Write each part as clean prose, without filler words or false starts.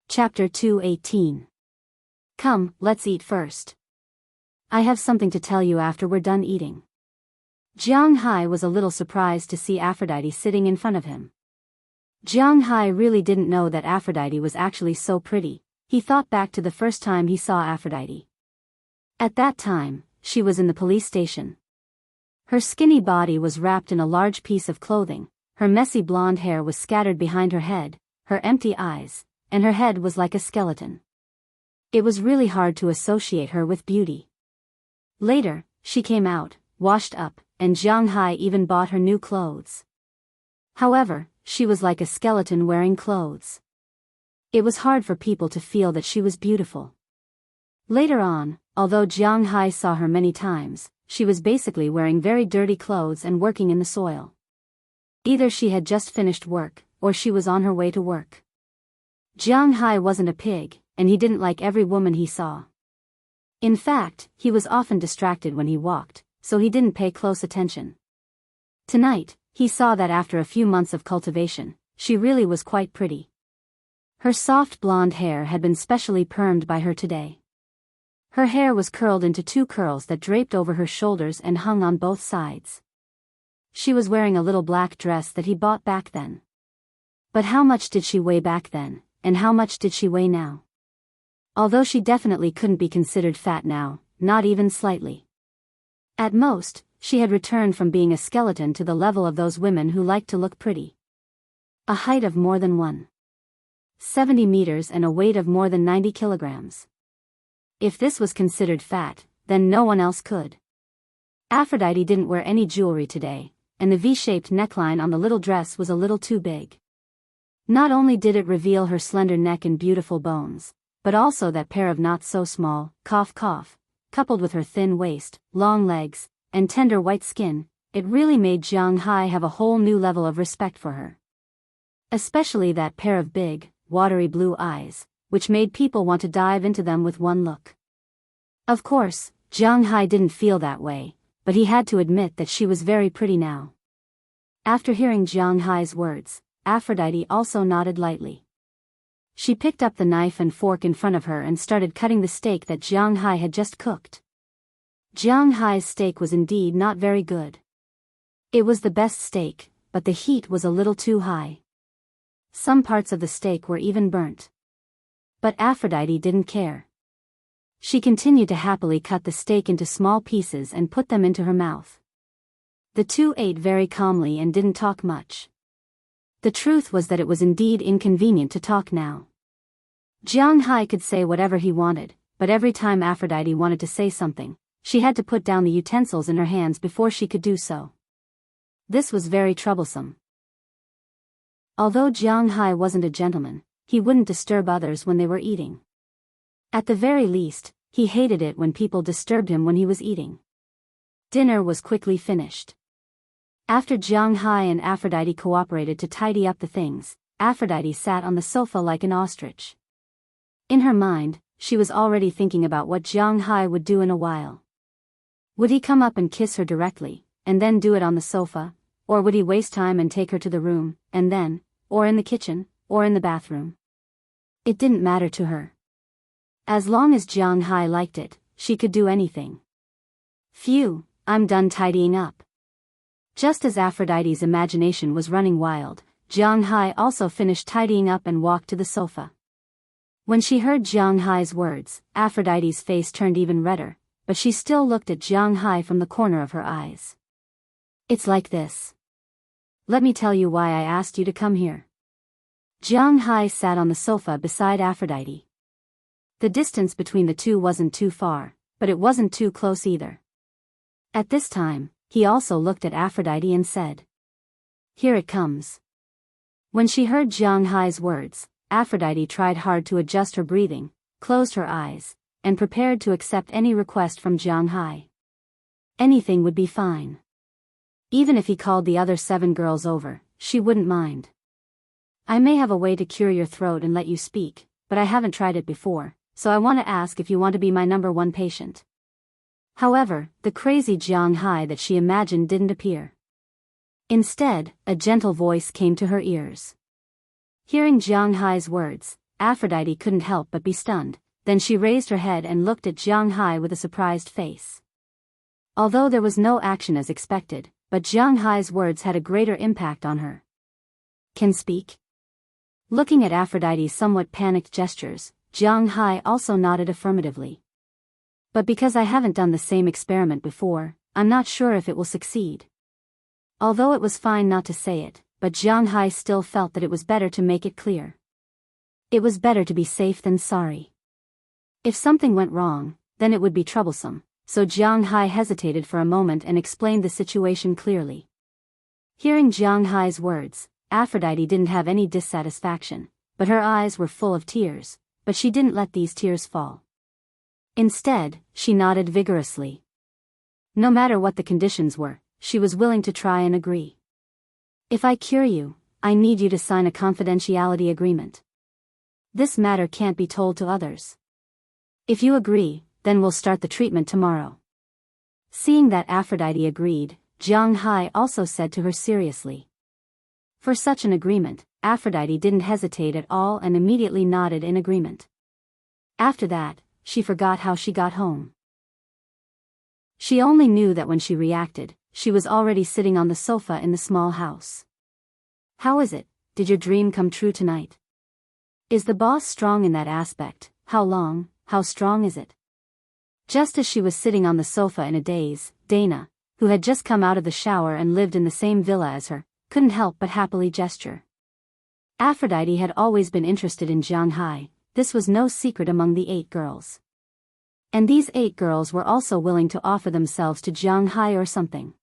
Chapter 218. Come, let's eat first. I have something to tell you after we're done eating. Jianghu was a little surprised to see Aphrodite sitting in front of him. Jianghu really didn't know that Aphrodite was actually so pretty. He thought back to the first time he saw Aphrodite. At that time, she was in the police station. Her skinny body was wrapped in a large piece of clothing, her messy blonde hair was scattered behind her head, her empty eyes, and her head was like a skeleton. It was really hard to associate her with beauty. Later, she came out, washed up, and Jianghu even bought her new clothes. However, she was like a skeleton wearing clothes. It was hard for people to feel that she was beautiful. Later on, although Jianghu saw her many times, she was basically wearing very dirty clothes and working in the soil. Either she had just finished work, or she was on her way to work. Jianghu wasn't a pig, and he didn't like every woman he saw. In fact, he was often distracted when he walked, so he didn't pay close attention. Tonight, he saw that after a few months of cultivation, she really was quite pretty. Her soft blonde hair had been specially permed by her today. Her hair was curled into two curls that draped over her shoulders and hung on both sides. She was wearing a little black dress that he bought back then. But how much did she weigh back then, and how much did she weigh now? Although she definitely couldn't be considered fat now, not even slightly. At most, she had returned from being a skeleton to the level of those women who like to look pretty. A height of more than 170 meters and a weight of more than 90 kilograms. If this was considered fat, then no one else could. Aphrodite didn't wear any jewelry today, and the V-shaped neckline on the little dress was a little too big. Not only did it reveal her slender neck and beautiful bones, but also that pair of not so small, coupled with her thin waist, long legs, and tender white skin, it really made Jianghu have a whole new level of respect for her. Especially that pair of big, watery blue eyes, which made people want to dive into them with one look. Of course, Jianghu didn't feel that way, but he had to admit that she was very pretty now. After hearing Jianghu's words, Aphrodite also nodded lightly. She picked up the knife and fork in front of her and started cutting the steak that Jianghu had just cooked. Jianghu's steak was indeed not very good. It was the best steak, but the heat was a little too high. Some parts of the steak were even burnt. But Aphrodite didn't care. She continued to happily cut the steak into small pieces and put them into her mouth. The two ate very calmly and didn't talk much. The truth was that it was indeed inconvenient to talk now. Jianghu could say whatever he wanted, but every time Aphrodite wanted to say something, she had to put down the utensils in her hands before she could do so. This was very troublesome. Although Jianghu wasn't a gentleman, he wouldn't disturb others when they were eating. At the very least, he hated it when people disturbed him when he was eating. Dinner was quickly finished. After Jianghu and Aphrodite cooperated to tidy up the things, Aphrodite sat on the sofa like an ostrich. In her mind, she was already thinking about what Jianghu would do in a while. Would he come up and kiss her directly, and then do it on the sofa, or would he waste time and take her to the room, and then, or in the kitchen, or in the bathroom? It didn't matter to her. As long as Jianghu liked it, she could do anything. Phew, I'm done tidying up. Just as Aphrodite's imagination was running wild, Jianghu also finished tidying up and walked to the sofa. When she heard Jianghu's words, Aphrodite's face turned even redder, but she still looked at Jianghu from the corner of her eyes. It's like this. Let me tell you why I asked you to come here. Jianghu sat on the sofa beside Aphrodite. The distance between the two wasn't too far, but it wasn't too close either. At this time, he also looked at Aphrodite and said, "Here it comes." When she heard Jianghu's words, Aphrodite tried hard to adjust her breathing, closed her eyes, and prepared to accept any request from Jianghu. Anything would be fine. Even if he called the other 7 girls over, she wouldn't mind. I may have a way to cure your throat and let you speak, but I haven't tried it before, so I want to ask if you want to be my number 1 patient. However, the crazy Jianghu that she imagined didn't appear. Instead, a gentle voice came to her ears. Hearing Jianghu's words, Aphrodite couldn't help but be stunned. Then she raised her head and looked at Jiang Hai with a surprised face. Although there was no action as expected, but Jiang Hai's words had a greater impact on her. Can speak? Looking at Aphrodite's somewhat panicked gestures, Jiang Hai also nodded affirmatively. But because I haven't done the same experiment before, I'm not sure if it will succeed. Although it was fine not to say it, but Jiang Hai still felt that it was better to make it clear. It was better to be safe than sorry. If something went wrong, then it would be troublesome, so Jiang Hai hesitated for a moment and explained the situation clearly. Hearing Jiang Hai's words, Aphrodite didn't have any dissatisfaction, but her eyes were full of tears, but she didn't let these tears fall. Instead, she nodded vigorously. No matter what the conditions were, she was willing to try and agree. If I cure you, I need you to sign a confidentiality agreement. This matter can't be told to others. If you agree, then we'll start the treatment tomorrow. Seeing that Aphrodite agreed, Jiang Hai also said to her seriously. For such an agreement, Aphrodite didn't hesitate at all and immediately nodded in agreement. After that, she forgot how she got home. She only knew that when she reacted, she was already sitting on the sofa in the small house. How is it? Did your dream come true tonight? Is the boss strong in that aspect? How long? How strong is it? Just as she was sitting on the sofa in a daze, Dana, who had just come out of the shower and lived in the same villa as her, couldn't help but happily gesture. Aphrodite had always been interested in Jiang Hai. This was no secret among the 8 girls. And these 8 girls were also willing to offer themselves to Jiang Hai or something.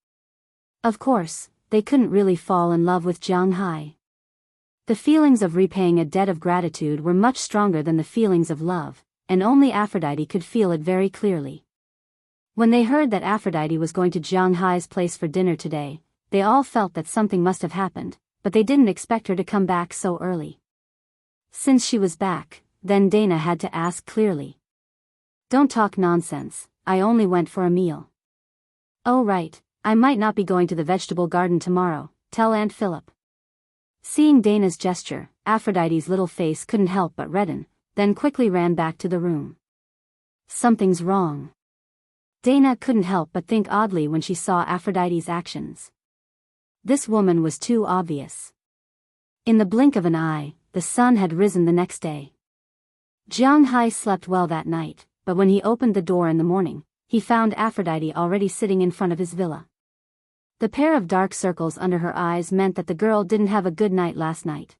Of course, they couldn't really fall in love with Jiang Hai. The feelings of repaying a debt of gratitude were much stronger than the feelings of love, and only Aphrodite could feel it very clearly. When they heard that Aphrodite was going to Jiang Hai's place for dinner today, they all felt that something must have happened, but they didn't expect her to come back so early. Since she was back, then Dana had to ask clearly. Don't talk nonsense, I only went for a meal. Oh right, I might not be going to the vegetable garden tomorrow, tell Aunt Philip. Seeing Dana's gesture, Aphrodite's little face couldn't help but redden, then quickly ran back to the room. Something's wrong. Dana couldn't help but think oddly when she saw Aphrodite's actions. This woman was too obvious. In the blink of an eye, the sun had risen the next day. Jiang Hai slept well that night, but when he opened the door in the morning, he found Aphrodite already sitting in front of his villa. The pair of dark circles under her eyes meant that the girl didn't have a good night last night.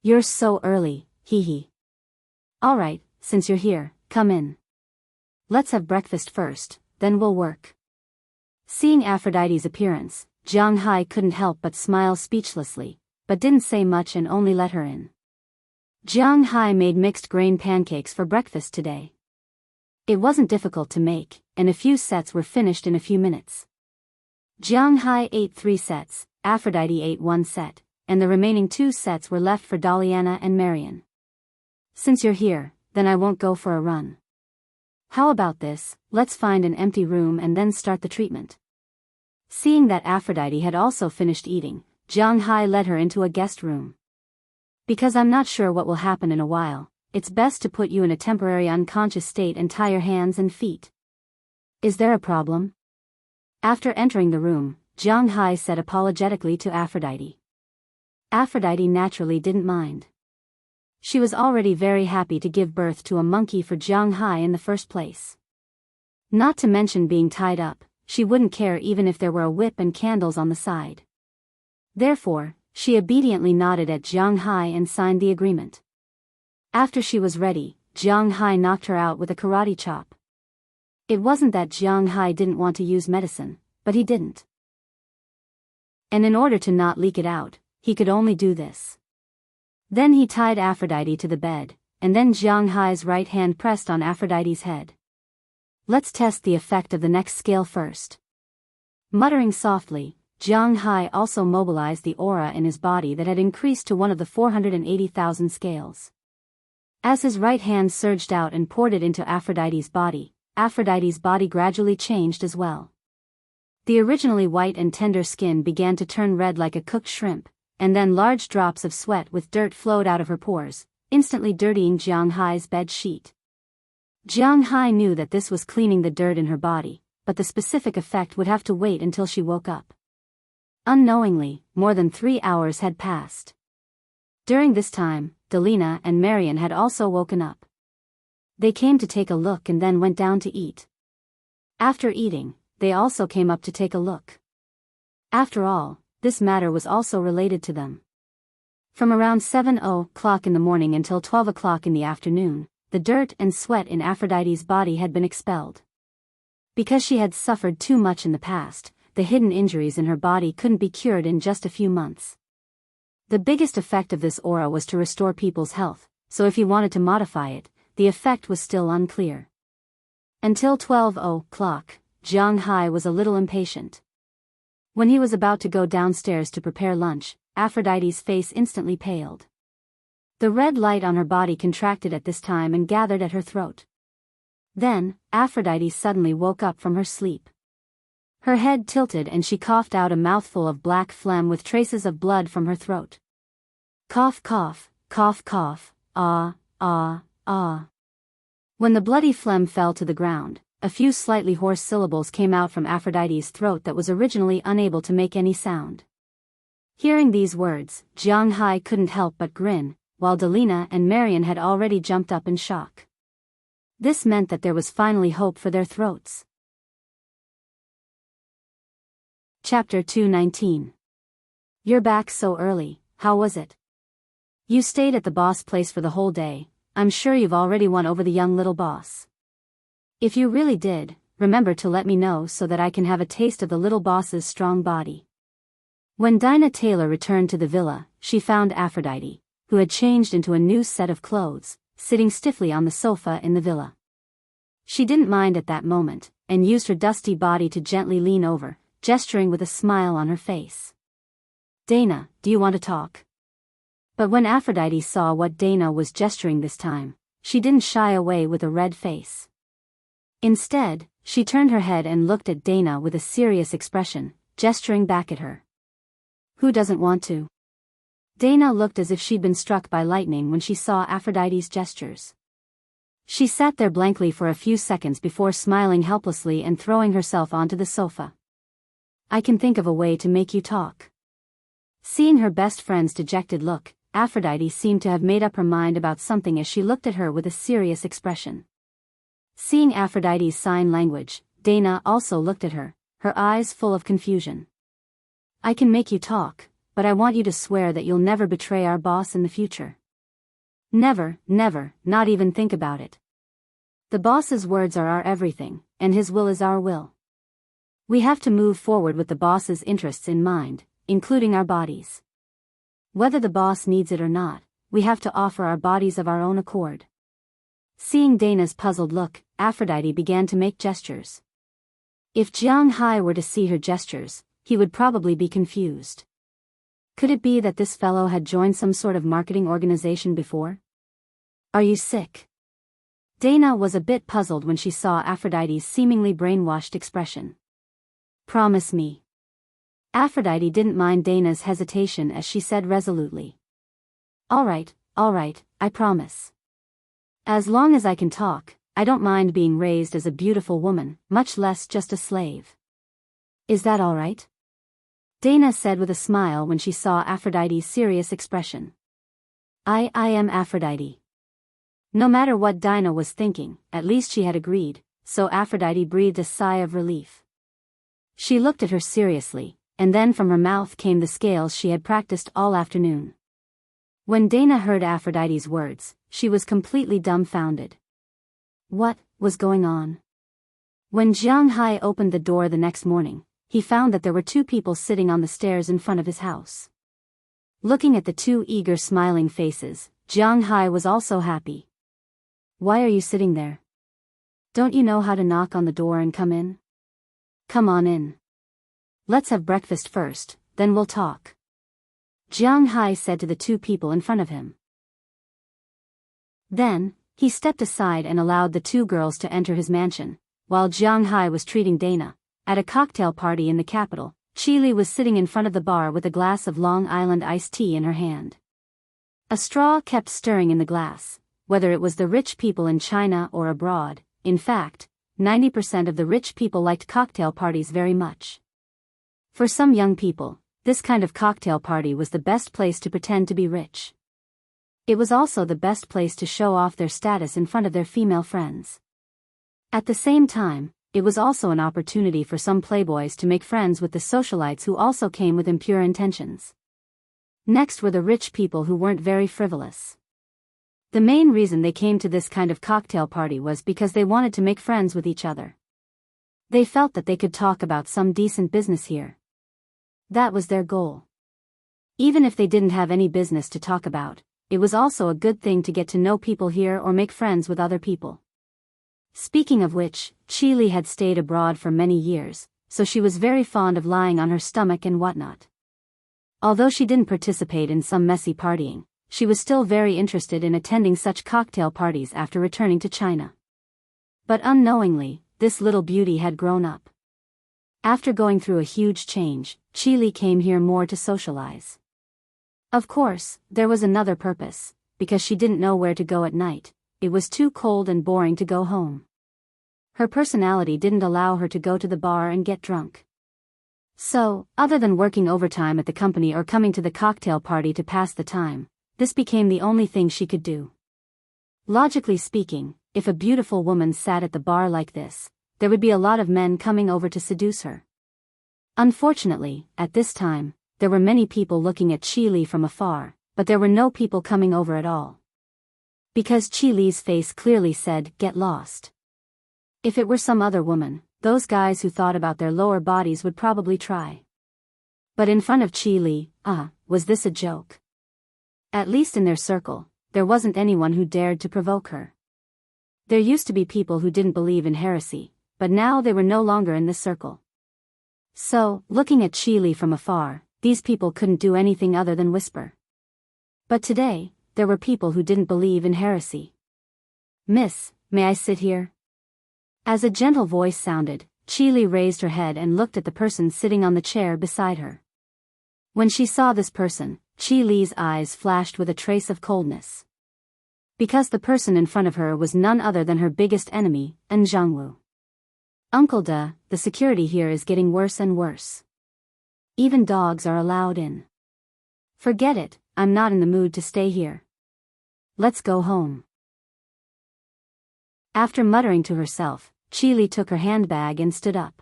You're so early, hee hee. Alright, since you're here, come in. Let's have breakfast first, then we'll work. Seeing Aphrodite's appearance, Jiang Hai couldn't help but smile speechlessly, but didn't say much and only let her in. Jiang Hai made mixed grain pancakes for breakfast today. It wasn't difficult to make, and a few sets were finished in a few minutes. Jiang Hai ate 3 sets, Aphrodite ate 1 set, and the remaining 2 sets were left for Daliana and Marian. Since you're here, then I won't go for a run. How about this, let's find an empty room and then start the treatment. Seeing that Aphrodite had also finished eating, Jiang Hai led her into a guest room. Because I'm not sure what will happen in a while, it's best to put you in a temporary unconscious state and tie your hands and feet. Is there a problem? After entering the room, Jiang Hai said apologetically to Aphrodite. Aphrodite naturally didn't mind. She was already very happy to give birth to a monkey for Jiang Hai in the first place. Not to mention being tied up, she wouldn't care even if there were a whip and candles on the side. Therefore, she obediently nodded at Jiang Hai and signed the agreement. After she was ready, Jiang Hai knocked her out with a karate chop. It wasn't that Jiang Hai didn't want to use medicine, but he didn't. And in order to not leak it out, he could only do this. Then he tied Aphrodite to the bed, and then Jiang Hai's right hand pressed on Aphrodite's head. Let's test the effect of the next scale first. Muttering softly, Jiang Hai also mobilized the aura in his body that had increased to one of the 480,000 scales. As his right hand surged out and poured it into Aphrodite's body gradually changed as well. The originally white and tender skin began to turn red like a cooked shrimp, and then large drops of sweat with dirt flowed out of her pores, instantly dirtying Jiang Hai's bed sheet. Jiang Hai knew that this was cleaning the dirt in her body, but the specific effect would have to wait until she woke up. Unknowingly, more than 3 hours had passed. During this time, Delina and Marian had also woken up. They came to take a look and then went down to eat. After eating, they also came up to take a look. After all, this matter was also related to them. From around 7:00 in the morning until 12:00 in the afternoon, the dirt and sweat in Aphrodite's body had been expelled. Because she had suffered too much in the past, the hidden injuries in her body couldn't be cured in just a few months. The biggest effect of this aura was to restore people's health, so if he wanted to modify it, the effect was still unclear. Until 12:00, Jiang Hai was a little impatient. When he was about to go downstairs to prepare lunch, Aphrodite's face instantly paled. The red light on her body contracted at this time and gathered at her throat. Then, Aphrodite suddenly woke up from her sleep. Her head tilted and she coughed out a mouthful of black phlegm with traces of blood from her throat. Cough cough, cough cough, ah, ah, ah. When the bloody phlegm fell to the ground, a few slightly hoarse syllables came out from Aphrodite's throat that was originally unable to make any sound. Hearing these words, Jiang Hai couldn't help but grin, while Delina and Marian had already jumped up in shock. This meant that there was finally hope for their throats. Chapter 219. You're back so early, how was it? You stayed at the boss place for the whole day. I'm sure you've already won over the young little boss. If you really did, remember to let me know so that I can have a taste of the little boss's strong body. When Dinah Taylor returned to the villa, she found Aphrodite, who had changed into a new set of clothes, sitting stiffly on the sofa in the villa. She didn't mind at that moment, and used her dusty body to gently lean over, gesturing with a smile on her face. Dana, do you want to talk? But when Aphrodite saw what Dana was gesturing this time, she didn't shy away with a red face. Instead, she turned her head and looked at Dana with a serious expression, gesturing back at her. Who doesn't want to? Dana looked as if she'd been struck by lightning when she saw Aphrodite's gestures. She sat there blankly for a few seconds before smiling helplessly and throwing herself onto the sofa. I can think of a way to make you talk. Seeing her best friend's dejected look, Aphrodite seemed to have made up her mind about something as she looked at her with a serious expression. Seeing Aphrodite's sign language, Dana also looked at her, her eyes full of confusion. I can make you talk, but I want you to swear that you'll never betray our boss in the future. Never, never, not even think about it. The boss's words are our everything, and his will is our will. We have to move forward with the boss's interests in mind, including our bodies. Whether the boss needs it or not, we have to offer our bodies of our own accord. Seeing Dana's puzzled look, Aphrodite began to make gestures. If Jiang Hai were to see her gestures, he would probably be confused. Could it be that this fellow had joined some sort of marketing organization before? Are you sick? Dana was a bit puzzled when she saw Aphrodite's seemingly brainwashed expression. Promise me. Aphrodite didn't mind Dana's hesitation as she said resolutely. All right, I promise. As long as I can talk, I don't mind being raised as a beautiful woman, much less just a slave. Is that all right? Dana said with a smile when she saw Aphrodite's serious expression. I am Aphrodite. No matter what Dinah was thinking, at least she had agreed, so Aphrodite breathed a sigh of relief. She looked at her seriously, and then from her mouth came the scales she had practiced all afternoon. When Dana heard Aphrodite's words, she was completely dumbfounded. What was going on? When Jiang Hai opened the door the next morning, he found that there were 2 people sitting on the stairs in front of his house. Looking at the 2 eager smiling faces, Jiang Hai was also happy. Why are you sitting there? Don't you know how to knock on the door and come in? Come on in. Let's have breakfast first, then we'll talk. Jiang Hai said to the 2 people in front of him. Then, he stepped aside and allowed the 2 girls to enter his mansion, while Jiang Hai was treating Dana. At a cocktail party in the capital, Chi Li was sitting in front of the bar with a glass of Long Island iced tea in her hand. A straw kept stirring in the glass, whether it was the rich people in China or abroad. In fact, 90% of the rich people liked cocktail parties very much. For some young people, this kind of cocktail party was the best place to pretend to be rich. It was also the best place to show off their status in front of their female friends. At the same time, it was also an opportunity for some playboys to make friends with the socialites who also came with impure intentions. Next were the rich people who weren't very frivolous. The main reason they came to this kind of cocktail party was because they wanted to make friends with each other. They felt that they could talk about some decent business here. That was their goal. Even if they didn't have any business to talk about, it was also a good thing to get to know people here or make friends with other people. Speaking of which, Qili had stayed abroad for many years, so she was very fond of lying on her stomach and whatnot. Although she didn't participate in some messy partying, she was still very interested in attending such cocktail parties after returning to China. But unknowingly, this little beauty had grown up. After going through a huge change, Qili came here more to socialize. Of course, there was another purpose, because she didn't know where to go at night. It was too cold and boring to go home. Her personality didn't allow her to go to the bar and get drunk. So, other than working overtime at the company or coming to the cocktail party to pass the time, this became the only thing she could do. Logically speaking, if a beautiful woman sat at the bar like this, there would be a lot of men coming over to seduce her. Unfortunately, at this time, there were many people looking at Qili from afar, but there were no people coming over at all. Because Qili's face clearly said, "Get lost." If it were some other woman, those guys who thought about their lower bodies would probably try. But in front of Qili, was this a joke? At least in their circle, there wasn't anyone who dared to provoke her. There used to be people who didn't believe in heresy, but now they were no longer in this circle. So, looking at Qili from afar, these people couldn't do anything other than whisper. But today, there were people who didn't believe in heresy. "Miss, may I sit here?" As a gentle voice sounded, Qili raised her head and looked at the person sitting on the chair beside her. When she saw this person, Qili's eyes flashed with a trace of coldness. Because the person in front of her was none other than her biggest enemy, Jianghu. "Uncle Da, the security here is getting worse and worse. Even dogs are allowed in." "Forget it, I'm not in the mood to stay here. Let's go home." After muttering to herself, Qili took her handbag and stood up.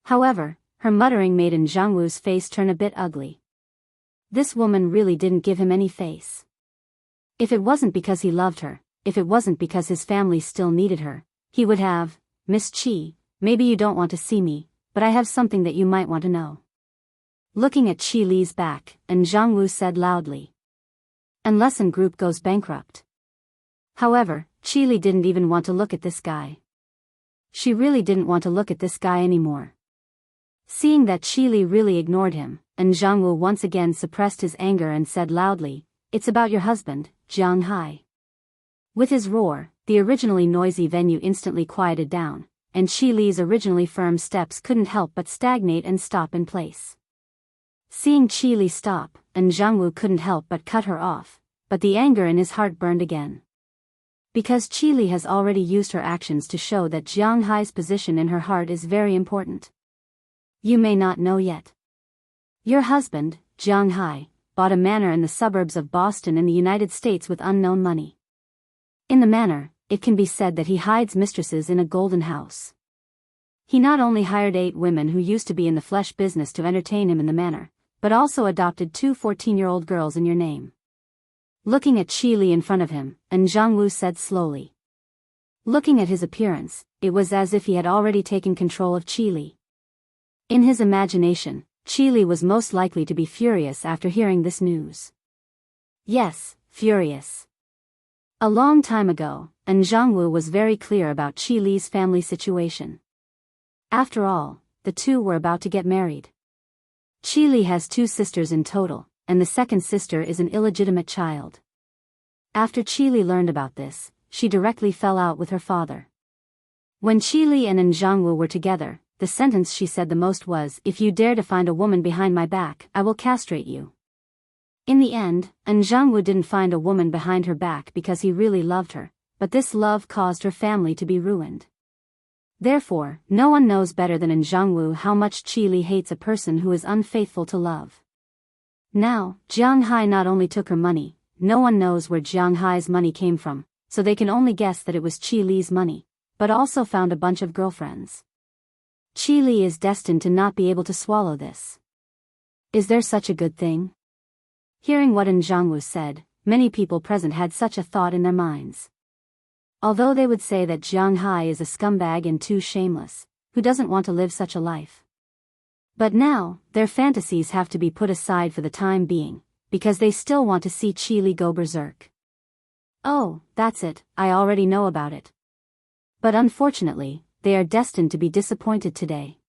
However, her muttering made Jianghu's face turn a bit ugly. This woman really didn't give him any face. If it wasn't because he loved her, if it wasn't because his family still needed her, he would have, "Miss Qi, maybe you don't want to see me, but I have something that you might want to know." Looking at Qili's back, Jianghu said loudly, "Unless an group goes bankrupt." However, Qili didn't even want to look at this guy. She really didn't want to look at this guy anymore. Seeing that Qili really ignored him, Jianghu once again suppressed his anger and said loudly, "It's about your husband, Jianghu." With his roar, the originally noisy venue instantly quieted down, and Qili's originally firm steps couldn't help but stagnate and stop in place. Seeing Qili stop, Jianghu couldn't help but cut her off, but the anger in his heart burned again. Because Qili has already used her actions to show that Jianghu's position in her heart is very important. You may not know yet. Your husband, Jianghu, bought a manor in the suburbs of Boston in the United States with unknown money. In the manor, it can be said that he hides mistresses in a golden house. He not only hired 8 women who used to be in the flesh business to entertain him in the manor, but also adopted 2 14-year-old girls in your name. Looking at Qili in front of him, Jianghu said slowly. Looking at his appearance, it was as if he had already taken control of Qili. In his imagination, Qili was most likely to be furious after hearing this news. Yes, furious. A long time ago, Jianghu was very clear about Qili's family situation. After all, the two were about to get married. Qili has 2 sisters in total, and the second sister is an illegitimate child. After Qili learned about this, she directly fell out with her father. When Qili and Jianghu were together, the sentence she said the most was, "If you dare to find a woman behind my back, I will castrate you." In the end, Jianghu didn't find a woman behind her back because he really loved her, but this love caused her family to be ruined. Therefore, no one knows better than Jianghu how much Qi Li hates a person who is unfaithful to love. Now, Jiang Hai not only took her money, no one knows where Jiang Hai's money came from, so they can only guess that it was Qi Li's money, but also found a bunch of girlfriends. Qi Li is destined to not be able to swallow this. Is there such a good thing? Hearing what Jianghu said, many people present had such a thought in their minds. Although they would say that Jiang Hai is a scumbag and too shameless, who doesn't want to live such a life. But now, their fantasies have to be put aside for the time being, because they still want to see Qi Li go berserk. Oh, that's it, I already know about it. But unfortunately, they are destined to be disappointed today.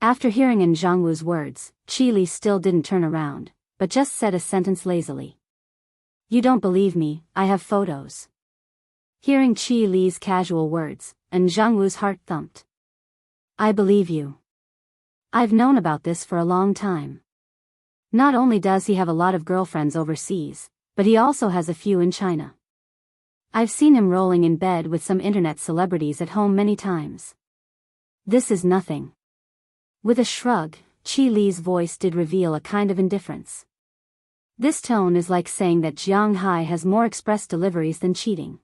After hearing Jianghu's words, Qi Li still didn't turn around, but just said a sentence lazily. You don't believe me, I have photos. Hearing Qi Li's casual words, Jianghu's heart thumped. I believe you. I've known about this for a long time. Not only does he have a lot of girlfriends overseas, but he also has a few in China. I've seen him rolling in bed with some internet celebrities at home many times. This is nothing. With a shrug, Qi Li's voice did reveal a kind of indifference. This tone is like saying that Jiang Hai has more express deliveries than cheating.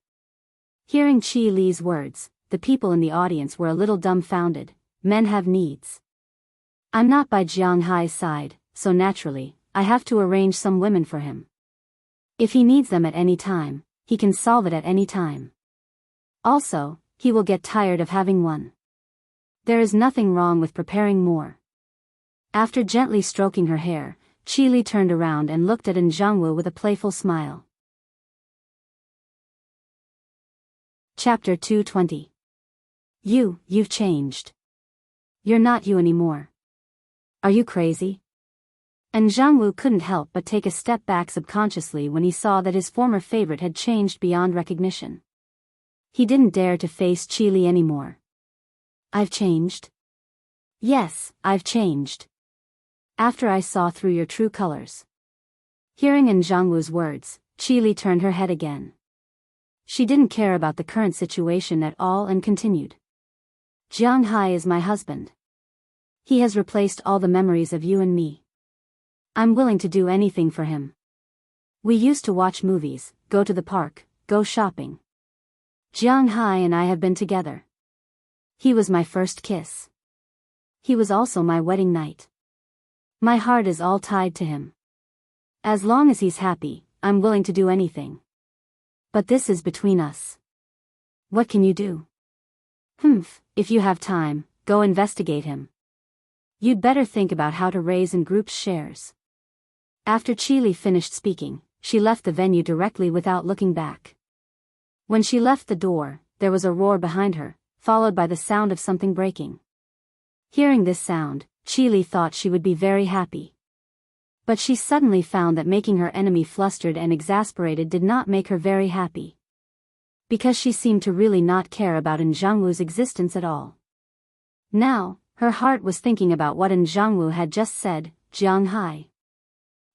Hearing Qi Li's words, the people in the audience were a little dumbfounded. Men have needs. I'm not by Jiang Hai's side, so naturally, I have to arrange some women for him. If he needs them at any time, he can solve it at any time. Also, he will get tired of having one. There is nothing wrong with preparing more. After gently stroking her hair, Qi Li turned around and looked at Jianghu with a playful smile. Chapter 220. You've changed. You're not you anymore. Are you crazy? Jianghu couldn't help but take a step back subconsciously when he saw that his former favorite had changed beyond recognition. He didn't dare to face Qi Li anymore. I've changed? Yes, I've changed. After I saw through your true colors. Hearing Jianghu's words, Qi Li turned her head again. She didn't care about the current situation at all and continued. Jiang Hai is my husband. He has replaced all the memories of you and me. I'm willing to do anything for him. We used to watch movies, go to the park, go shopping. Jiang Hai and I have been together. He was my first kiss. He was also my wedding night. My heart is all tied to him. As long as he's happy, I'm willing to do anything. But this is between us. What can you do? If you have time, go investigate him. You'd better think about how to raise and group shares. After Qi Li finished speaking, she left the venue directly without looking back. When she left the door, there was a roar behind her, followed by the sound of something breaking. Hearing this sound, Qi Li thought she would be very happy. But she suddenly found that making her enemy flustered and exasperated did not make her very happy. Because she seemed to really not care about Jianghu's existence at all. Now, her heart was thinking about what Jianghu had just said, Jiang Hai.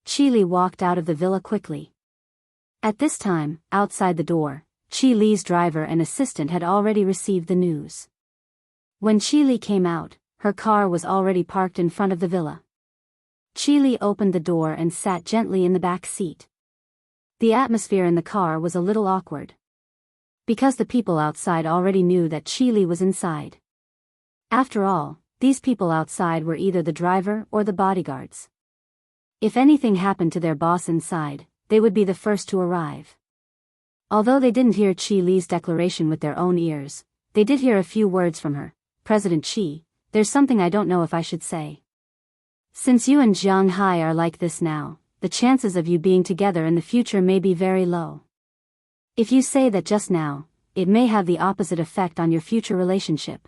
Qi Li walked out of the villa quickly. At this time, outside the door, Qi Li's driver and assistant had already received the news. When Qi Li came out, her car was already parked in front of the villa. Qi Li opened the door and sat gently in the back seat. The atmosphere in the car was a little awkward. Because the people outside already knew that Qi Li was inside. After all, these people outside were either the driver or the bodyguards. If anything happened to their boss inside, they would be the first to arrive. Although they didn't hear Qi Li's declaration with their own ears, they did hear a few words from her. President Qi, there's something I don't know if I should say. Since you and Jiang Hai are like this now, the chances of you being together in the future may be very low. If you say that just now, it may have the opposite effect on your future relationship.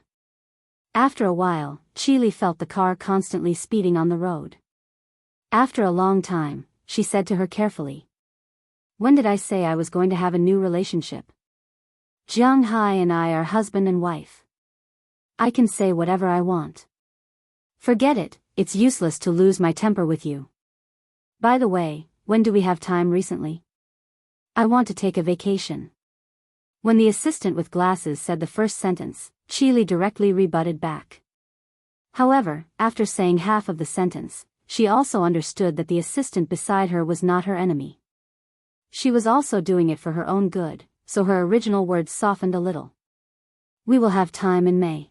After a while, Qi Li felt the car constantly speeding on the road. After a long time, she said to her carefully. When did I say I was going to have a new relationship? Jiang Hai and I are husband and wife. I can say whatever I want. Forget it, it's useless to lose my temper with you. By the way, when do we have time recently? I want to take a vacation. When the assistant with glasses said the first sentence, Chili directly rebutted back. However, after saying half of the sentence, she also understood that the assistant beside her was not her enemy. She was also doing it for her own good, so her original words softened a little. We will have time in May.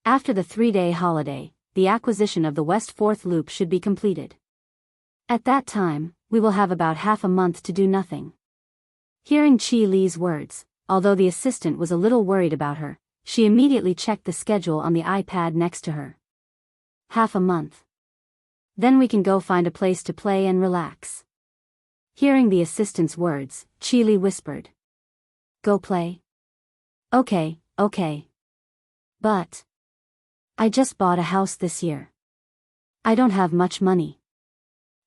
After the 3-day holiday, the acquisition of the West 4th Loop should be completed. At that time, we will have about half a month to do nothing. Hearing Chi Li's words, although the assistant was a little worried about her, she immediately checked the schedule on the iPad next to her. Half a month. Then we can go find a place to play and relax. Hearing the assistant's words, Chi Li whispered. Go play? Okay. But I just bought a house this year. I don't have much money.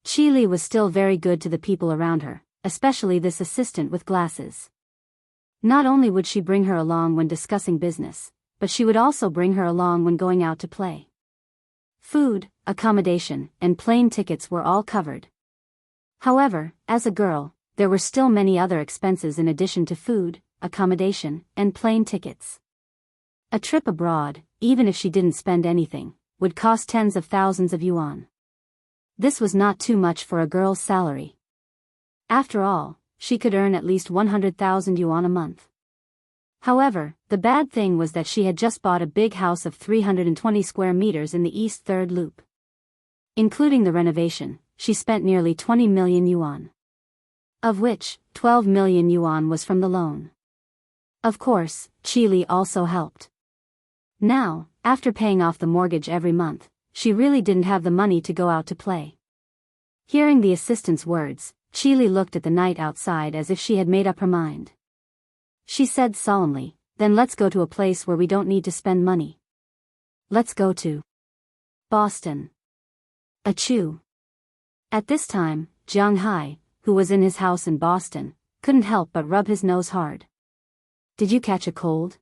Chi Li was still very good to the people around her, especially this assistant with glasses. Not only would she bring her along when discussing business, but she would also bring her along when going out to play. Food, accommodation, and plane tickets were all covered. However, as a girl, there were still many other expenses in addition to food, accommodation, and plane tickets. A trip abroad, even if she didn't spend anything, would cost tens of thousands of yuan. This was not too much for a girl's salary. After all, she could earn at least 100,000 yuan a month. However, the bad thing was that she had just bought a big house of 320 square meters in the East 3rd Loop. Including the renovation, she spent nearly 20 million yuan. Of which, 12 million yuan was from the loan. Of course, Chi Li also helped. Now, after paying off the mortgage every month, she really didn't have the money to go out to play. Hearing the assistant's words, Chi Li looked at the night outside as if she had made up her mind. She said solemnly, then let's go to a place where we don't need to spend money. Let's go to Boston. Achoo. At this time, Jianghu, who was in his house in Boston, couldn't help but rub his nose hard. Did you catch a cold?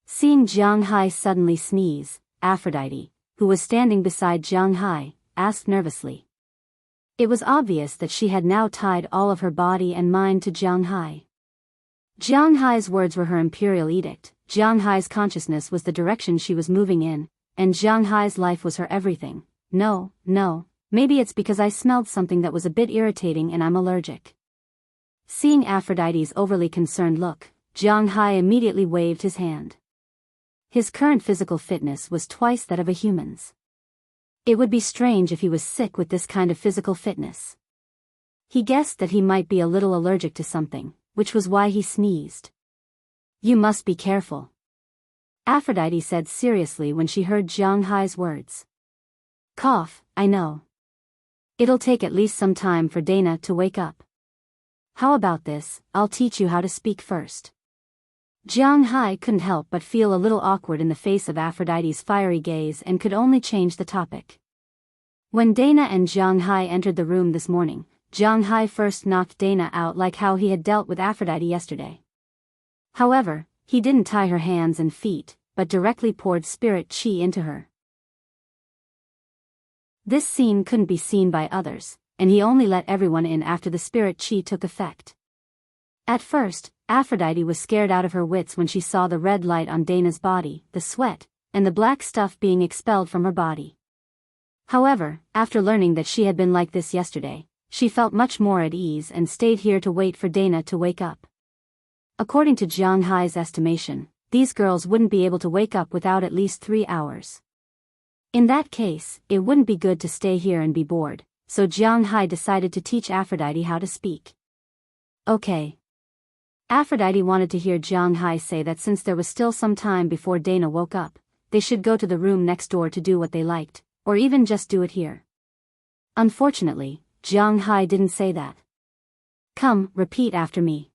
Seeing Jianghu suddenly sneeze, Aphrodite, who was standing beside Jianghu, asked nervously. It was obvious that she had now tied all of her body and mind to Jianghu. Jianghu's words were her imperial edict, Jianghu's consciousness was the direction she was moving in, and Jianghu's life was her everything. No, maybe it's because I smelled something that was a bit irritating and I'm allergic. Seeing Aphrodite's overly concerned look, Jianghu immediately waved his hand. His current physical fitness was twice that of a human's. It would be strange if he was sick with this kind of physical fitness. He guessed that he might be a little allergic to something, which was why he sneezed. You must be careful. Aphrodite said seriously when she heard Jianghu's words. Cough, I know. It'll take at least some time for Dana to wake up. How about this, I'll teach you how to speak first. Jianghu couldn't help but feel a little awkward in the face of Aphrodite's fiery gaze and could only change the topic. When Dana and Jianghu entered the room this morning, Jianghu first knocked Dana out like how he had dealt with Aphrodite yesterday. However, he didn't tie her hands and feet, but directly poured spirit chi into her. This scene couldn't be seen by others, and he only let everyone in after the spirit chi took effect. At first, Aphrodite was scared out of her wits when she saw the red light on Dana's body, the sweat, and the black stuff being expelled from her body. However, after learning that she had been like this yesterday, she felt much more at ease and stayed here to wait for Dana to wake up. According to Jianghu's estimation, these girls wouldn't be able to wake up without at least 3 hours. In that case, it wouldn't be good to stay here and be bored, so Jianghu decided to teach Aphrodite how to speak. Okay. Aphrodite wanted to hear Jianghu say that since there was still some time before Dana woke up, they should go to the room next door to do what they liked, or even just do it here. Unfortunately, Jianghu didn't say that. Come, repeat after me.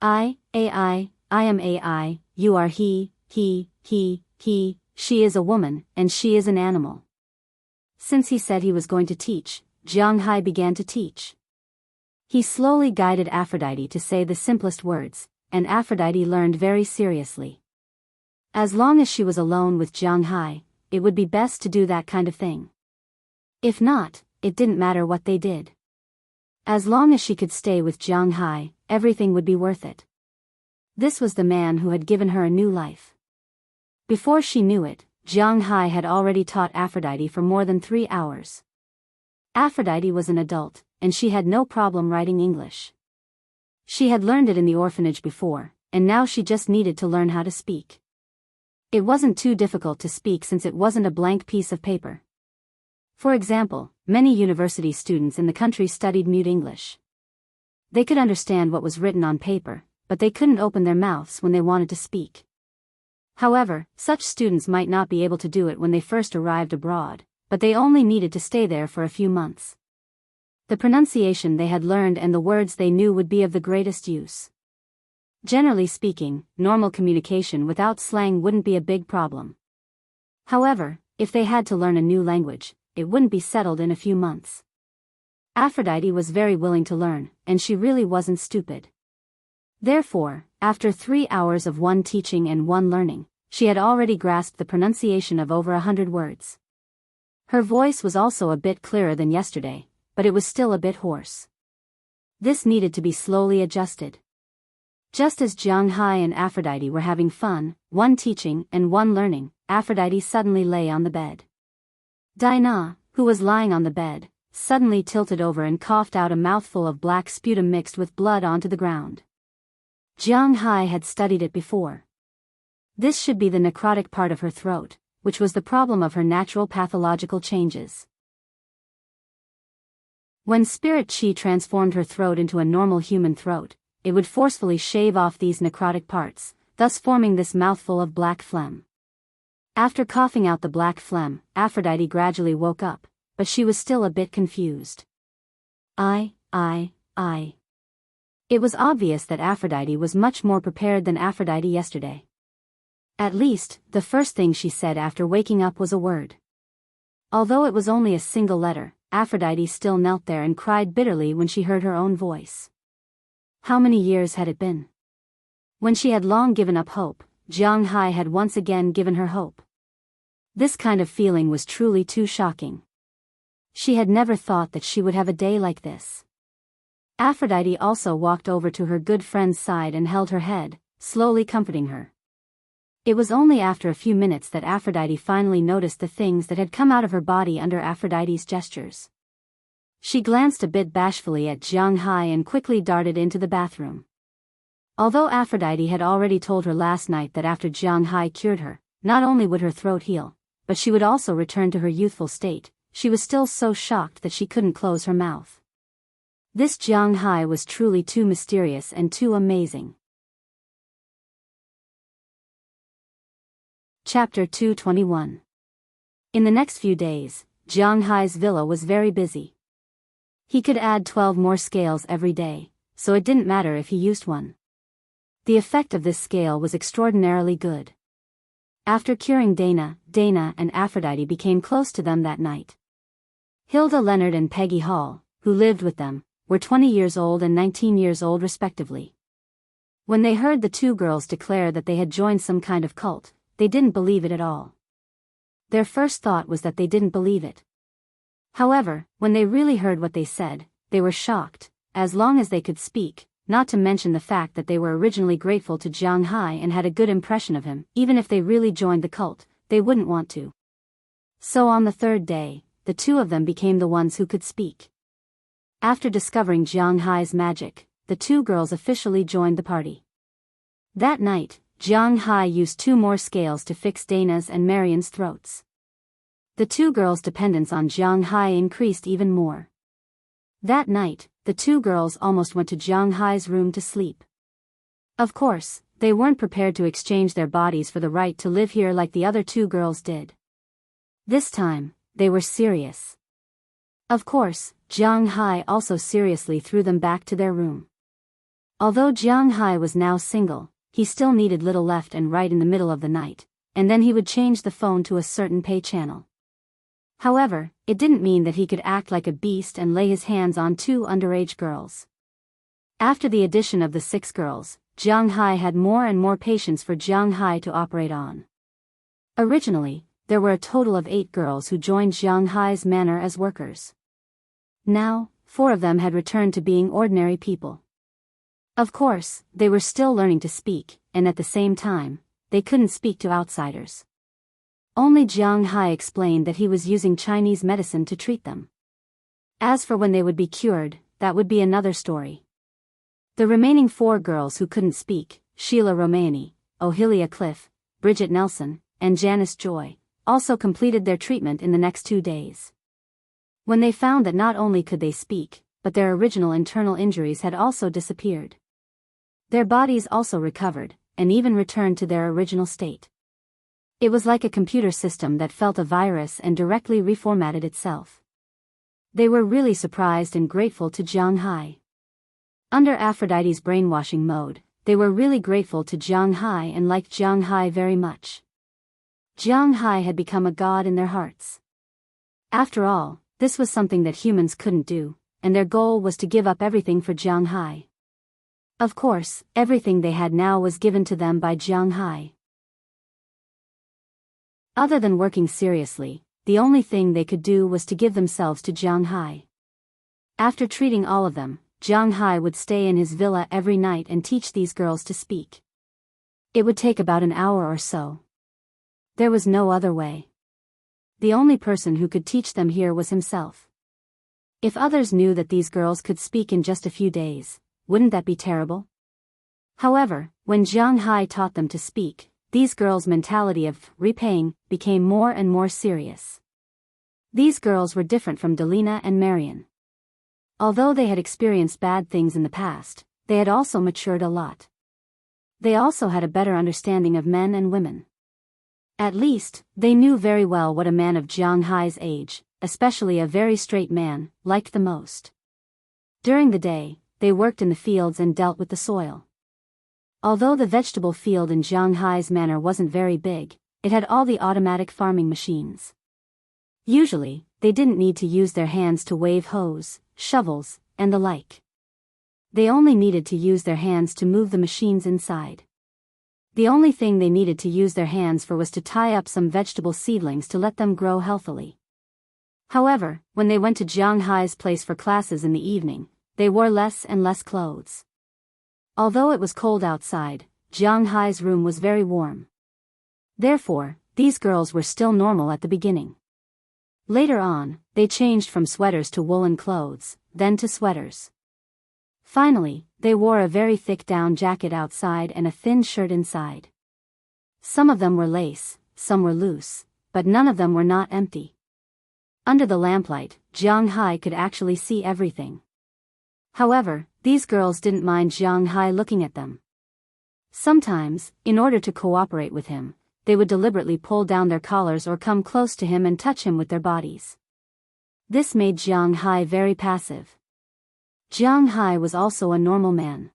I am AI, you are he, she is a woman, and she is an animal. Since he said he was going to teach, Jianghu began to teach. He slowly guided Aphrodite to say the simplest words, and Aphrodite learned very seriously. As long as she was alone with Jianghu, it would be best to do that kind of thing. If not, it didn't matter what they did. As long as she could stay with Jianghu, everything would be worth it. This was the man who had given her a new life. Before she knew it, Jianghu had already taught Aphrodite for more than 3 hours. Aphrodite was an adult, and she had no problem writing English. She had learned it in the orphanage before, and now she just needed to learn how to speak. It wasn't too difficult to speak since it wasn't a blank piece of paper. For example, many university students in the country studied mute English. They could understand what was written on paper, but they couldn't open their mouths when they wanted to speak. However, such students might not be able to do it when they first arrived abroad, but they only needed to stay there for a few months. The pronunciation they had learned and the words they knew would be of the greatest use. Generally speaking, normal communication without slang wouldn't be a big problem. However, if they had to learn a new language, it wouldn't be settled in a few months. Aphrodite was very willing to learn, and she really wasn't stupid. Therefore, after 3 hours of one teaching and one learning, she had already grasped the pronunciation of over 100 words. Her voice was also a bit clearer than yesterday, but it was still a bit hoarse. This needed to be slowly adjusted. Just as Jianghu and Aphrodite were having fun, one teaching and one learning, Aphrodite suddenly lay on the bed. Dinah, who was lying on the bed, suddenly tilted over and coughed out a mouthful of black sputum mixed with blood onto the ground. Jianghu had studied it before. This should be the necrotic part of her throat, which was the problem of her natural pathological changes. When spirit qi transformed her throat into a normal human throat, it would forcefully shave off these necrotic parts, thus forming this mouthful of black phlegm. After coughing out the black phlegm, Aphrodite gradually woke up, but she was still a bit confused. It was obvious that Aphrodite was much more prepared than Aphrodite yesterday. At least, the first thing she said after waking up was a word. Although it was only a single letter, Aphrodite still knelt there and cried bitterly when she heard her own voice. How many years had it been? When she had long given up hope, Jianghu had once again given her hope. This kind of feeling was truly too shocking. She had never thought that she would have a day like this. Aphrodite also walked over to her good friend's side and held her head, slowly comforting her. It was only after a few minutes that Aphrodite finally noticed the things that had come out of her body under Aphrodite's gestures. She glanced a bit bashfully at Jianghu and quickly darted into the bathroom. Although Aphrodite had already told her last night that after Jianghu cured her, not only would her throat heal, but she would also return to her youthful state, she was still so shocked that she couldn't close her mouth. This Jianghu was truly too mysterious and too amazing. Chapter 221. In the next few days, Jianghu's villa was very busy. He could add 12 more scales every day, so it didn't matter if he used one. The effect of this scale was extraordinarily good. After curing Dana and Aphrodite became close to them that night. Hilda Leonard and Peggy Hall, who lived with them, were 20 years old and 19 years old respectively. When they heard the two girls declare that they had joined some kind of cult, they didn't believe it at all. Their first thought was that they didn't believe it. However, when they really heard what they said, they were shocked, as long as they could speak, not to mention the fact that they were originally grateful to Jianghu and had a good impression of him. Even if they really joined the cult, they wouldn't want to. So on the third day, the two of them became the ones who could speak. After discovering Jianghu's magic, the two girls officially joined the party. That night, Jianghu used 2 more scales to fix Dana's and Marian's throats. The two girls' dependence on Jianghu increased even more. That night, the two girls almost went to Jianghu's room to sleep. Of course, they weren't prepared to exchange their bodies for the right to live here like the other two girls did. This time, they were serious. Of course, Jianghu also seriously threw them back to their room. Although Jianghu was now single, he still needed little left and right in the middle of the night, and then he would change the phone to a certain pay channel. However, it didn't mean that he could act like a beast and lay his hands on 2 underage girls. After the addition of the 6 girls, Jianghu had more and more patience for Jianghu to operate on. Originally, there were a total of 8 girls who joined Jianghai's manor as workers. Now, 4 of them had returned to being ordinary people. Of course, they were still learning to speak, and at the same time, they couldn't speak to outsiders. Only Jianghai explained that he was using Chinese medicine to treat them. As for when they would be cured, that would be another story. The remaining 4 girls who couldn't speak, Sheila Romani, Ohilia Cliff, Bridget Nelson, and Janice Joy, also completed their treatment in the next 2 days. When they found that not only could they speak, but their original internal injuries had also disappeared. Their bodies also recovered, and even returned to their original state. It was like a computer system that felt a virus and directly reformatted itself. They were really surprised and grateful to Jianghai. Under Aphrodite's brainwashing mode, they were really grateful to Jianghai and liked Jianghai very much. Jianghai had become a god in their hearts. After all, this was something that humans couldn't do, and their goal was to give up everything for Jianghai. Of course, everything they had now was given to them by Jianghai. Other than working seriously, the only thing they could do was to give themselves to Jianghai. After treating all of them, Jianghai would stay in his villa every night and teach these girls to speak. It would take about an hour or so. There was no other way. The only person who could teach them here was himself. If others knew that these girls could speak in just a few days, wouldn't that be terrible? However, when Jianghai taught them to speak, these girls' mentality of repaying became more and more serious. These girls were different from Delina and Marion. Although they had experienced bad things in the past, they had also matured a lot. They also had a better understanding of men and women. At least, they knew very well what a man of Jianghai's age, especially a very straight man, liked the most. During the day, they worked in the fields and dealt with the soil. Although the vegetable field in Jianghai's manor wasn't very big, it had all the automatic farming machines. Usually, they didn't need to use their hands to wave hoes, shovels, and the like. They only needed to use their hands to move the machines inside. The only thing they needed to use their hands for was to tie up some vegetable seedlings to let them grow healthily. However, when they went to Jianghai's place for classes in the evening, they wore less and less clothes. Although it was cold outside, Jianghai's room was very warm. Therefore, these girls were still normal at the beginning. Later on, they changed from sweaters to woolen clothes, then to sweaters. Finally, they wore a very thick down jacket outside and a thin shirt inside. Some of them were lace, some were loose, but none of them were not empty. Under the lamplight, Jianghai could actually see everything. However, these girls didn't mind Jianghai looking at them. Sometimes, in order to cooperate with him, they would deliberately pull down their collars or come close to him and touch him with their bodies. This made Jianghai very passive. Jianghai was also a normal man.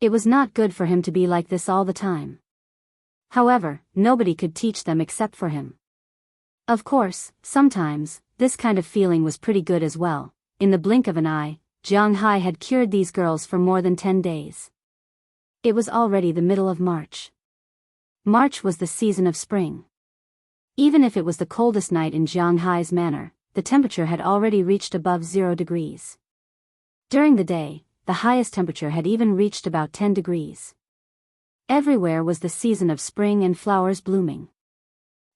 It was not good for him to be like this all the time. However, nobody could teach them except for him. Of course, sometimes, this kind of feeling was pretty good as well. In the blink of an eye, Jianghai had cured these girls for more than 10 days. It was already the middle of March. March was the season of spring. Even if it was the coldest night in Jianghai's manor, the temperature had already reached above 0 degrees. During the day, the highest temperature had even reached about 10 degrees. Everywhere was the season of spring and flowers blooming.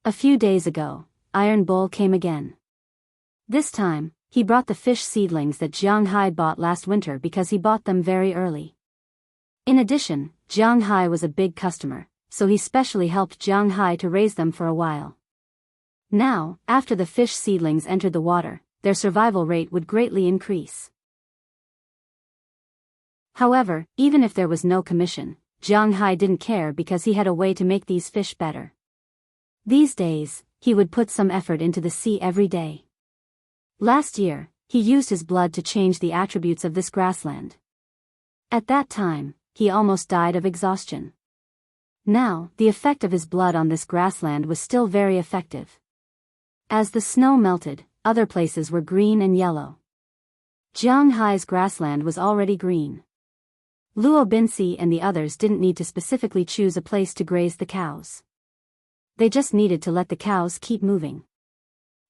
A few days ago, Iron Bull came again. This time, he brought the fish seedlings that Jianghai bought last winter because he bought them very early. In addition, Jianghai was a big customer, so he specially helped Jianghai to raise them for a while. Now, after the fish seedlings entered the water, their survival rate would greatly increase. However, even if there was no commission, Jianghai didn't care because he had a way to make these fish better. These days, he would put some effort into the sea every day. Last year, he used his blood to change the attributes of this grassland. At that time, he almost died of exhaustion. Now, the effect of his blood on this grassland was still very effective. As the snow melted, other places were green and yellow. Jianghai's grassland was already green. Luo Binsi and the others didn't need to specifically choose a place to graze the cows. They just needed to let the cows keep moving.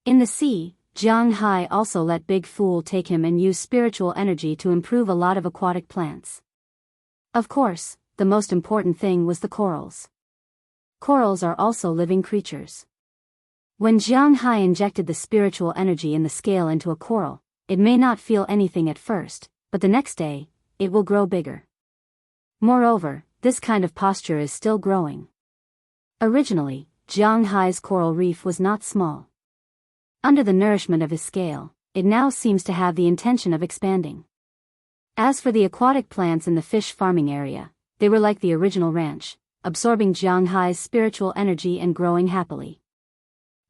In the sea, Jianghu also let Big Fool take him and use spiritual energy to improve a lot of aquatic plants. Of course, the most important thing was the corals. Corals are also living creatures. When Jianghu injected the spiritual energy in the scale into a coral, it may not feel anything at first, but the next day, it will grow bigger. Moreover, this kind of posture is still growing. Originally, Jianghu's coral reef was not small. Under the nourishment of his scale, it now seems to have the intention of expanding. As for the aquatic plants in the fish farming area, they were like the original ranch, absorbing Jianghu's spiritual energy and growing happily.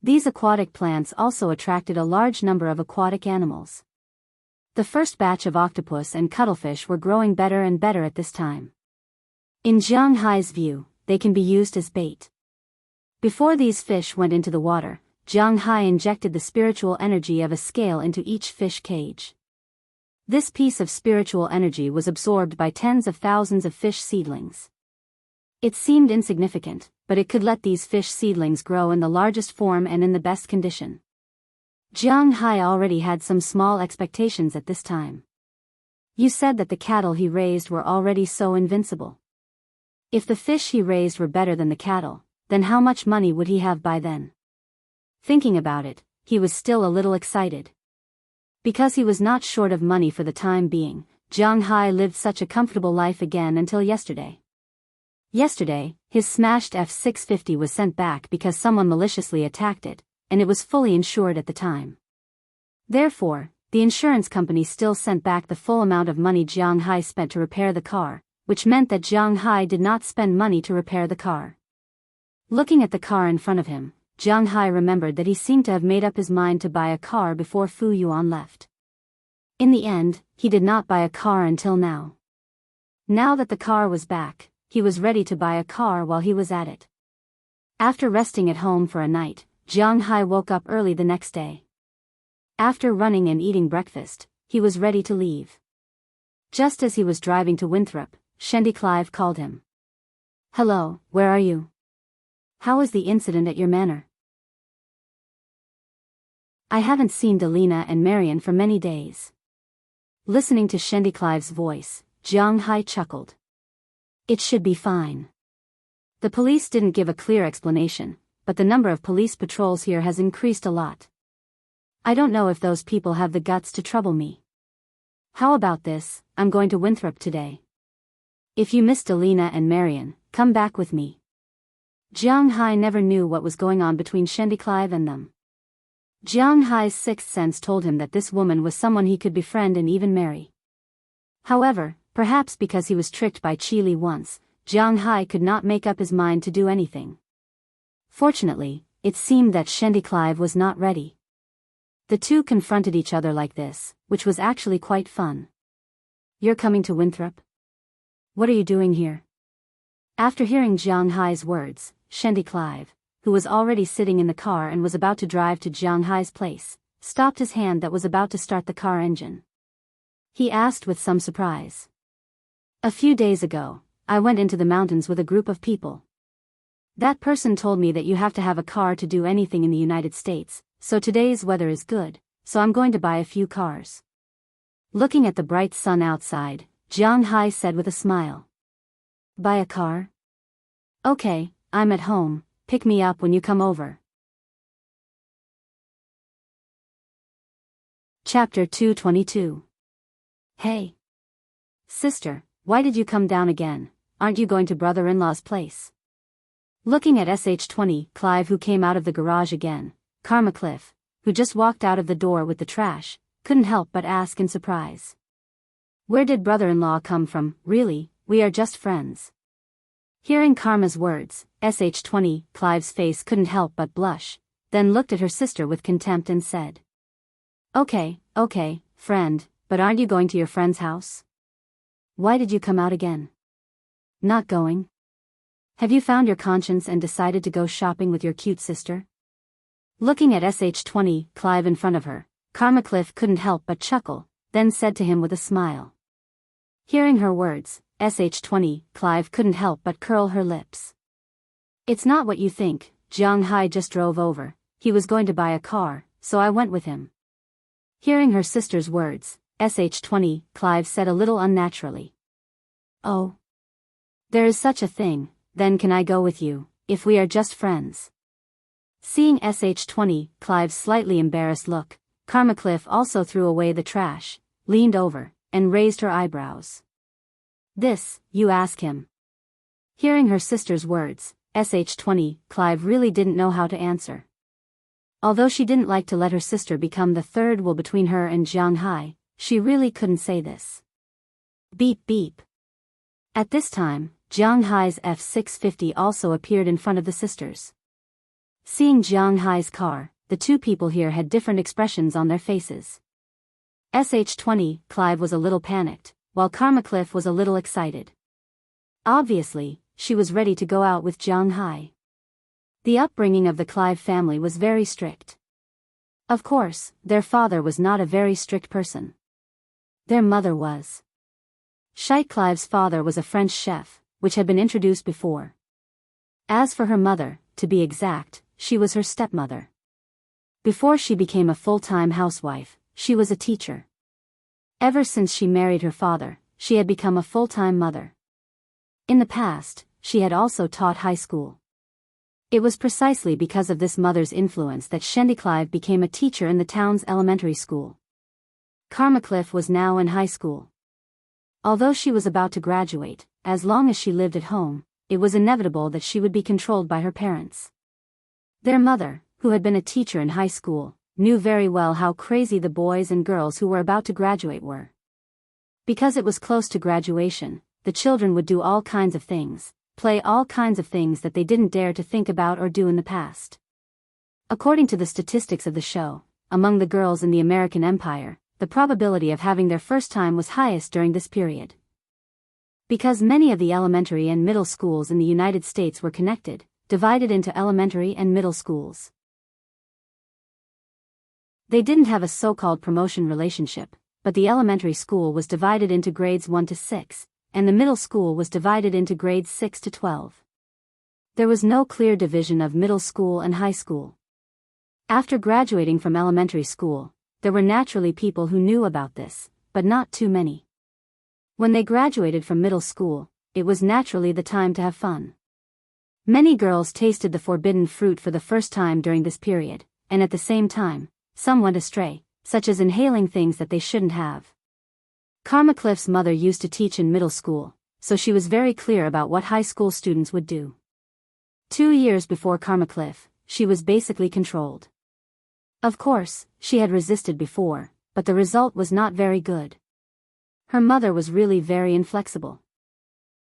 These aquatic plants also attracted a large number of aquatic animals. The first batch of octopus and cuttlefish were growing better and better at this time. In Jianghu's view, they can be used as bait. Before these fish went into the water, Jianghu injected the spiritual energy of a scale into each fish cage. This piece of spiritual energy was absorbed by tens of thousands of fish seedlings. It seemed insignificant, but it could let these fish seedlings grow in the largest form and in the best condition. Jianghu already had some small expectations at this time. You said that the cattle he raised were already so invincible. If the fish he raised were better than the cattle, then how much money would he have by then? Thinking about it, he was still a little excited. Because he was not short of money for the time being, Jianghu lived such a comfortable life again until yesterday. Yesterday, his smashed F-650 was sent back because someone maliciously attacked it, and it was fully insured at the time. Therefore, the insurance company still sent back the full amount of money Jianghu spent to repair the car, which meant that Jianghu did not spend money to repair the car. Looking at the car in front of him, Jianghu remembered that he seemed to have made up his mind to buy a car before Fu Yuan left. In the end, he did not buy a car until now. Now that the car was back, he was ready to buy a car while he was at it. After resting at home for a night, Jianghu woke up early the next day. After running and eating breakfast, he was ready to leave. Just as he was driving to Winthrop, Shendy Clive called him. "Hello, where are you? How is the incident at your manor?" "I haven't seen Delina and Marion for many days." Listening to Shendy Clive's voice, Jianghu chuckled. "It should be fine." The police didn't give a clear explanation, but the number of police patrols here has increased a lot. "I don't know if those people have the guts to trouble me. How about this, I'm going to Winthrop today. If you miss Delina and Marion, come back with me." Jianghu never knew what was going on between Shendy Clive and them. Jianghu's sixth sense told him that this woman was someone he could befriend and even marry. However, perhaps because he was tricked by Chi Li once, Jianghu could not make up his mind to do anything. Fortunately, it seemed that Shendy Clive was not ready. The two confronted each other like this, which was actually quite fun. "You're coming to Winthrop? What are you doing here?" After hearing Jianghu's words, Shendy Clive, who was already sitting in the car and was about to drive to Jianghu's place, stopped his hand that was about to start the car engine. He asked with some surprise. "A few days ago, I went into the mountains with a group of people. That person told me that you have to have a car to do anything in the United States, so today's weather is good, so I'm going to buy a few cars." Looking at the bright sun outside, Jianghu said with a smile. "Buy a car? Okay, I'm at home, pick me up when you come over." Chapter 222. "Hey. Sister, why did you come down again? Aren't you going to brother-in-law's place?" Looking at SH-20 Clive, who came out of the garage again, Karma Cliff, who just walked out of the door with the trash, couldn't help but ask in surprise. "Where did brother-in-law come from? Really, we are just friends." Hearing Karma's words, SH-20 Clive's face couldn't help but blush, then looked at her sister with contempt and said, Okay, friend, but aren't you going to your friend's house? Why did you come out again? Not going? Have you found your conscience and decided to go shopping with your cute sister?" Looking at SH-20 Clive in front of her, Karma Cliff couldn't help but chuckle, then said to him with a smile. Hearing her words, SH-20 Clive couldn't help but curl her lips. "It's not what you think, Jiang Hai just drove over. He was going to buy a car, so I went with him. Hearing her sister's words, SH20, Clive said a little unnaturally. Oh. There is such a thing, then can I go with you, if we are just friends? Seeing SH20, Clive's slightly embarrassed look, Karma Cliff also threw away the trash, leaned over, and raised her eyebrows. This, you ask him. Hearing her sister's words, SH20, Clive really didn't know how to answer. Although she didn't like to let her sister become the third wheel between her and Jiang Hai, she really couldn't say this. Beep beep. At this time, Jiang Hai's F650 also appeared in front of the sisters. Seeing Jiang Hai's car, the two people here had different expressions on their faces. SH20, Clive was a little panicked, while Karma Cliff was a little excited. Obviously, she was ready to go out with Jiang Hai. The upbringing of the Clive family was very strict. Of course, their father was not a very strict person. Their mother was. Clive's father was a French chef, which had been introduced before. As for her mother, to be exact, she was her stepmother. Before she became a full-time housewife, she was a teacher. Ever since she married her father, she had become a full-time mother. In the past, she had also taught high school. It was precisely because of this mother's influence that Clive became a teacher in the town's elementary school. Karma Cliff was now in high school. Although she was about to graduate, as long as she lived at home, it was inevitable that she would be controlled by her parents. Their mother, who had been a teacher in high school, knew very well how crazy the boys and girls who were about to graduate were. Because it was close to graduation, the children would do all kinds of things, play all kinds of things that they didn't dare to think about or do in the past. According to the statistics of the show, among the girls in the American Empire, the probability of having their first time was highest during this period. Because many of the elementary and middle schools in the United States were connected, divided into elementary and middle schools. They didn't have a so-called promotion relationship, but the elementary school was divided into grades 1 to 6, and the middle school was divided into grades 6 to 12. There was no clear division of middle school and high school. After graduating from elementary school, there were naturally people who knew about this, but not too many. When they graduated from middle school, it was naturally the time to have fun. Many girls tasted the forbidden fruit for the first time during this period, and at the same time, some went astray, such as inhaling things that they shouldn't have. Karma Cliff's mother used to teach in middle school, so she was very clear about what high school students would do. 2 years before Karma Cliff, she was basically controlled. Of course, she had resisted before, but the result was not very good. Her mother was really very inflexible.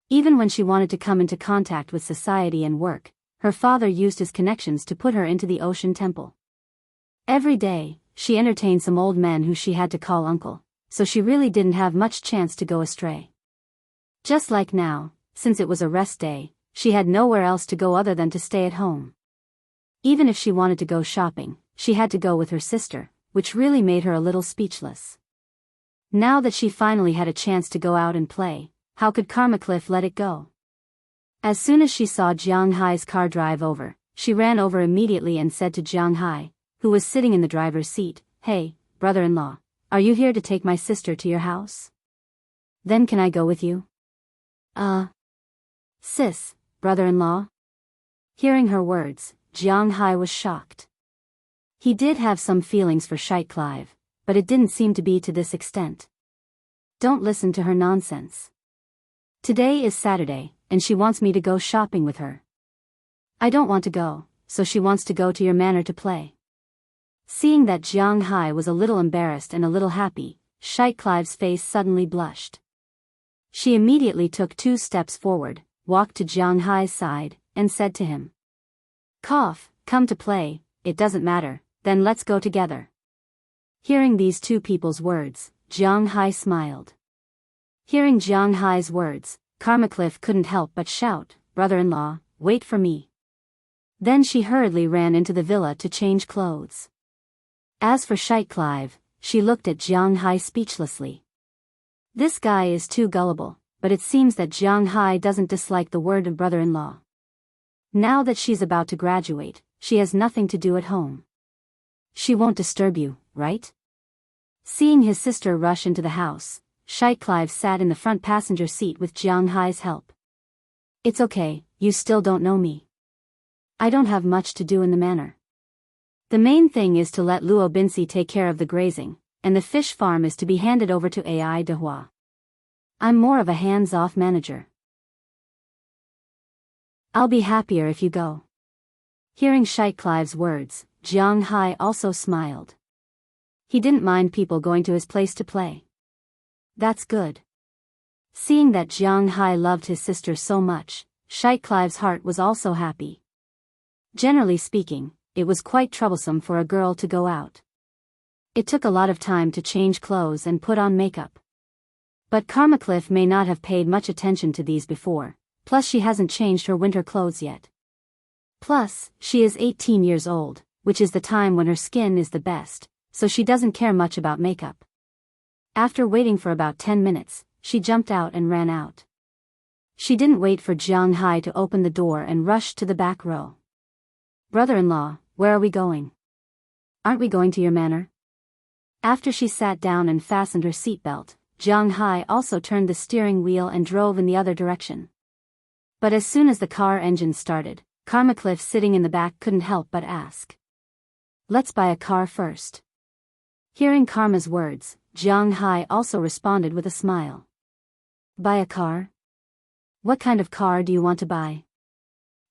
Even when she wanted to come into contact with society and work, her father used his connections to put her into the Ocean Temple. Every day, she entertained some old men who she had to call uncle, so she really didn't have much chance to go astray. Just like now, since it was a rest day, she had nowhere else to go other than to stay at home. Even if she wanted to go shopping, she had to go with her sister, which really made her a little speechless. Now that she finally had a chance to go out and play, how could Karma Cliff let it go? As soon as she saw Jiang Hai's car drive over, she ran over immediately and said to Jiang Hai, who was sitting in the driver's seat, "Hey, brother-in-law, are you here to take my sister to your house? Then can I go with you?" Sis, brother-in-law?" Hearing her words, Jiang Hai was shocked. He did have some feelings for Clive, but it didn't seem to be to this extent. Don't listen to her nonsense. Today is Saturday, and she wants me to go shopping with her. I don't want to go, so she wants to go to your manor to play. Seeing that Jiang Hai was a little embarrassed and a little happy, Clive's face suddenly blushed. She immediately took 2 steps forward, walked to Jiang Hai's side, and said to him, "Come to play, it doesn't matter, then let's go together." Hearing these two people's words, Jiang Hai smiled. Hearing Jiang Hai's words, Karma Cliff couldn't help but shout, "Brother-in-law, wait for me." Then she hurriedly ran into the villa to change clothes. As for Clive, she looked at Jiang Hai speechlessly. This guy is too gullible, but it seems that Jiang Hai doesn't dislike the word of brother-in-law. Now that she's about to graduate, she has nothing to do at home. She won't disturb you, right? Seeing his sister rush into the house, Clive sat in the front passenger seat with Jiang Hai's help. It's okay, you still don't know me. I don't have much to do in the manor. The main thing is to let Luo Binsi take care of the grazing, and the fish farm is to be handed over to Ai Dehua. I'm more of a hands-off manager. I'll be happier if you go. Hearing Clive's words, Jiang Hai also smiled. He didn't mind people going to his place to play. That's good. Seeing that Jiang Hai loved his sister so much, Clive's heart was also happy. Generally speaking, it was quite troublesome for a girl to go out. It took a lot of time to change clothes and put on makeup. But Cliff may not have paid much attention to these before, plus she hasn't changed her winter clothes yet. Plus, she is 18 years old, which is the time when her skin is the best, so she doesn't care much about makeup. After waiting for about 10 minutes, she jumped out and ran out. She didn't wait for Jiang Hai to open the door and rushed to the back row. Brother-in-law, where are we going? Aren't we going to your manor? After she sat down and fastened her seatbelt, Jiang Hai also turned the steering wheel and drove in the other direction. But as soon as the car engine started, Cliff sitting in the back couldn't help but ask. Let's buy a car first. Hearing Karma's words, Jiang Hai also responded with a smile. Buy a car? What kind of car do you want to buy?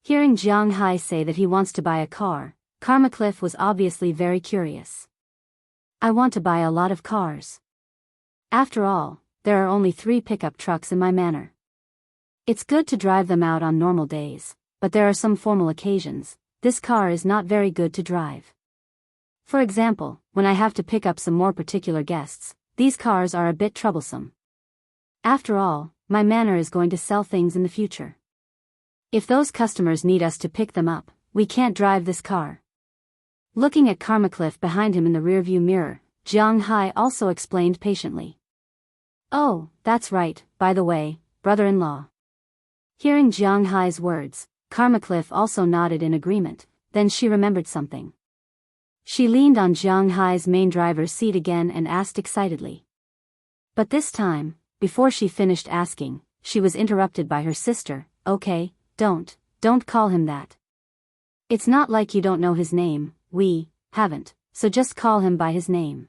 Hearing Jiang Hai say that he wants to buy a car, Cliff was obviously very curious. I want to buy a lot of cars. After all, there are only 3 pickup trucks in my manor. It's good to drive them out on normal days, but there are some formal occasions. This car is not very good to drive. For example, when I have to pick up some more particular guests, these cars are a bit troublesome. After all, my manor is going to sell things in the future. If those customers need us to pick them up, we can't drive this car. Looking at Cliff behind him in the rearview mirror, Jiang Hai also explained patiently. Oh, that's right, by the way, brother-in-law. Hearing Jiang Hai's words, Cliff also nodded in agreement, then she remembered something. She leaned on Jiang Hai's main driver's seat again and asked excitedly. But this time, before she finished asking, she was interrupted by her sister. Okay, don't call him that. It's not like you don't know his name, we haven't, so just call him by his name.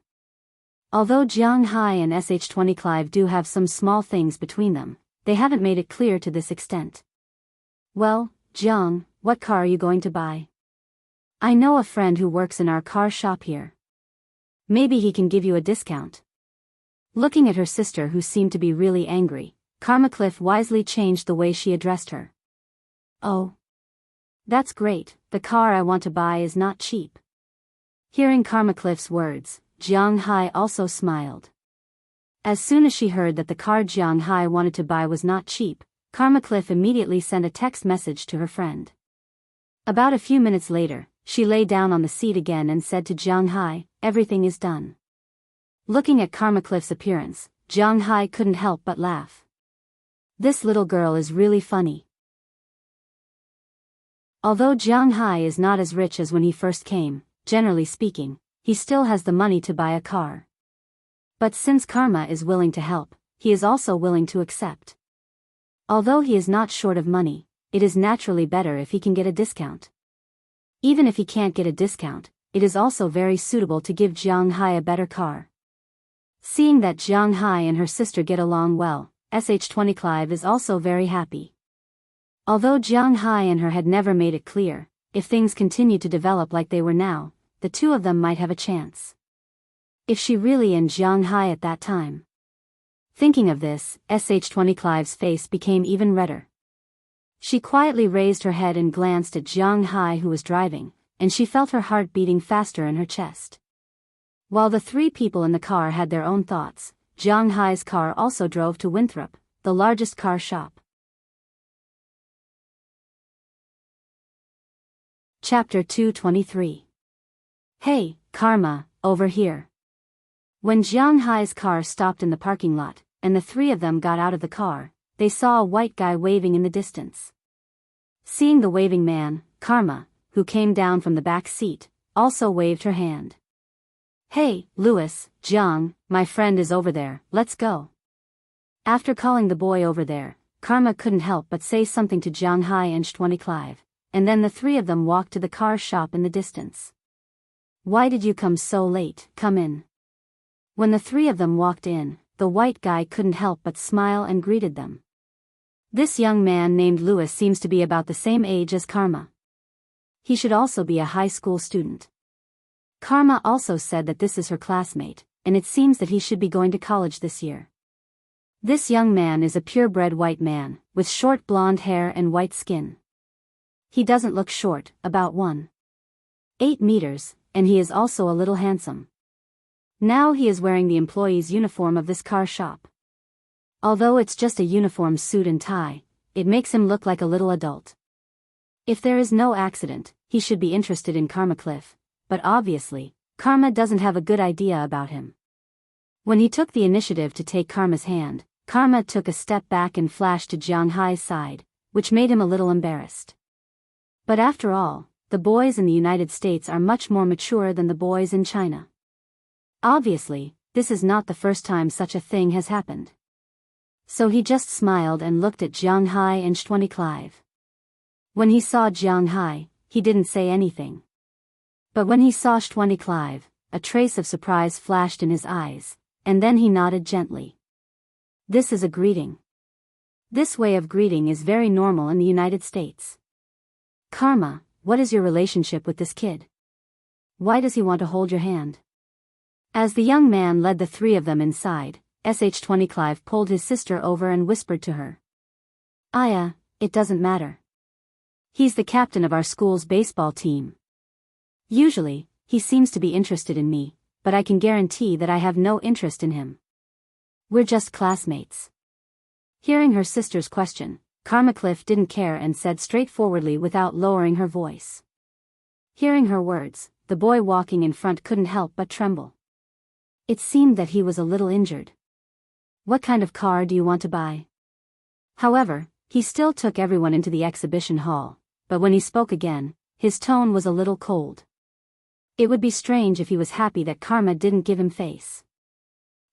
Although Jiang Hai and Clive do have some small things between them, they haven't made it clear to this extent. Well, Jiang, what car are you going to buy? I know a friend who works in our car shop here. Maybe he can give you a discount. Looking at her sister who seemed to be really angry, Cliff wisely changed the way she addressed her. Oh. That's great, the car I want to buy is not cheap. Hearing Cliff's words, Jiang Hai also smiled. As soon as she heard that the car Jiang Hai wanted to buy was not cheap, Cliff immediately sent a text message to her friend. About a few minutes later, she lay down on the seat again and said to Jiang Hai, everything is done. Looking at Cliff's appearance, Jiang Hai couldn't help but laugh. This little girl is really funny. Although Jiang Hai is not as rich as when he first came, generally speaking, he still has the money to buy a car. But since Karma is willing to help, he is also willing to accept. Although he is not short of money, it is naturally better if he can get a discount. Even if he can't get a discount, it is also very suitable to give Jiang Hai a better car. Seeing that Jiang Hai and her sister get along well, Clive is also very happy. Although Jiang Hai and her had never made it clear, if things continued to develop like they were now, the two of them might have a chance. If she really and Jiang Hai at that time. Thinking of this, Clive's face became even redder. She quietly raised her head and glanced at Jiang Hai who was driving, and she felt her heart beating faster in her chest. While the 3 people in the car had their own thoughts, Jiang Hai's car also drove to Winthrop, the largest car shop. Chapter 223. Hey, Karma, over here. When Jiang Hai's car stopped in the parking lot, and the 3 of them got out of the car, they saw a white guy waving in the distance. Seeing the waving man, Karma, who came down from the back seat, also waved her hand. Hey, Louis, Jiang, my friend is over there, let's go. After calling the boy over there, Karma couldn't help but say something to Jiang Hai and Shtwani Clive, and then the three of them walked to the car shop in the distance. Why did you come so late? Come in. When the three of them walked in, the white guy couldn't help but smile and greeted them. This young man named Louis seems to be about the same age as Karma. He should also be a high school student. Karma also said that this is her classmate, and it seems that he should be going to college this year. This young man is a purebred white man, with short blonde hair and white skin. He doesn't look short, about 1.8 meters, and he is also a little handsome. Now he is wearing the employee's uniform of this car shop. Although it's just a uniform suit and tie, it makes him look like a little adult. If there is no accident, he should be interested in Karma Cliff, but obviously, Karma doesn't have a good idea about him. When he took the initiative to take Karma's hand, Karma took a step back and flashed to Jiang Hai's side, which made him a little embarrassed. But after all, the boys in the United States are much more mature than the boys in China. Obviously, this is not the first time such a thing has happened. So he just smiled and looked at Jiang Hai and Shtwani Clive. When he saw Jiang Hai, he didn't say anything. But when he saw Shtwani Clive, a trace of surprise flashed in his eyes, and then he nodded gently. This is a greeting. This way of greeting is very normal in the United States. Karma, what is your relationship with this kid? Why does he want to hold your hand? As the young man led the three of them inside, Sh-20 Clive pulled his sister over and whispered to her. Aya, it doesn't matter. He's the captain of our school's baseball team. Usually, he seems to be interested in me, but I can guarantee that I have no interest in him. We're just classmates. Hearing her sister's question, Karma Cliff didn't care and said straightforwardly without lowering her voice. Hearing her words, the boy walking in front couldn't help but tremble. It seemed that he was a little injured. What kind of car do you want to buy? However, he still took everyone into the exhibition hall, but when he spoke again, his tone was a little cold. It would be strange if he was happy that Karma didn't give him face.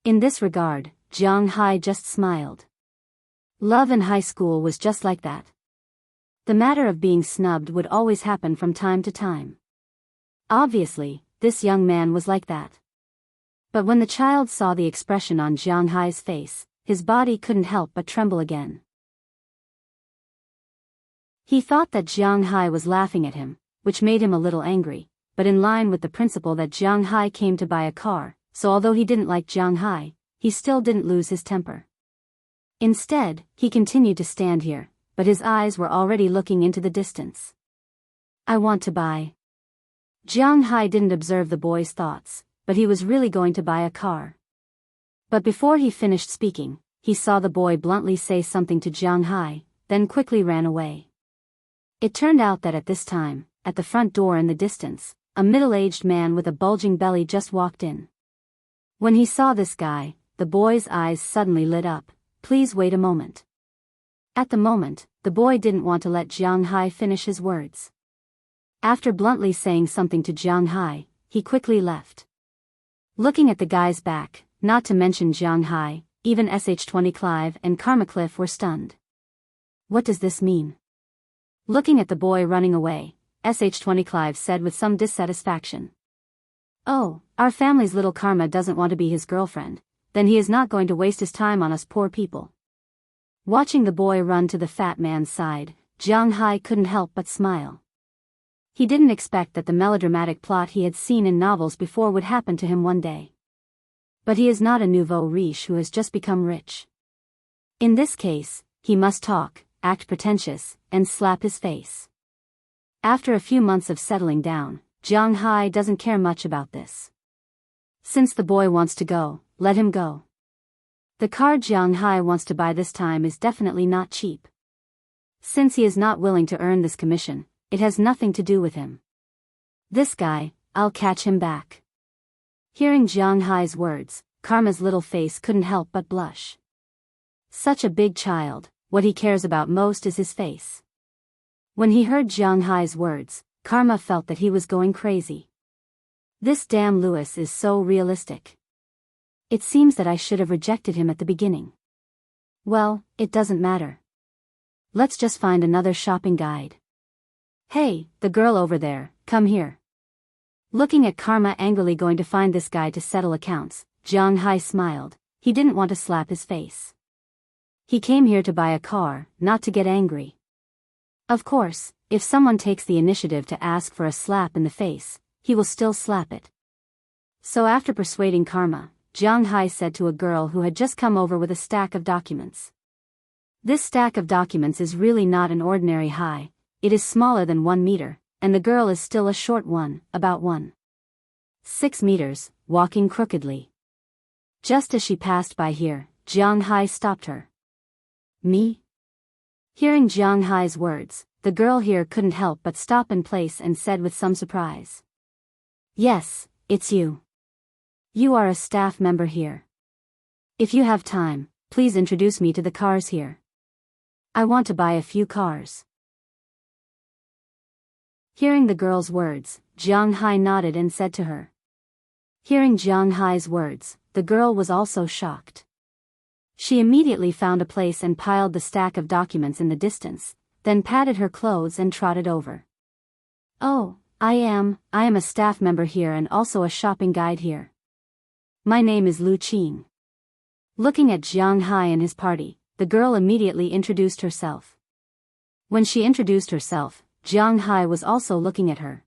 In this regard, Jiang Hai just smiled. Love in high school was just like that. The matter of being snubbed would always happen from time to time. Obviously, this young man was like that. But when the child saw the expression on Jiang Hai's face, his body couldn't help but tremble again. He thought that Jiang Hai was laughing at him, which made him a little angry, but in line with the principle that Jiang Hai came to buy a car, so although he didn't like Jiang Hai, he still didn't lose his temper. Instead, he continued to stand here, but his eyes were already looking into the distance. I want to buy. Jiang Hai didn't observe the boy's thoughts, but he was really going to buy a car. But before he finished speaking, he saw the boy bluntly say something to Jiang Hai, then quickly ran away. It turned out that at this time, at the front door in the distance, a middle-aged man with a bulging belly just walked in. When he saw this guy, the boy's eyes suddenly lit up. Please wait a moment. At the moment, the boy didn't want to let Jiang Hai finish his words. After bluntly saying something to Jiang Hai, he quickly left. Looking at the guy's back, not to mention Jiang Hai, even Sh-20 Clive and Karma Cliff were stunned. What does this mean? Looking at the boy running away, Sh-20 Clive said with some dissatisfaction. Oh, our family's little Karma doesn't want to be his girlfriend, then he is not going to waste his time on us poor people. Watching the boy run to the fat man's side, Jiang Hai couldn't help but smile. He didn't expect that the melodramatic plot he had seen in novels before would happen to him one day. But he is not a nouveau riche who has just become rich. In this case, he must talk, act pretentious, and slap his face. After a few months of settling down, Jiang Hai doesn't care much about this. Since the boy wants to go, let him go. The car Jiang Hai wants to buy this time is definitely not cheap. Since he is not willing to earn this commission, it has nothing to do with him. This guy, I'll catch him back. Hearing Jiang Hai's words, Karma's little face couldn't help but blush. Such a big child, what he cares about most is his face. When he heard Jiang Hai's words, Karma felt that he was going crazy. This damn Louis is so realistic. It seems that I should have rejected him at the beginning. Well, it doesn't matter. Let's just find another shopping guide. Hey, the girl over there, come here. Looking at Karma angrily going to find this guy to settle accounts, Jiang Hai smiled. He didn't want to slap his face. He came here to buy a car, not to get angry. Of course, if someone takes the initiative to ask for a slap in the face, he will still slap it. So after persuading Karma, Jiang Hai said to a girl who had just come over with a stack of documents. This stack of documents is really not an ordinary high, it is smaller than 1 meter, and the girl is still a short one, about 1.6 meters, walking crookedly. Just as she passed by here, Jiang Hai stopped her. Me? Hearing Jiang Hai's words, the girl here couldn't help but stop in place and said with some surprise. Yes, it's you. You are a staff member here. If you have time, please introduce me to the cars here. I want to buy a few cars. Hearing the girl's words, Jiang Hai nodded and said to her. Hearing Jiang Hai's words, the girl was also shocked. She immediately found a place and piled the stack of documents in the distance, then patted her clothes and trotted over. Oh, I am a staff member here and also a shopping guide here. My name is Lu Qing. Looking at Jiang Hai and his party, the girl immediately introduced herself. When she introduced herself, Jiang Hai was also looking at her.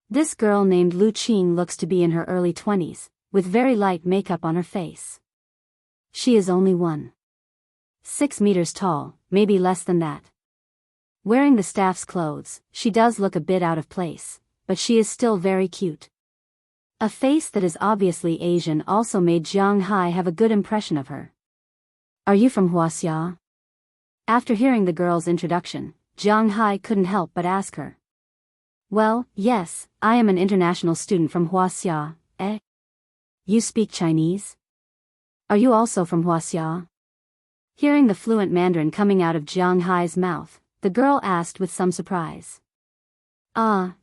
This girl named Lu Qing looks to be in her early 20s, with very light makeup on her face. She is only 1.6 meters tall, maybe less than that. Wearing the staff's clothes, she does look a bit out of place, but she is still very cute. A face that is obviously Asian also made Jiang Hai have a good impression of her. Are you from Wuxia? After hearing the girl's introduction, Jiang Hai couldn't help but ask her. Well, yes, I am an international student from Wuxia, eh? You speak Chinese? Are you also from Wuxia? Hearing the fluent Mandarin coming out of Jiang Hai's mouth, the girl asked with some surprise.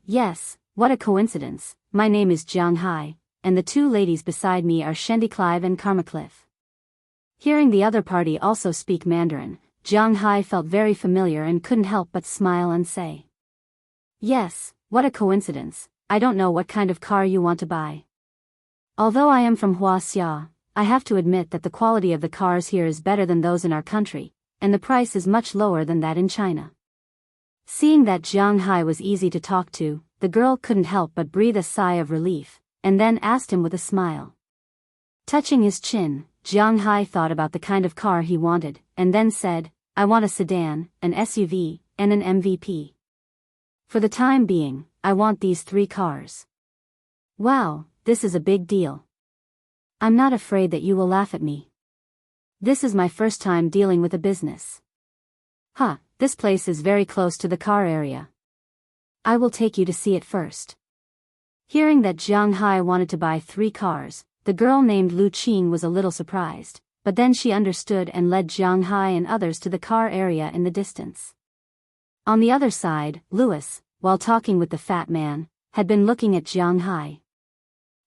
Yes, what a coincidence, my name is Jiang Hai, and the two ladies beside me are Shendi Clive and Karma Cliff. Hearing the other party also speak Mandarin, Jiang Hai felt very familiar and couldn't help but smile and say. Yes, what a coincidence, I don't know what kind of car you want to buy. Although I am from Wuxia, I have to admit that the quality of the cars here is better than those in our country, and the price is much lower than that in China. Seeing that Jiang Hai was easy to talk to, the girl couldn't help but breathe a sigh of relief, and then asked him with a smile. Touching his chin, Jiang Hai thought about the kind of car he wanted, and then said, I want a sedan, an SUV, and an MVP. For the time being, I want these 3 cars. Wow, this is a big deal. I'm not afraid that you will laugh at me. This is my first time dealing with a business. This place is very close to the car area. I will take you to see it first. Hearing that Jiang Hai wanted to buy 3 cars, the girl named Lu Qing was a little surprised, but then she understood and led Jiang Hai and others to the car area in the distance. On the other side, Louis, while talking with the fat man, had been looking at Jiang Hai.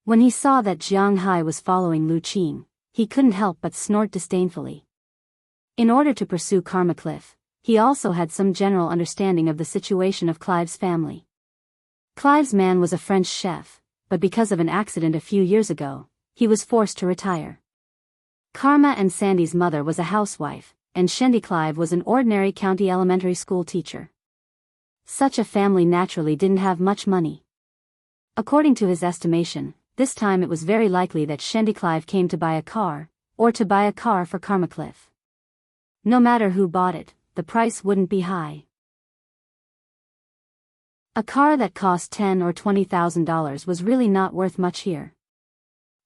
When he saw that Jiang Hai was following Lu Qing, he couldn't help but snort disdainfully. In order to pursue Karma Cliff, he also had some general understanding of the situation of Clive's family. Clive's man was a French chef, but because of an accident a few years ago, he was forced to retire. Karma and Sandy's mother was a housewife, and Shendi Clive was an ordinary county elementary school teacher. Such a family naturally didn't have much money. According to his estimation, this time it was very likely that Shendi Clive came to buy a car, or to buy a car for Karma Cliff. No matter who bought it, the price wouldn't be high. A car that cost $10,000 or $20,000 was really not worth much here.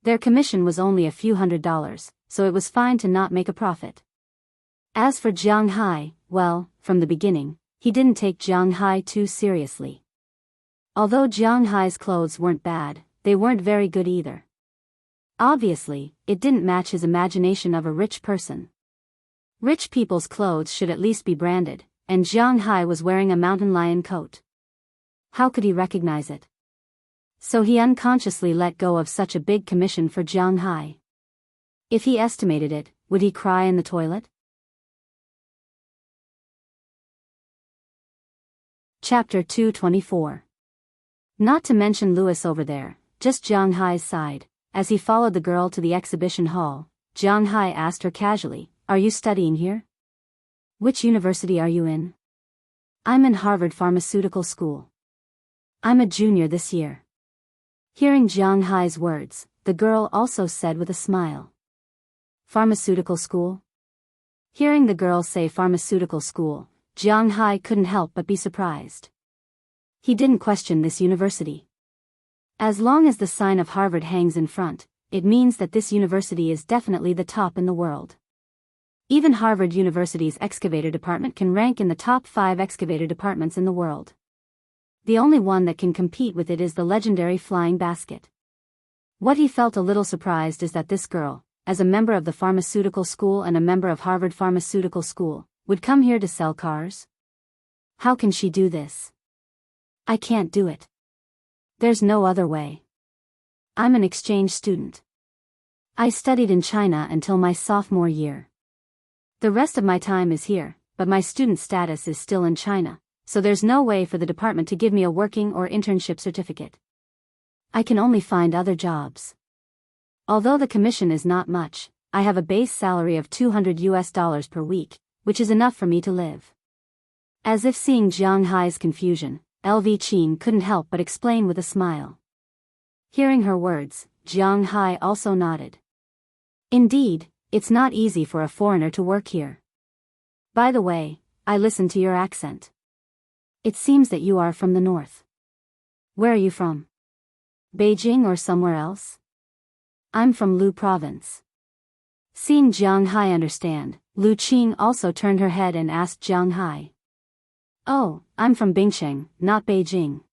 Their commission was only a few $100s, so it was fine to not make a profit. As for Jiang Hai, well, from the beginning, he didn't take Jiang Hai too seriously. Although Jiang Hai's clothes weren't bad, they weren't very good either. Obviously, it didn't match his imagination of a rich person. Rich people's clothes should at least be branded, and Jiang Hai was wearing a mountain lion coat. How could he recognize it? So he unconsciously let go of such a big commission for Jiang Hai. If he estimated it, would he cry in the toilet? Chapter 224. Not to mention Louis over there, just Jiang Hai's side. As he followed the girl to the exhibition hall, Jiang Hai asked her casually, "Are you studying here? Which university are you in?" "I'm in Harvard Pharmaceutical School. I'm a junior this year." Hearing Jiang Hai's words, the girl also said with a smile, "Pharmaceutical school?" Hearing the girl say pharmaceutical school, Jiang Hai couldn't help but be surprised. He didn't question this university. As long as the sign of Harvard hangs in front, it means that this university is definitely the top in the world. Even Harvard University's excavator department can rank in the top 5 excavator departments in the world. The only one that can compete with it is the legendary flying basket. What he felt a little surprised is that this girl, as a member of the pharmaceutical school and a member of Harvard Pharmaceutical School, would come here to sell cars? How can she do this? I can't do it. There's no other way. I'm an exchange student. I studied in China until my sophomore year. The rest of my time is here, but my student status is still in China, so there's no way for the department to give me a working or internship certificate. I can only find other jobs. Although the commission is not much, I have a base salary of $200 per week, which is enough for me to live. As if seeing Jiang Hai's confusion, LV Qin couldn't help but explain with a smile. Hearing her words, Jiang Hai also nodded. Indeed, it's not easy for a foreigner to work here. By the way, I listened to your accent. It seems that you are from the north. Where are you from? Beijing or somewhere else? I'm from Lu province. Seeing Jiang Hai understand, Lu Qing also turned her head and asked Jiang Hai. "Oh, I'm from Bingcheng, not Beijing."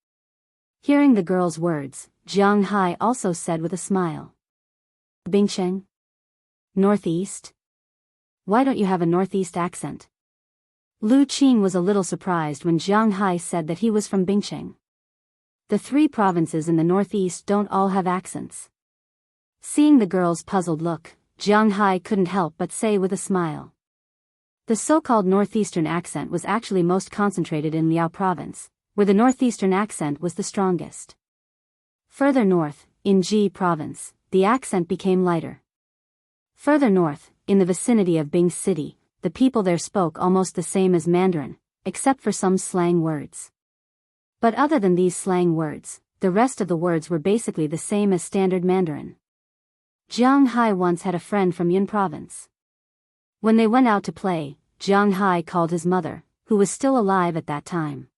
Hearing the girl's words, Jiang Hai also said with a smile. "Bingcheng? Northeast? Why don't you have a northeast accent?" Lu Qing was a little surprised when Jiang Hai said that he was from Bingcheng. The 3 provinces in the northeast don't all have accents. Seeing the girl's puzzled look, Jiang Hai couldn't help but say with a smile. The so-called northeastern accent was actually most concentrated in Liao province, where the northeastern accent was the strongest. Further north, in Ji province, the accent became lighter. Further north, in the vicinity of Bing City, the people there spoke almost the same as Mandarin, except for some slang words. But other than these slang words, the rest of the words were basically the same as standard Mandarin. Jiang Hai once had a friend from Yun province. When they went out to play, Jiang Hai called his mother, who was still alive at that time.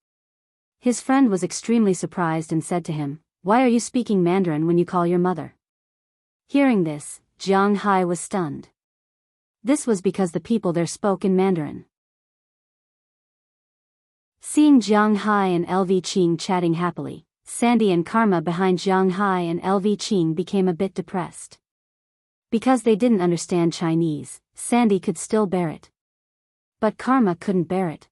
His friend was extremely surprised and said to him, "Why are you speaking Mandarin when you call your mother?" Hearing this, Jiang Hai was stunned. This was because the people there spoke in Mandarin. Seeing Jiang Hai and LV Qing chatting happily, Sandy and Karma behind Jiang Hai and LV Qing became a bit depressed. Because they didn't understand Chinese, Sandy could still bear it. But Karma couldn't bear it.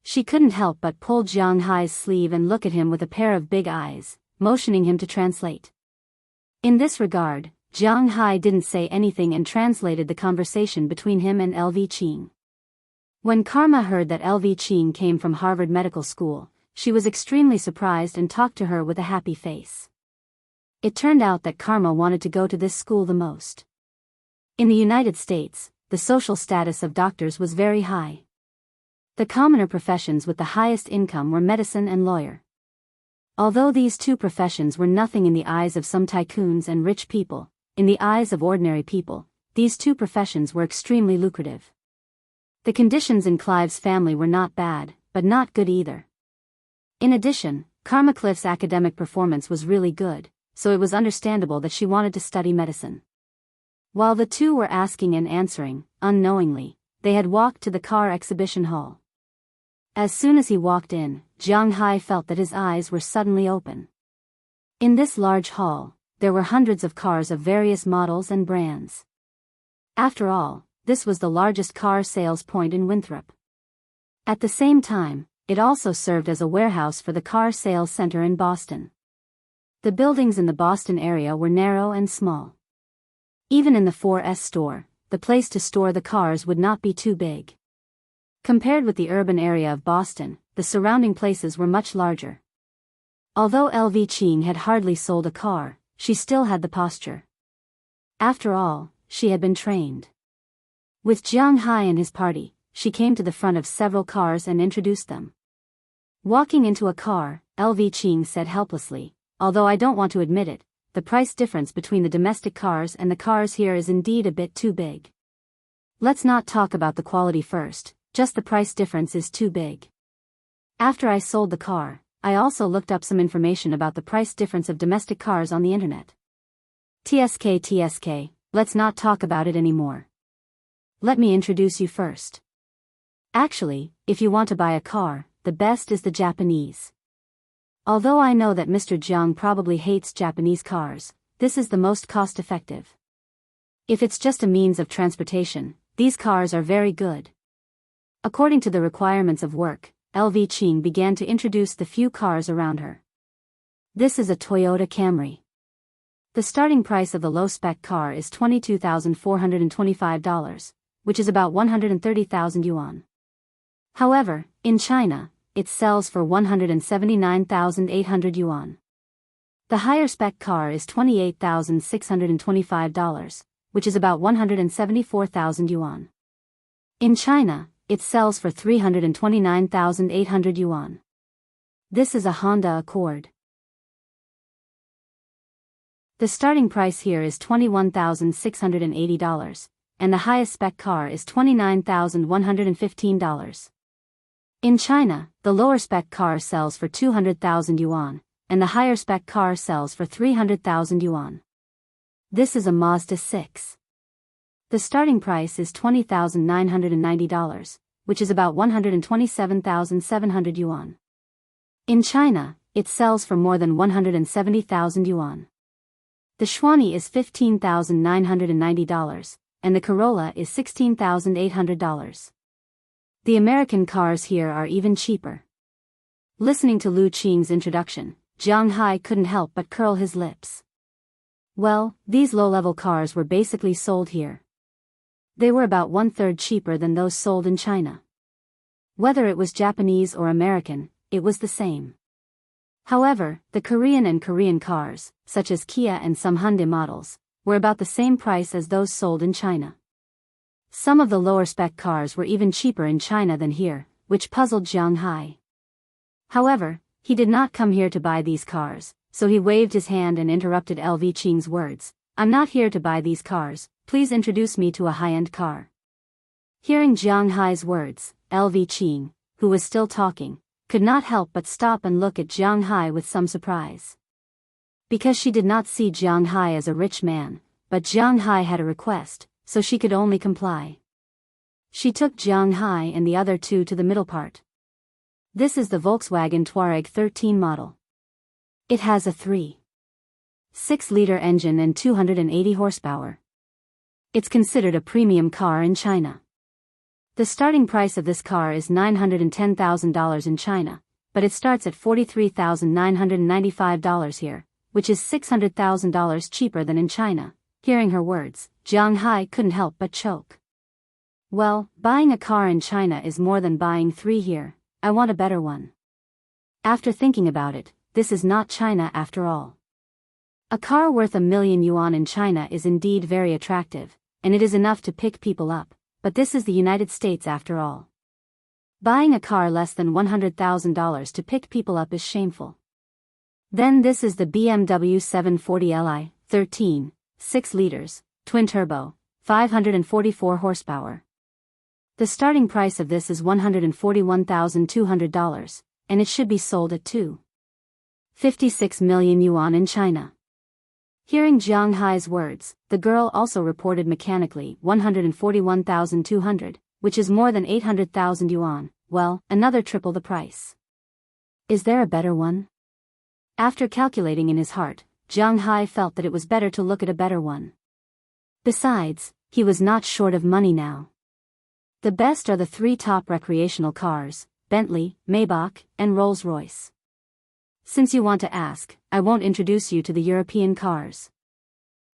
She couldn't help but pull Jiang Hai's sleeve and look at him with a pair of big eyes, motioning him to translate. In this regard, Jiang Hai didn't say anything and translated the conversation between him and LV Qing. When Karma heard that LV Qing came from Harvard Medical School, she was extremely surprised and talked to her with a happy face. It turned out that Karma wanted to go to this school the most. In the United States, the social status of doctors was very high. The commoner professions with the highest income were medicine and lawyer. Although these 2 professions were nothing in the eyes of some tycoons and rich people, in the eyes of ordinary people, these 2 professions were extremely lucrative. The conditions in Clive's family were not bad, but not good either. In addition, Karma Cliff's academic performance was really good, so it was understandable that she wanted to study medicine. While the 2 were asking and answering, unknowingly, they had walked to the car exhibition hall. As soon as he walked in, Jiang Hai felt that his eyes were suddenly open. In this large hall, there were hundreds of cars of various models and brands. After all, this was the largest car sales point in Winthrop. At the same time, it also served as a warehouse for the car sales center in Boston. The buildings in the Boston area were narrow and small. Even in the 4S store, the place to store the cars would not be too big. Compared with the urban area of Boston, the surrounding places were much larger. Although LV Qing had hardly sold a car, she still had the posture. After all, she had been trained. With Jiang Hai and his party, she came to the front of several cars and introduced them. Walking into a car, LV Qing said helplessly, "Although I don't want to admit it, the price difference between the domestic cars and the cars here is indeed a bit too big. Let's not talk about the quality first, just the price difference is too big. After I sold the car, I also looked up some information about the price difference of domestic cars on the internet. TSK, let's not talk about it anymore. Let me introduce you first. Actually, if you want to buy a car, the best is the Japanese. Although I know that Mr. Jiang probably hates Japanese cars, this is the most cost-effective. If it's just a means of transportation, these cars are very good." According to the requirements of work, LV Qing began to introduce the few cars around her. This is a Toyota Camry. The starting price of the low-spec car is $22,425, which is about 130,000 yuan. However, in China, it sells for 179,800 yuan. The higher-spec car is $28,625, which is about 174,000 yuan. In China, it sells for 329,800 yuan. This is a Honda Accord. The starting price here is $21,680, and the highest spec car is $29,115. In China, the lower spec car sells for 200,000 yuan, and the higher spec car sells for 300,000 yuan. This is a Mazda 6. The starting price is $20,990, which is about 127,700 yuan. In China, it sells for more than 170,000 yuan. The Xuanyi is $15,990, and the Corolla is $16,800. The American cars here are even cheaper. Listening to Lu Qing's introduction, Jiang Hai couldn't help but curl his lips. Well, these low-level cars were basically sold here. They were about 1/3 cheaper than those sold in China. Whether it was Japanese or American, it was the same. However, the Korean cars, such as Kia and some Hyundai models, were about the same price as those sold in China. Some of the lower-spec cars were even cheaper in China than here, which puzzled Jiang Hai. However, he did not come here to buy these cars, so he waved his hand and interrupted LV Qing's words. "I'm not here to buy these cars, please introduce me to a high-end car." Hearing Jiang Hai's words, LV Qing, who was still talking, could not help but stop and look at Jiang Hai with some surprise. Because she did not see Jiang Hai as a rich man, but Jiang Hai had a request, so she could only comply. She took Jiang Hai and the other two to the middle part. This is the Volkswagen Touareg 13 model. It has a 3.6-liter engine and 280 horsepower. It's considered a premium car in China. The starting price of this car is $910,000 in China, but it starts at $43,995 here, which is $600,000 cheaper than in China. Hearing her words, Jiang Hai couldn't help but choke. Well, buying a car in China is more than buying 3 here. I want a better one. After thinking about it, this is not China after all. A car worth 1,000,000 yuan in China is indeed very attractive, and it is enough to pick people up, but this is the United States after all. Buying a car less than $100,000 to pick people up is shameful. Then this is the BMW 740 Li, 13, 6 liters, twin-turbo, 544 horsepower. The starting price of this is $141,200, and it should be sold at 2.56 million yuan in China. Hearing Jiang Hai's words, the girl also reported mechanically 141,200, which is more than 800,000 yuan, well, another triple the price. Is there a better one? After calculating in his heart, Jiang Hai felt that it was better to look at a better one. Besides, he was not short of money now. The best are the three top recreational cars: Bentley, Maybach, and Rolls-Royce. Since you want to ask, I won't introduce you to the European cars.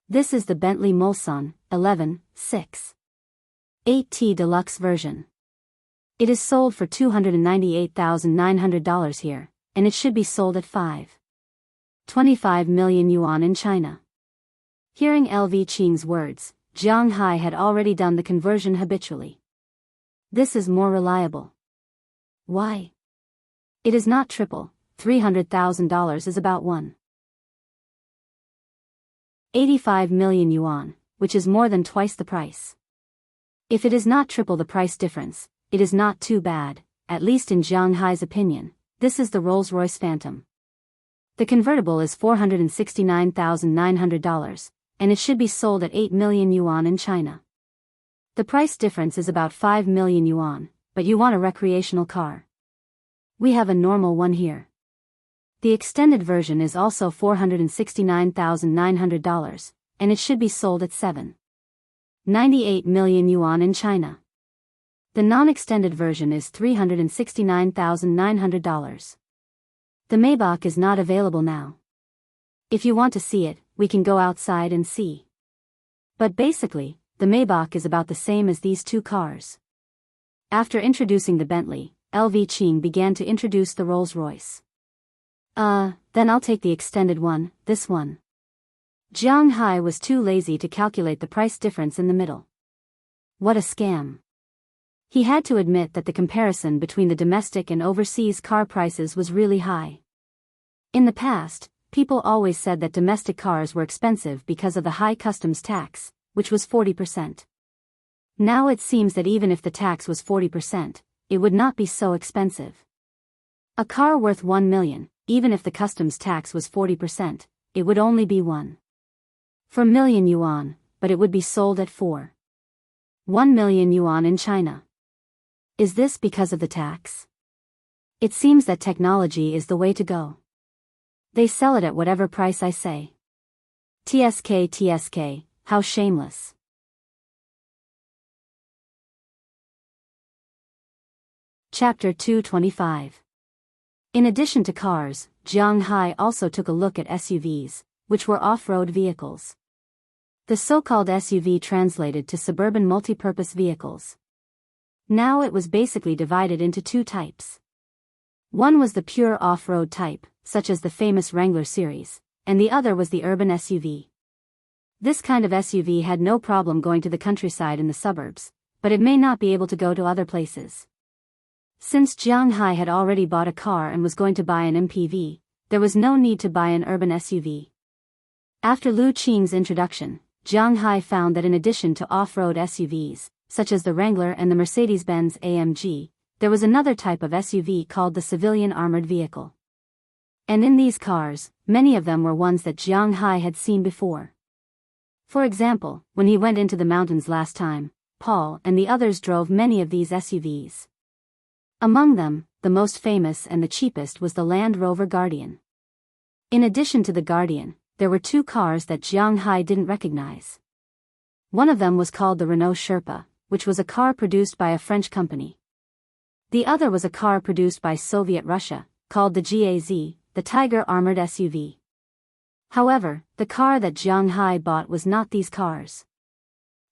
This is the Bentley Mulsanne 11/6 8T Deluxe version. It is sold for $298,900 here, and it should be sold at 5.25 million yuan in China. Hearing LV Qing's words, Jiang Hai had already done the conversion habitually. This is more reliable. Why? It is not triple. $300,000 is about 1.85 million yuan, which is more than twice the price. If it is not triple the price difference, it is not too bad, at least in Jiang Hai's opinion. This is the Rolls-Royce Phantom. The convertible is $469,900, and it should be sold at 8 million yuan in China. The price difference is about 5 million yuan, but you want a recreational car. We have a normal one here. The extended version is also $469,900, and it should be sold at 7.98 million yuan in China. The non-extended version is $369,900. The Maybach is not available now. If you want to see it, we can go outside and see. But basically, the Maybach is about the same as these two cars. After introducing the Bentley, LV Qing began to introduce the Rolls-Royce. Then I'll take the extended one, this one. Jiang Hai was too lazy to calculate the price difference in the middle. What a scam. He had to admit that the comparison between the domestic and overseas car prices was really high. In the past, people always said that domestic cars were expensive because of the high customs tax, which was 40%. Now it seems that even if the tax was 40%, it would not be so expensive. A car worth 1 million, even if the customs tax was 40%, it would only be 1.4 million yuan, but it would be sold at 4.1 million yuan in China. Is this because of the tax? It seems that technology is the way to go. They sell it at whatever price I say. TSK, how shameless. Chapter 225. In addition to cars, Jiang Hai also took a look at SUVs, which were off-road vehicles. The so-called SUV translated to suburban multipurpose vehicles. Now it was basically divided into two types. One was the pure off-road type, such as the famous Wrangler series, and the other was the urban SUV. This kind of SUV had no problem going to the countryside in the suburbs, but it may not be able to go to other places. Since Jiang Hai had already bought a car and was going to buy an MPV, there was no need to buy an urban SUV. After Lu Qing's introduction, Jiang Hai found that in addition to off-road SUVs, such as the Wrangler and the Mercedes-Benz AMG, there was another type of SUV called the civilian armored vehicle. And in these cars, many of them were ones that Jiang Hai had seen before. For example, when he went into the mountains last time, Paul and the others drove many of these SUVs. Among them, the most famous and the cheapest was the Land Rover Guardian. In addition to the Guardian, there were two cars that Jiang Hai didn't recognize. One of them was called the Renault Sherpa, which was a car produced by a French company. The other was a car produced by Soviet Russia, called the GAZ, the Tiger Armored SUV. However, the car that Jiang Hai bought was not these cars.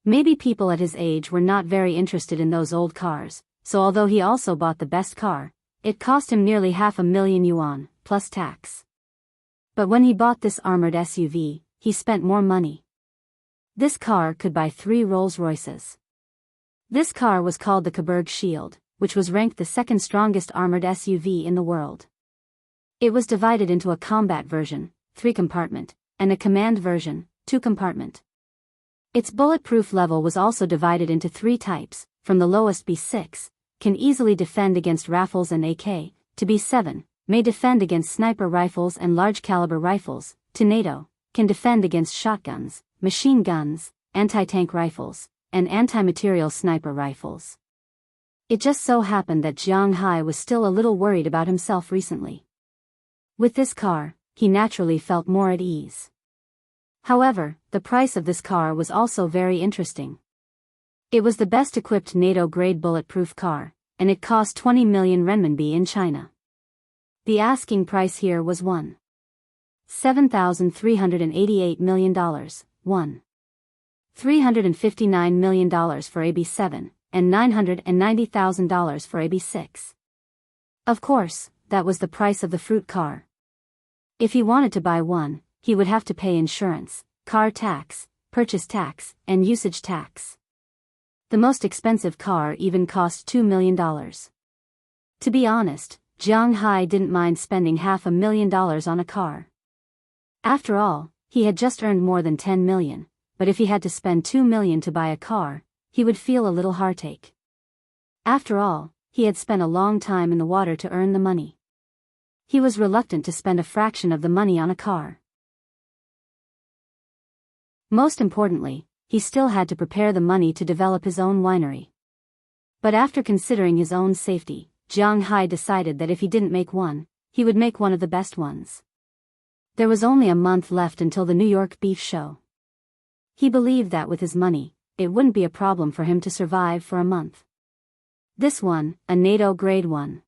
Maybe people at his age were not very interested in those old cars, so although he also bought the best car, it cost him nearly 500,000 yuan, plus tax. But when he bought this armored SUV, he spent more money. This car could buy 3 Rolls-Royces. This car was called the Coburg Shield, which was ranked the second strongest armored SUV in the world. It was divided into a combat version, 3-compartment, and a command version, 2-compartment. Its bulletproof level was also divided into 3 types, from the lowest B6, can easily defend against rifles and AK, to B7, may defend against sniper rifles and large-caliber rifles, to NATO, can defend against shotguns, machine guns, anti-tank rifles, and anti-material sniper rifles. It just so happened that Jiang Hai was still a little worried about himself recently. With this car, he naturally felt more at ease. However, the price of this car was also very interesting. It was the best-equipped NATO-grade bulletproof car, and it cost 20 million renminbi in China. The asking price here was $7,388 million, $359 million for AB7, and $990,000 for AB6. Of course, that was the price of the fruit car. If he wanted to buy one, he would have to pay insurance, car tax, purchase tax, and usage tax. The most expensive car even cost $2 million. To be honest, Jiang Hai didn't mind spending $500,000 on a car. After all, he had just earned more than 10 million, but if he had to spend 2 million to buy a car, he would feel a little heartache. After all, he had spent a long time in the water to earn the money. He was reluctant to spend a fraction of the money on a car. Most importantly, he still had to prepare the money to develop his own winery. But after considering his own safety, Jiang Hai decided that if he didn't make one, he would make one of the best ones. There was only a month left until the New York Beef Show. He believed that with his money, it wouldn't be a problem for him to survive for a month. This one, a NATO-grade one.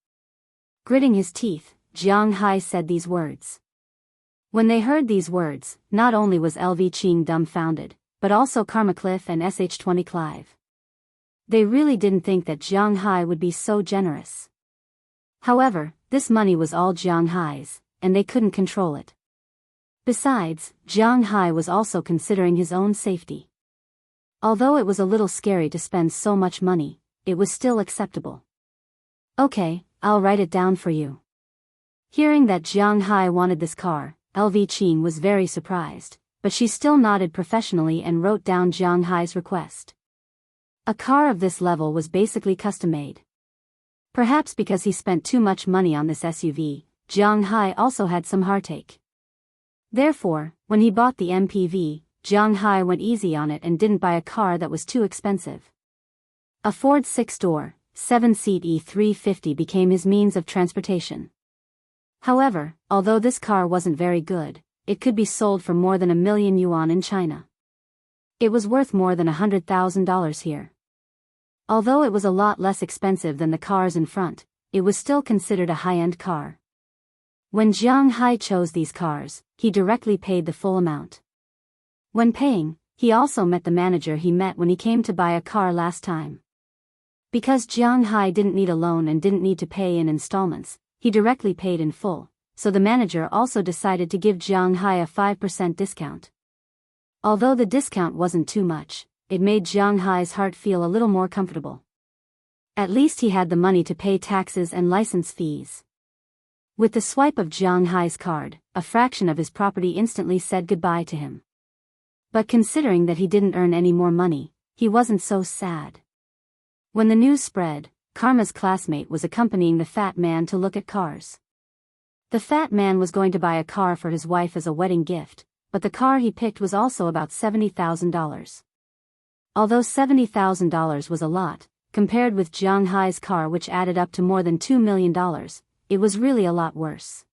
Gritting his teeth, Jiang Hai said these words. When they heard these words, not only was LV Ching dumbfounded, but also Karma Cliff and SH20 Clive. They really didn't think that Jiang Hai would be so generous. However, this money was all Jiang Hai's, and they couldn't control it. Besides, Jiang Hai was also considering his own safety. Although it was a little scary to spend so much money, it was still acceptable. Okay, I'll write it down for you. Hearing that Jiang Hai wanted this car, LV Ching was very surprised, but she still nodded professionally and wrote down Jiang Hai's request. A car of this level was basically custom-made. Perhaps because he spent too much money on this SUV, Jiang Hai also had some heartache. Therefore, when he bought the MPV, Jiang Hai went easy on it and didn't buy a car that was too expensive. A Ford 6-door, 7-seat E350 became his means of transportation. However, although this car wasn't very good, it could be sold for more than 1 million yuan in China. It was worth more than $100,000 here. Although it was a lot less expensive than the cars in front, it was still considered a high-end car. When Jiang Hai chose these cars, he directly paid the full amount. When paying, he also met the manager he met when he came to buy a car last time. Because Jiang Hai didn't need a loan and didn't need to pay in installments, he directly paid in full, so the manager also decided to give Jiang Hai a 5% discount. Although the discount wasn't too much, it made Jiang Hai's heart feel a little more comfortable. At least he had the money to pay taxes and license fees. With the swipe of Jiang Hai's card, a fraction of his property instantly said goodbye to him. But considering that he didn't earn any more money, he wasn't so sad. When the news spread, Karma's classmate was accompanying the fat man to look at cars. The fat man was going to buy a car for his wife as a wedding gift, but the car he picked was also about $70,000. Although $70,000 was a lot, compared with Jiang Hai's car which added up to more than $2 million, it was really a lot worse.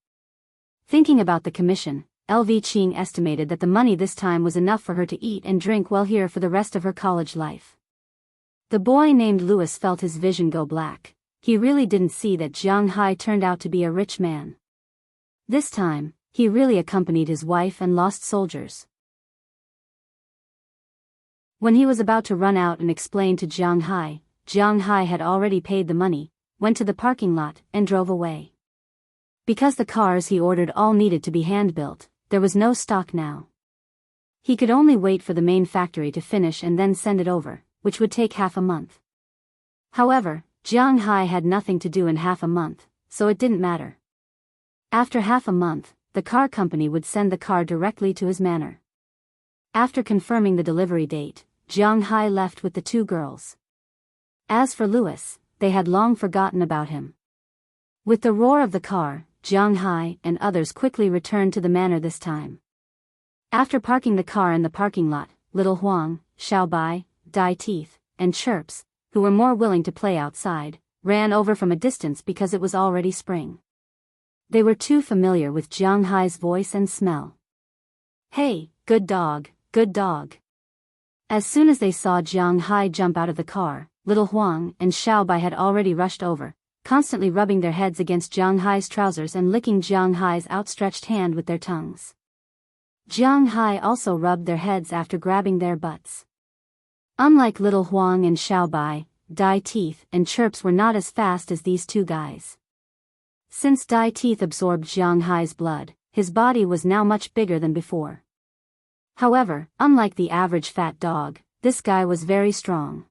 Thinking about the commission, LV Ching estimated that the money this time was enough for her to eat and drink well here for the rest of her college life. The boy named Louis felt his vision go black. He really didn't see that Jiang Hai turned out to be a rich man. This time, he really accompanied his wife and lost soldiers. When he was about to run out and explain to Jiang Hai had already paid the money, went to the parking lot, and drove away. Because the cars he ordered all needed to be hand-built, there was no stock now. He could only wait for the main factory to finish and then send it over, which would take half a month. However, Jiang Hai had nothing to do in half a month, so it didn't matter. After half a month, the car company would send the car directly to his manor. After confirming the delivery date, Jiang Hai left with the two girls. As for Louis, they had long forgotten about him. With the roar of the car, Jiang Hai and others quickly returned to the manor this time. After parking the car in the parking lot, Little Huang, Xiaobai, Dai Teeth, and Chirps, who were more willing to play outside, ran over from a distance because it was already spring. They were too familiar with Jiang Hai's voice and smell. "Hey, good dog, good dog." As soon as they saw Jiang Hai jump out of the car, little Huang and Xiao Bai had already rushed over, constantly rubbing their heads against Jiang Hai's trousers and licking Jiang Hai's outstretched hand with their tongues. Jiang Hai also rubbed their heads after grabbing their butts. Unlike little Huang and Xiao Bai, Dai Teeth and Chirps were not as fast as these two guys. Since Dai Teeth absorbed Jiang Hai's blood, his body was now much bigger than before. However, unlike the average fat dog, this guy was very strong.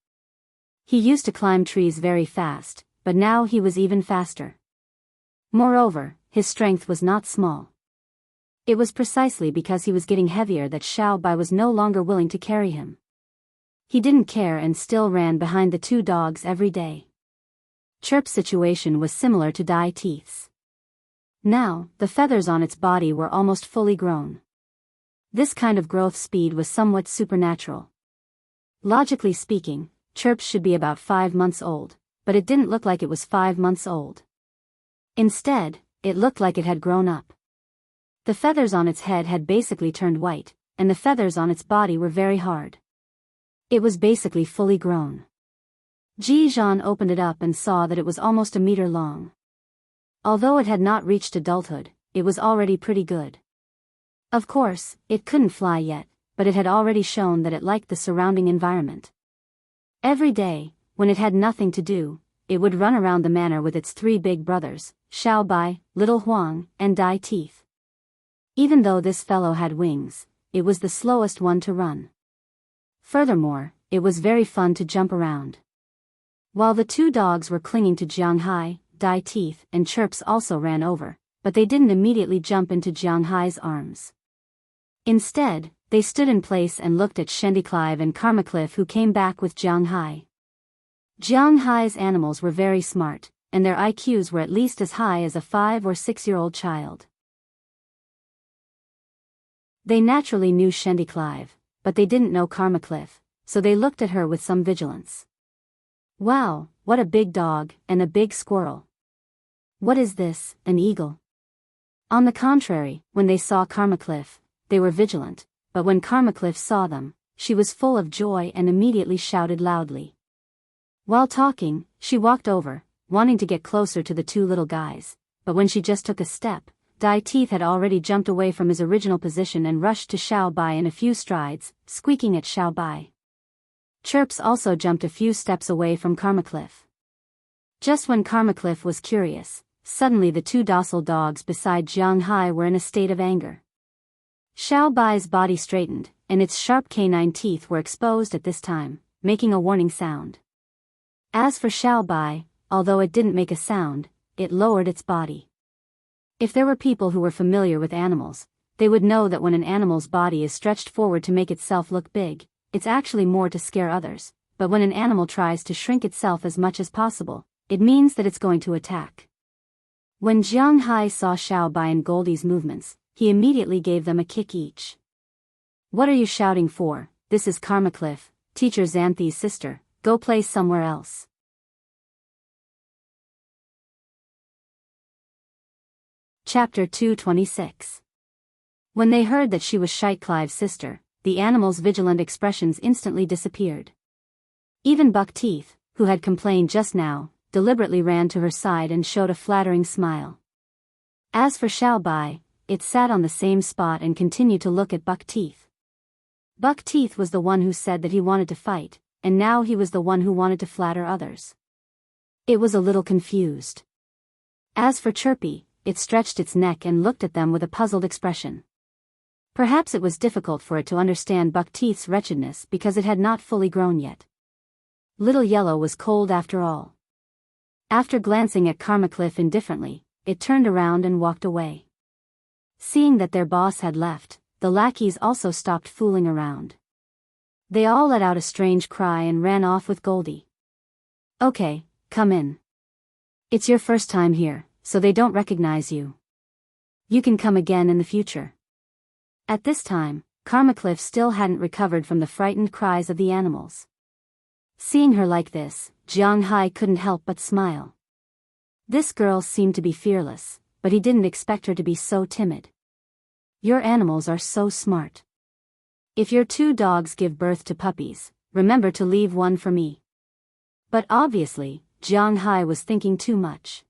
He used to climb trees very fast, but now he was even faster. Moreover, his strength was not small. It was precisely because he was getting heavier that Xiao Bai was no longer willing to carry him. He didn't care and still ran behind the two dogs every day. Chirp's situation was similar to Dai Teeth's. Now, the feathers on its body were almost fully grown. This kind of growth speed was somewhat supernatural. Logically speaking, Chirps should be about 5 months old, but it didn't look like it was 5 months old. Instead, it looked like it had grown up. The feathers on its head had basically turned white, and the feathers on its body were very hard. It was basically fully grown. Ji Zhan opened it up and saw that it was almost a meter long. Although it had not reached adulthood, it was already pretty good. Of course, it couldn't fly yet, but it had already shown that it liked the surrounding environment. Every day, when it had nothing to do, it would run around the manor with its 3 big brothers, Xiao Bai, Little Huang, and Dai Teeth. Even though this fellow had wings, it was the slowest one to run. Furthermore, it was very fun to jump around. While the 2 dogs were clinging to Jiang Hai, Dai Teeth and Chirps also ran over, but they didn't immediately jump into Jiang Hai's arms. Instead, they stood in place and looked at Shendyclive and Karmacliff, who came back with Jiang Hai. Jiang Hai's animals were very smart, and their IQs were at least as high as a 5 or 6-year-old child. They naturally knew Shendyclive, but they didn't know Karmacliff, so they looked at her with some vigilance. Wow, what a big dog, and a big squirrel. What is this, an eagle? On the contrary, when they saw Karmacliff, they were vigilant, but when Karmacliff saw them, she was full of joy and immediately shouted loudly. While talking, she walked over, wanting to get closer to the 2 little guys, but when she just took a step, Dai Teeth had already jumped away from his original position and rushed to Xiao Bai in a few strides, squeaking at Xiao Bai. Chirps also jumped a few steps away from Karmacliff. Just when Karmacliff was curious, suddenly the 2 docile dogs beside Jiang Hai were in a state of anger. Xiao Bai's body straightened, and its sharp canine teeth were exposed at this time, making a warning sound. As for Xiao Bai, although it didn't make a sound, it lowered its body. If there were people who were familiar with animals, they would know that when an animal's body is stretched forward to make itself look big, it's actually more to scare others, but when an animal tries to shrink itself as much as possible, it means that it's going to attack. When Jiang Hai saw Xiao Bai and Goldie's movements, he immediately gave them a kick each. What are you shouting for? This is Karmacliff, Teacher Xanthi's sister, go play somewhere else. Chapter 226. When they heard that she was Shendyclive's sister, the animals' vigilant expressions instantly disappeared. Even Buck Teeth, who had complained just now, deliberately ran to her side and showed a flattering smile. As for Xiao Bai, it sat on the same spot and continued to look at Buck Teeth. Buck Teeth was the one who said that he wanted to fight, and now he was the one who wanted to flatter others. It was a little confused. As for Chirpy, it stretched its neck and looked at them with a puzzled expression. Perhaps it was difficult for it to understand Buck Teeth's wretchedness because it had not fully grown yet. Little Yellow was cold after all. After glancing at Karmacliff indifferently, it turned around and walked away. Seeing that their boss had left, the lackeys also stopped fooling around. They all let out a strange cry and ran off with Goldie. Okay, come in. It's your first time here, so they don't recognize you. You can come again in the future. At this time, Karmacliff still hadn't recovered from the frightened cries of the animals. Seeing her like this, Jiang Hai couldn't help but smile. This girl seemed to be fearless, but he didn't expect her to be so timid. Your animals are so smart. If your 2 dogs give birth to puppies, remember to leave one for me. But obviously, Jianghu was thinking too much.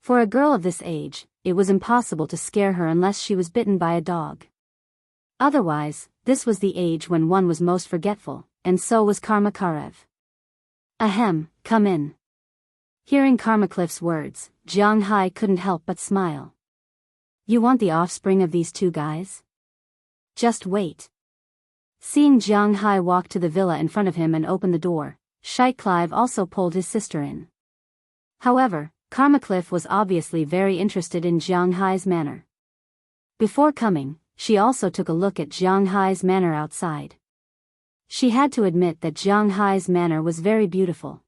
For a girl of this age, it was impossible to scare her unless she was bitten by a dog. Otherwise, this was the age when one was most forgetful, and so was Karmakarev. Ahem, come in. Hearing Karmacliff's words, Jianghu couldn't help but smile. You want the offspring of these 2 guys? Just wait. Seeing Jianghu walk to the villa in front of him and open the door, Clive also pulled his sister in. However, Karmacliff was obviously very interested in Jianghu's manor. Before coming, she also took a look at Jianghu's manor outside. She had to admit that Jianghu's manor was very beautiful.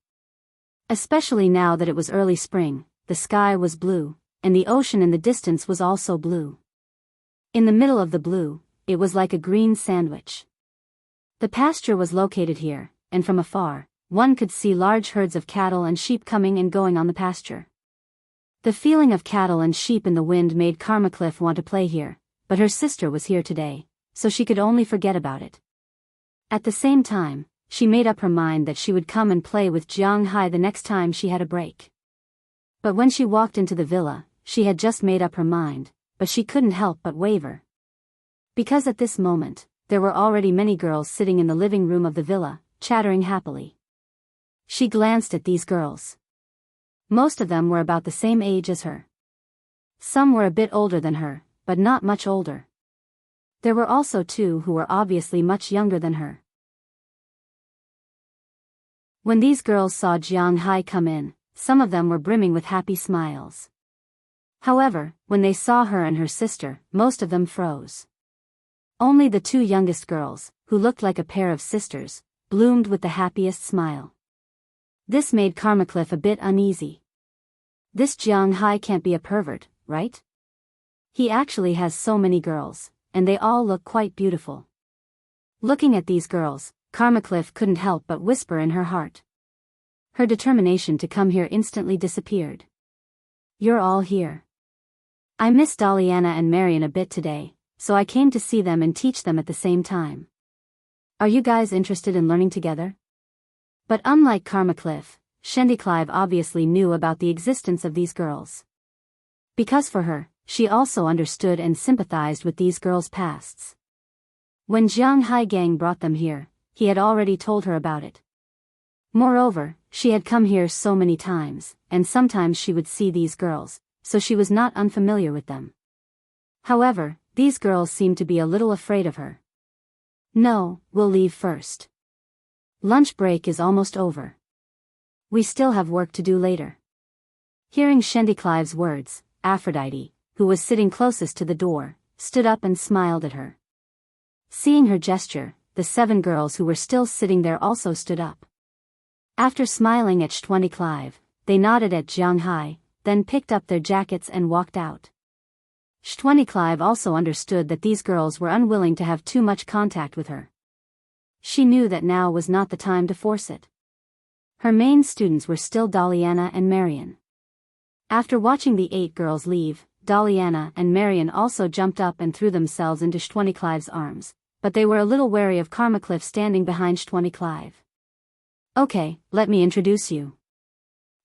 Especially now that it was early spring, the sky was blue, and the ocean in the distance was also blue. In the middle of the blue, it was like a green sandwich. The pasture was located here, and from afar, one could see large herds of cattle and sheep coming and going on the pasture. The feeling of cattle and sheep in the wind made Karmacliff want to play here, but her sister was here today, so she could only forget about it. At the same time, she made up her mind that she would come and play with Jianghu the next time she had a break. But when she walked into the villa, she had just made up her mind, but she couldn't help but waver. Because at this moment, there were already many girls sitting in the living room of the villa, chattering happily. She glanced at these girls. Most of them were about the same age as her. Some were a bit older than her, but not much older. There were also 2 who were obviously much younger than her. When these girls saw Jianghu come in, some of them were brimming with happy smiles. However, when they saw her and her sister, most of them froze. Only the 2 youngest girls, who looked like a pair of sisters, bloomed with the happiest smile. This made Karmacliff a bit uneasy. This Jianghu can't be a pervert, right? He actually has so many girls, and they all look quite beautiful. Looking at these girls, Karmacliff couldn't help but whisper in her heart. Her determination to come here instantly disappeared. You're all here. I miss Daliana and Marian a bit today, so I came to see them and teach them at the same time. Are you guys interested in learning together? But unlike Karmacliff, Clive obviously knew about the existence of these girls. Because for her, she also understood and sympathized with these girls' pasts. When Jianghu gang brought them here, he had already told her about it. Moreover, she had come here so many times, and sometimes she would see these girls, so she was not unfamiliar with them. However, these girls seemed to be a little afraid of her. No, we'll leave first. Lunch break is almost over. We still have work to do later. Hearing Clive's words, Aphrodite, who was sitting closest to the door, stood up and smiled at her. Seeing her gesture, the 7 girls who were still sitting there also stood up. After smiling at Clive, they nodded at Jianghu, then picked up their jackets and walked out. Clive also understood that these girls were unwilling to have too much contact with her. She knew that now was not the time to force it. Her main students were still Daliana and Marian. After watching the 8 girls leave, Daliana and Marian also jumped up and threw themselves into Clive's arms, but they were a little wary of Karmacliff standing behind Clive. Okay, let me introduce you.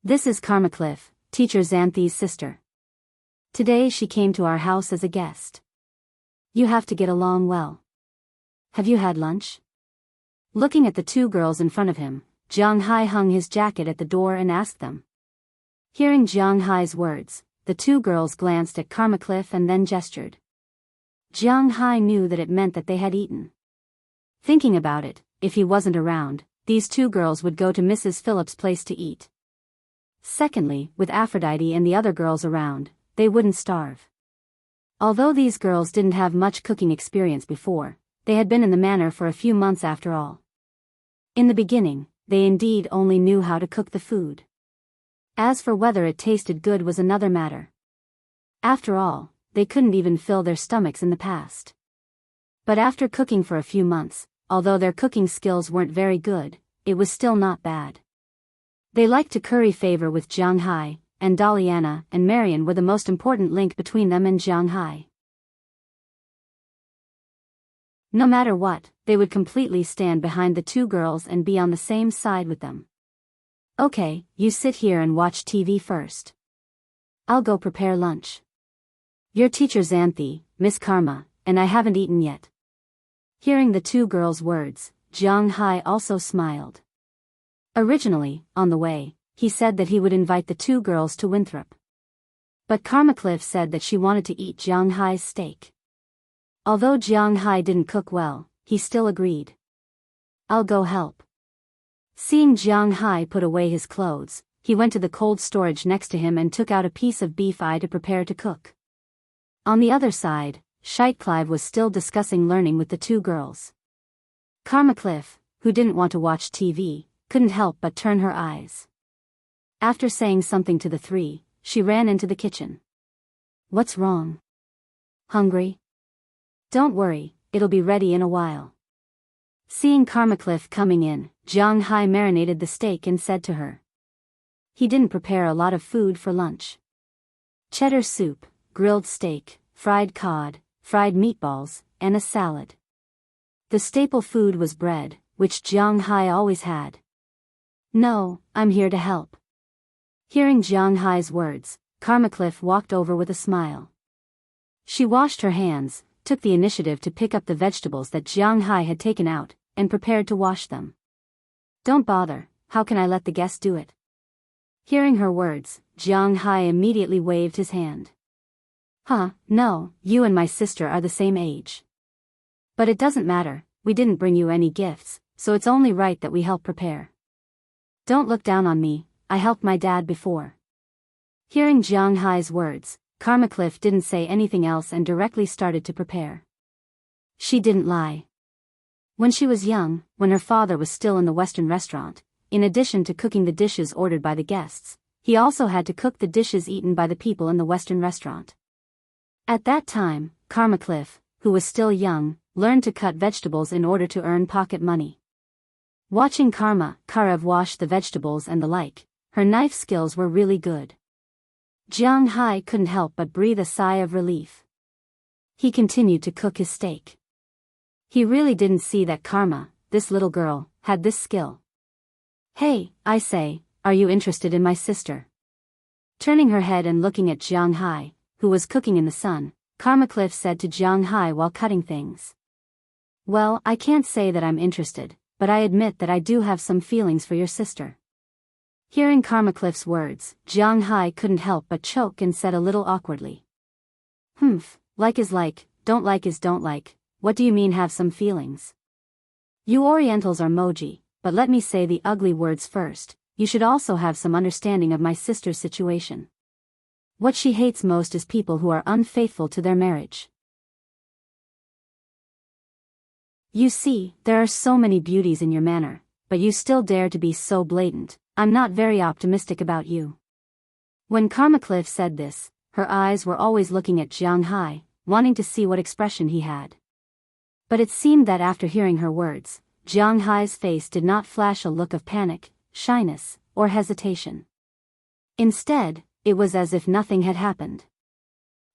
This is Karmacliff, teacher Xanthi's sister. Today she came to our house as a guest. You have to get along well. Have you had lunch? Looking at the 2 girls in front of him, Jianghu hung his jacket at the door and asked them. Hearing Jianghu's words, the 2 girls glanced at Karmacliff and then gestured. Jianghu knew that it meant that they had eaten. Thinking about it, if he wasn't around, these 2 girls would go to Mrs. Phillips' place to eat. Secondly, with Aphrodite and the other girls around, they wouldn't starve. Although these girls didn't have much cooking experience before, they had been in the manor for a few months after all. In the beginning, they indeed only knew how to cook the food. As for whether it tasted good was another matter. After all, they couldn't even fill their stomachs in the past. But after cooking for a few months, although their cooking skills weren't very good, it was still not bad. They liked to curry favor with Jianghu, and Daliana and Marian were the most important link between them and Jianghu. No matter what, they would completely stand behind the two girls and be on the same side with them. Okay, you sit here and watch TV first. I'll go prepare lunch. Your teacher Xanthi, Miss Karma, and I haven't eaten yet. Hearing the two girls' words, Jianghu also smiled. Originally, on the way, he said that he would invite the two girls to Winthrop. But Karma Cliff said that she wanted to eat Jianghu's steak. Although Jianghu didn't cook well, he still agreed. I'll go help. Seeing Jianghu put away his clothes, he went to the cold storage next to him and took out a piece of beef eye to prepare to cook. On the other side, Clive was still discussing learning with the two girls. Karma Cliff, who didn't want to watch TV, couldn't help but turn her eyes. After saying something to the three, she ran into the kitchen. What's wrong? Hungry? Don't worry, it'll be ready in a while. Seeing Karma Cliff coming in, Jianghu marinated the steak and said to her. He didn't prepare a lot of food for lunch. Cheddar soup, grilled steak, fried cod, fried meatballs, and a salad. The staple food was bread, which Jianghu always had. No, I'm here to help. Hearing Jianghu's words, Karma Cliff walked over with a smile. She washed her hands, took the initiative to pick up the vegetables that Jianghu had taken out, and prepared to wash them. Don't bother, how can I let the guest do it? Hearing her words, Jianghu immediately waved his hand. No, you and my sister are the same age. But it doesn't matter, we didn't bring you any gifts, so it's only right that we help prepare. Don't look down on me, I helped my dad before. Hearing Jianghu's words, Karma Cliff didn't say anything else and directly started to prepare. She didn't lie. When she was young, when her father was still in the Western restaurant, in addition to cooking the dishes ordered by the guests, he also had to cook the dishes eaten by the people in the Western restaurant. At that time, Karma Cliff, who was still young, learned to cut vegetables in order to earn pocket money. Watching Karev wash the vegetables and the like, her knife skills were really good. Jianghu couldn't help but breathe a sigh of relief. He continued to cook his steak. He really didn't see that Karma, this little girl, had this skill. Hey, I say, are you interested in my sister? Turning her head and looking at Jianghu, who was cooking in the sun, Karma Cliff said to Jianghu while cutting things. Well, I can't say that I'm interested, but I admit that I do have some feelings for your sister. Hearing Karma Cliff's words, Jianghu couldn't help but choke and said a little awkwardly. Like is like, don't like is don't like, what do you mean have some feelings? You Orientals are moji, but let me say the ugly words first, you should also have some understanding of my sister's situation. What she hates most is people who are unfaithful to their marriage. You see, there are so many beauties in your manner, but you still dare to be so blatant. I'm not very optimistic about you. When Karma Cliff said this, her eyes were always looking at Jianghu, wanting to see what expression he had. But it seemed that after hearing her words, Jianghu's face did not flash a look of panic, shyness, or hesitation. Instead, it was as if nothing had happened.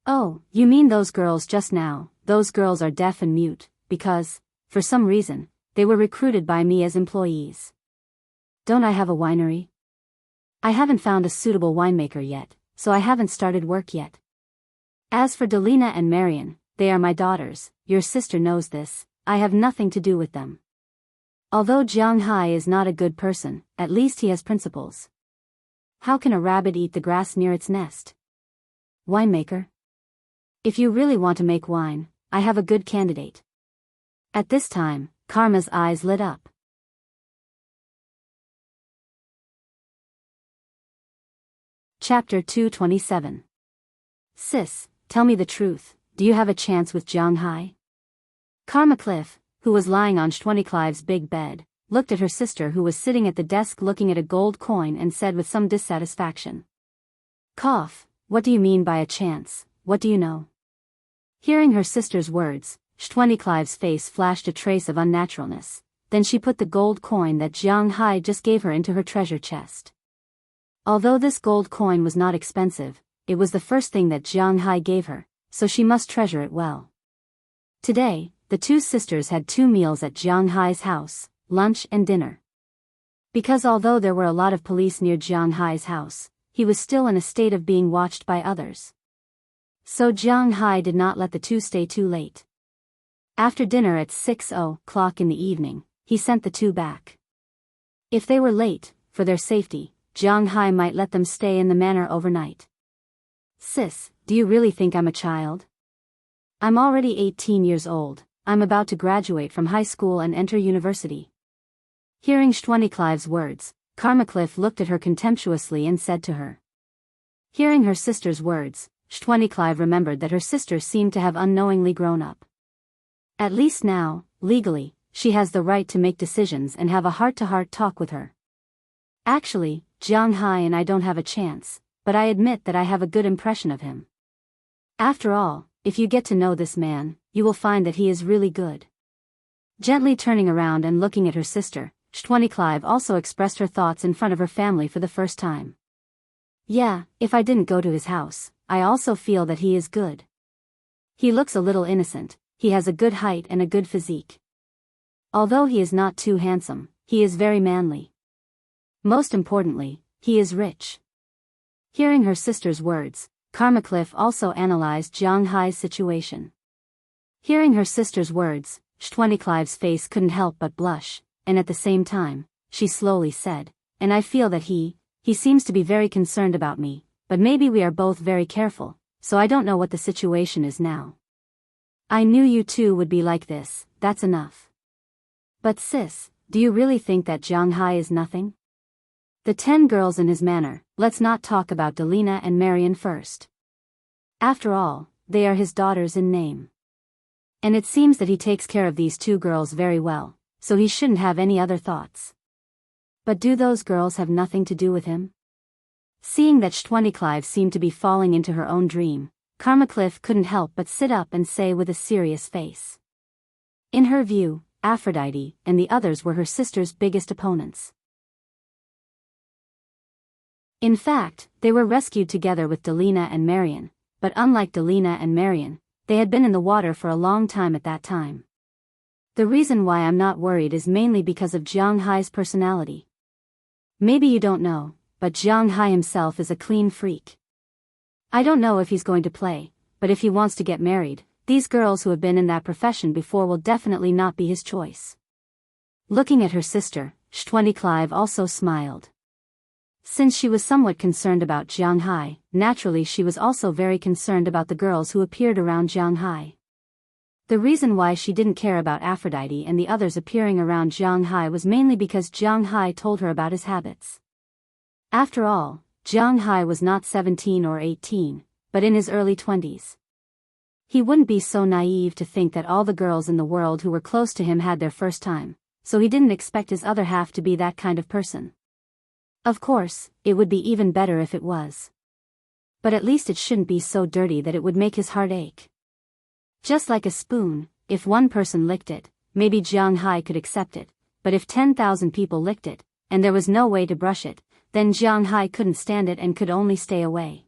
Oh, you mean those girls just now? Those girls are deaf and mute, because, for some reason, they were recruited by me as employees. Don't I have a winery? I haven't found a suitable winemaker yet, so I haven't started work yet. As for Delina and Marion, they are my daughters, your sister knows this, I have nothing to do with them. Although Jianghu is not a good person, at least he has principles. How can a rabbit eat the grass near its nest? Winemaker? If you really want to make wine, I have a good candidate. At this time, Karma's eyes lit up. Chapter 227. Sis, tell me the truth, do you have a chance with Jianghu? Karma Cliff, who was lying on Clive's big bed, looked at her sister who was sitting at the desk looking at a gold coin and said with some dissatisfaction. Cough, what do you mean by a chance, what do you know? Hearing her sister's words, Clive's face flashed a trace of unnaturalness, then she put the gold coin that Jianghu just gave her into her treasure chest. Although this gold coin was not expensive, it was the first thing that Jianghu gave her, so she must treasure it well. Today, the two sisters had 2 meals at Jianghai's house, lunch and dinner. Because although there were a lot of police near Jianghai's house, he was still in a state of being watched by others. So Jianghai did not let the two stay too late. After dinner at 6:00 in the evening, he sent the two back. If they were late, for their safety, Jianghai might let them stay in the manor overnight. "Sis, do you really think I'm a child? I'm already 18 years old, I'm about to graduate from high school and enter university." Hearing Schwaniklive's words, Karmacliff looked at her contemptuously and said to her. Hearing her sister's words, Schwaniklive remembered that her sister seemed to have unknowingly grown up. At least now, legally, she has the right to make decisions and have a heart-to-heart talk with her. "Actually, Jianghai and I don't have a chance, but I admit that I have a good impression of him. After all, if you get to know this man, you will find that he is really good." Gently turning around and looking at her sister, Schwaniklive also expressed her thoughts in front of her family for the first time. "Yeah, if I didn't go to his house, I also feel that he is good. He looks a little innocent, he has a good height and a good physique. Although he is not too handsome, he is very manly. Most importantly, he is rich." Hearing her sister's words, Karmacliff also analyzed Jianghai's situation. Hearing her sister's words, Schwaniklive's face couldn't help but blush, and at the same time, she slowly said, "And I feel that he seems to be very concerned about me, but maybe we are both very careful, so I don't know what the situation is now. I knew you two would be like this, that's enough. But sis, do you really think that Jianghai is nothing? The 10 girls in his manor, let's not talk about Delina and Marian first. After all, they are his daughters in name. And it seems that he takes care of these 2 girls very well, so he shouldn't have any other thoughts. But do those girls have nothing to do with him?" Seeing that Schwaniklive seemed to be falling into her own dream, Karmacliff couldn't help but sit up and say with a serious face. In her view, Aphrodite and the others were her sister's biggest opponents. In fact, they were rescued together with Delina and Marian, but unlike Delina and Marian, they had been in the water for a long time at that time. The reason why I'm not worried is mainly because of Jianghai's personality. Maybe you don't know, but Jianghai himself is a clean freak. I don't know if he's going to play, but if he wants to get married, these girls who have been in that profession before will definitely not be his choice." Looking at her sister, Schwaniklive also smiled. Since she was somewhat concerned about Jianghai, naturally she was also very concerned about the girls who appeared around Jianghai. The reason why she didn't care about Aphrodite and the others appearing around Jianghai was mainly because Jianghai told her about his habits. After all, Jianghai was not 17 or 18, but in his early 20s. He wouldn't be so naive to think that all the girls in the world who were close to him had their first time, so he didn't expect his other half to be that kind of person. Of course, it would be even better if it was. But at least it shouldn't be so dirty that it would make his heart ache. Just like a spoon, if one person licked it, maybe Jianghai could accept it, but if 10,000 people licked it, and there was no way to brush it, then Jianghai couldn't stand it and could only stay away.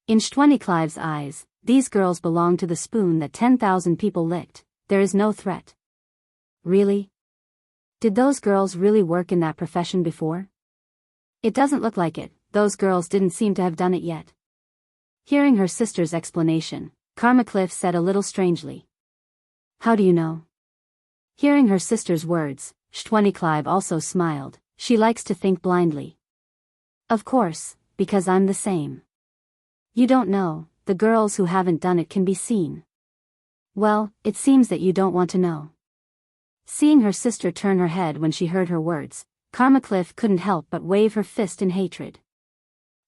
In Schwaniklive's eyes, these girls belong to the spoon that 10,000 people licked, there is no threat. Really? Did those girls really work in that profession before? It doesn't look like it, those girls didn't seem to have done it yet. Hearing her sister's explanation, Karmacliff said a little strangely. "How do you know?" Hearing her sister's words, Schwaniklive also smiled. She likes to think blindly. "Of course, because I'm the same. You don't know, the girls who haven't done it can be seen." "Well, it seems that you don't want to know." Seeing her sister turn her head when she heard her words, Karmacliff couldn't help but wave her fist in hatred.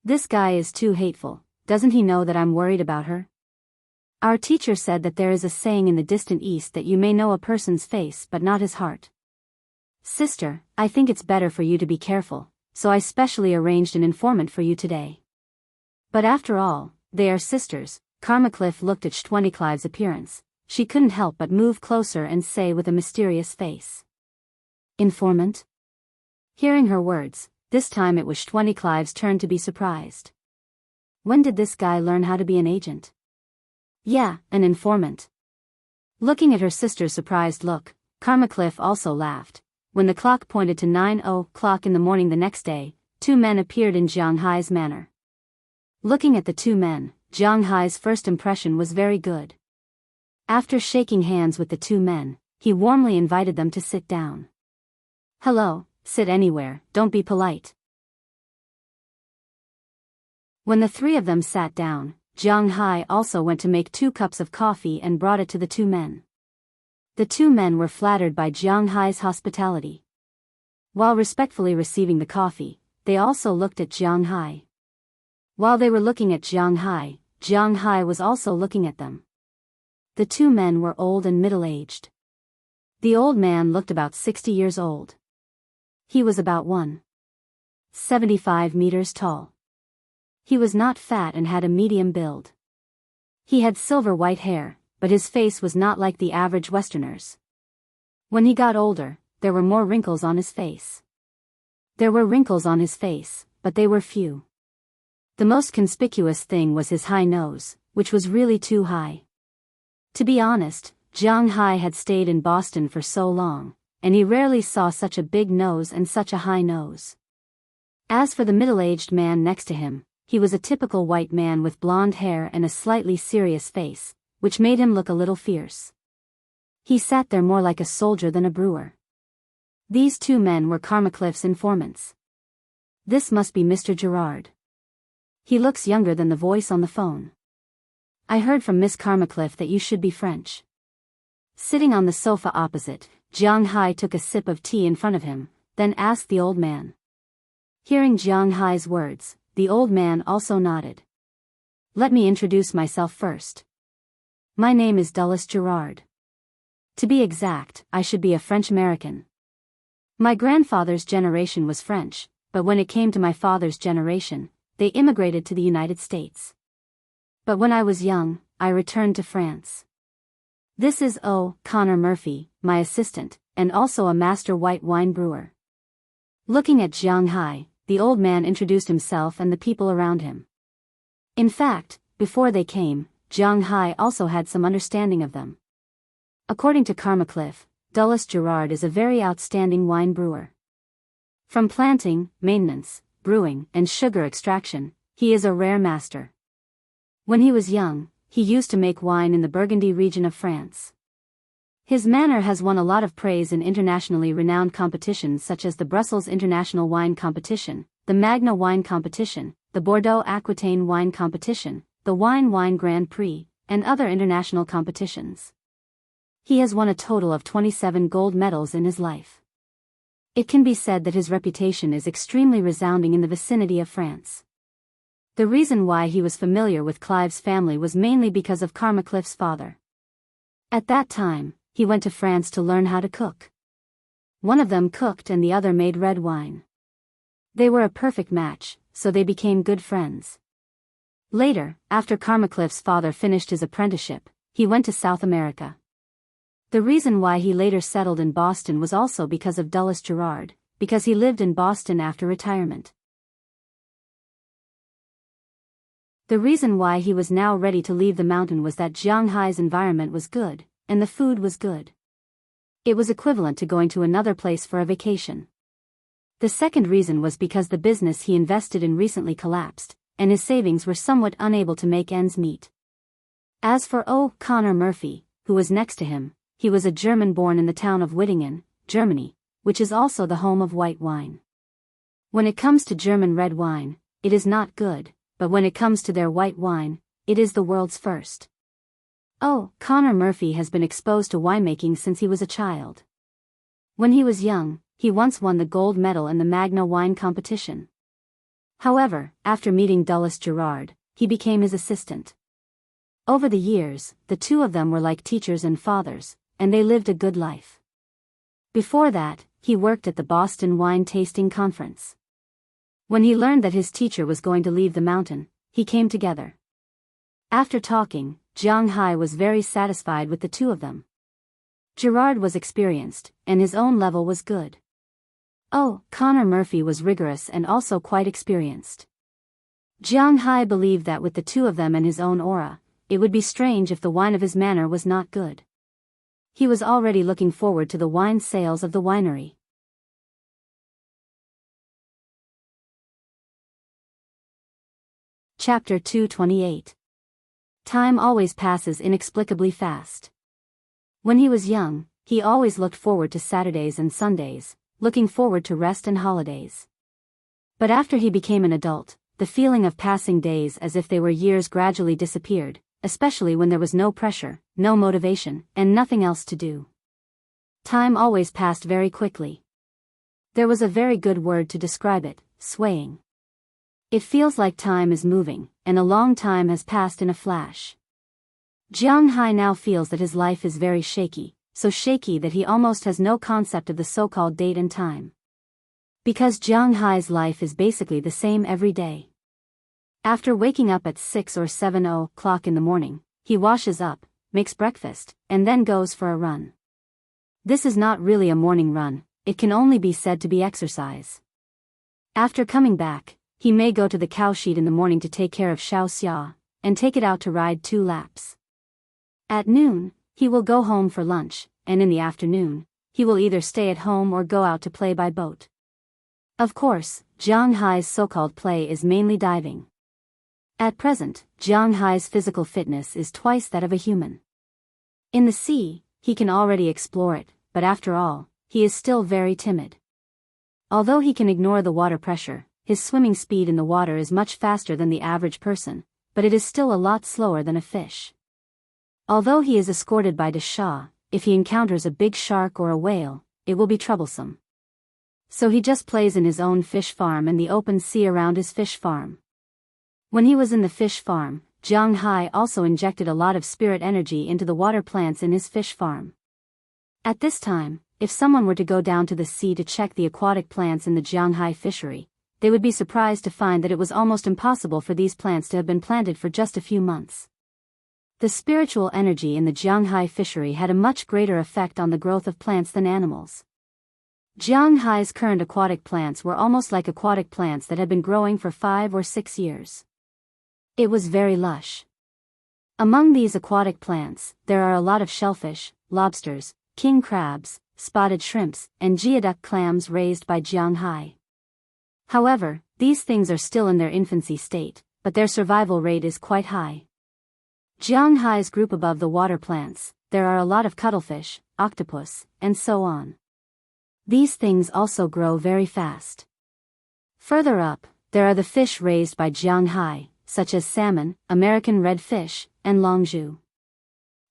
"This guy is too hateful, doesn't he know that I'm worried about her? Our teacher said that there is a saying in the distant east that you may know a person's face but not his heart. Sister, I think it's better for you to be careful, so I specially arranged an informant for you today." But after all, they are sisters. Karmacliff looked at Schwaniklive's appearance. She couldn't help but move closer and say with a mysterious face. "Informant?" Hearing her words, this time it was Schwaniklive's turn to be surprised. When did this guy learn how to be an agent? "Yeah, an informant. Looking at her sister's surprised look, Carmacliff also laughed. When the clock pointed to 9 o'clock in the morning the next day, two men appeared in Jianghai's manor. Looking at the two men, Jianghai's first impression was very good. After shaking hands with the two men, he warmly invited them to sit down. "Hello, sit anywhere, don't be polite." When the three of them sat down, Jianghai also went to make 2 cups of coffee and brought it to the two men. The two men were flattered by Jianghai's hospitality. While respectfully receiving the coffee, they also looked at Jianghai. While they were looking at Jianghai, Jianghai was also looking at them. The two men were old and middle-aged. The old man looked about 60 years old. He was about 1.75 meters tall. He was not fat and had a medium build. He had silver white hair, but his face was not like the average Westerners. When he got older, there were more wrinkles on his face. There were wrinkles on his face, but they were few. The most conspicuous thing was his high nose, which was really too high. To be honest, Jianghai had stayed in Boston for so long, and he rarely saw such a big nose and such a high nose. As for the middle-aged man next to him, he was a typical white man with blonde hair and a slightly serious face, which made him look a little fierce. He sat there more like a soldier than a brewer. These two men were Carmacliff's informants. "This must be Mr. Gerard. He looks younger than the voice on the phone. I heard from Miss Carmacliff that you should be French." Sitting on the sofa opposite, Jianghai took a sip of tea in front of him, then asked the old man. Hearing Jianghai's words, the old man also nodded. "Let me introduce myself first. My name is Dulles Gerard. To be exact, I should be a French-American. My grandfather's generation was French, but when it came to my father's generation, they immigrated to the United States. But when I was young, I returned to France. This is Connor Murphy, my assistant, and also a master white wine brewer." Looking at Jianghai, the old man introduced himself and the people around him. In fact, before they came, Jianghai also had some understanding of them. According to Carmacliff, Dulles Gerard is a very outstanding wine brewer. From planting, maintenance, brewing, and sugar extraction, he is a rare master. When he was young, he used to make wine in the Burgundy region of France. His manor has won a lot of praise in internationally renowned competitions such as the Brussels International Wine Competition, the Magna Wine Competition, the Bordeaux Aquitaine Wine Competition, the Wine Grand Prix, and other international competitions. He has won a total of 27 gold medals in his life. It can be said that his reputation is extremely resounding in the vicinity of France. The reason why he was familiar with Clive's family was mainly because of Carmacliff's father. At that time, he went to France to learn how to cook. One of them cooked and the other made red wine. They were a perfect match, so they became good friends. Later, after Carmacliff's father finished his apprenticeship, he went to South America. The reason why he later settled in Boston was also because of Dulles Gerard, because he lived in Boston after retirement. The reason why he was now ready to leave the mountain was that Jianghai's environment was good, and the food was good. It was equivalent to going to another place for a vacation. The second reason was because the business he invested in recently collapsed, and his savings were somewhat unable to make ends meet. As for Connor Murphy, who was next to him, he was a German born in the town of Wittingen, Germany, which is also the home of white wine. When it comes to German red wine, it is not good, but when it comes to their white wine, it is the world's first. Connor Murphy has been exposed to winemaking since he was a child. When he was young, he once won the gold medal in the Magna Wine Competition. However, after meeting Dulles Gerard, he became his assistant. Over the years, the two of them were like teachers and fathers, and they lived a good life. Before that, he worked at the Boston Wine Tasting Conference. When he learned that his teacher was going to leave the mountain, he came together. After talking, Jianghai was very satisfied with the two of them. Gerard was experienced, and his own level was good. Connor Murphy was rigorous and also quite experienced. Jianghai believed that with the two of them and his own aura, it would be strange if the wine of his manor was not good. He was already looking forward to the wine sales of the winery. Chapter 228. Time always passes inexplicably fast. When he was young, he always looked forward to Saturdays and Sundays, looking forward to rest and holidays. But after he became an adult, the feeling of passing days as if they were years gradually disappeared, especially when there was no pressure, no motivation, and nothing else to do. Time always passed very quickly. There was a very good word to describe it: swaying. It feels like time is moving, and a long time has passed in a flash. Jianghu now feels that his life is very shaky, so shaky that he almost has no concept of the so-called date and time. Because Jianghu's life is basically the same every day. After waking up at 6 or 7 o'clock in the morning, he washes up, makes breakfast, and then goes for a run. This is not really a morning run, it can only be said to be exercise. After coming back, he may go to the cowshed in the morning to take care of Xiao Xia, and take it out to ride 2 laps. At noon, he will go home for lunch, and in the afternoon, he will either stay at home or go out to play by boat. Of course, Jianghu's so-called play is mainly diving. At present, Jianghu's physical fitness is twice that of a human. In the sea, he can already explore it, but after all, he is still very timid. Although he can ignore the water pressure, his swimming speed in the water is much faster than the average person, but it is still a lot slower than a fish. Although he is escorted by Dasha, if he encounters a big shark or a whale, it will be troublesome. So he just plays in his own fish farm and the open sea around his fish farm. When he was in the fish farm, Jianghu also injected a lot of spirit energy into the water plants in his fish farm. At this time, if someone were to go down to the sea to check the aquatic plants in the Jianghu fishery, they would be surprised to find that it was almost impossible for these plants to have been planted for just a few months. The spiritual energy in the Jianghu fishery had a much greater effect on the growth of plants than animals. Jianghu's current aquatic plants were almost like aquatic plants that had been growing for 5 or 6 years. It was very lush. Among these aquatic plants, there are a lot of shellfish, lobsters, king crabs, spotted shrimps, and geoduck clams raised by Jianghu. However, these things are still in their infancy state, but their survival rate is quite high. Jianghu's group above the water plants, there are a lot of cuttlefish, octopus, and so on. These things also grow very fast. Further up, there are the fish raised by Jianghu, such as salmon, American redfish, and longzhu.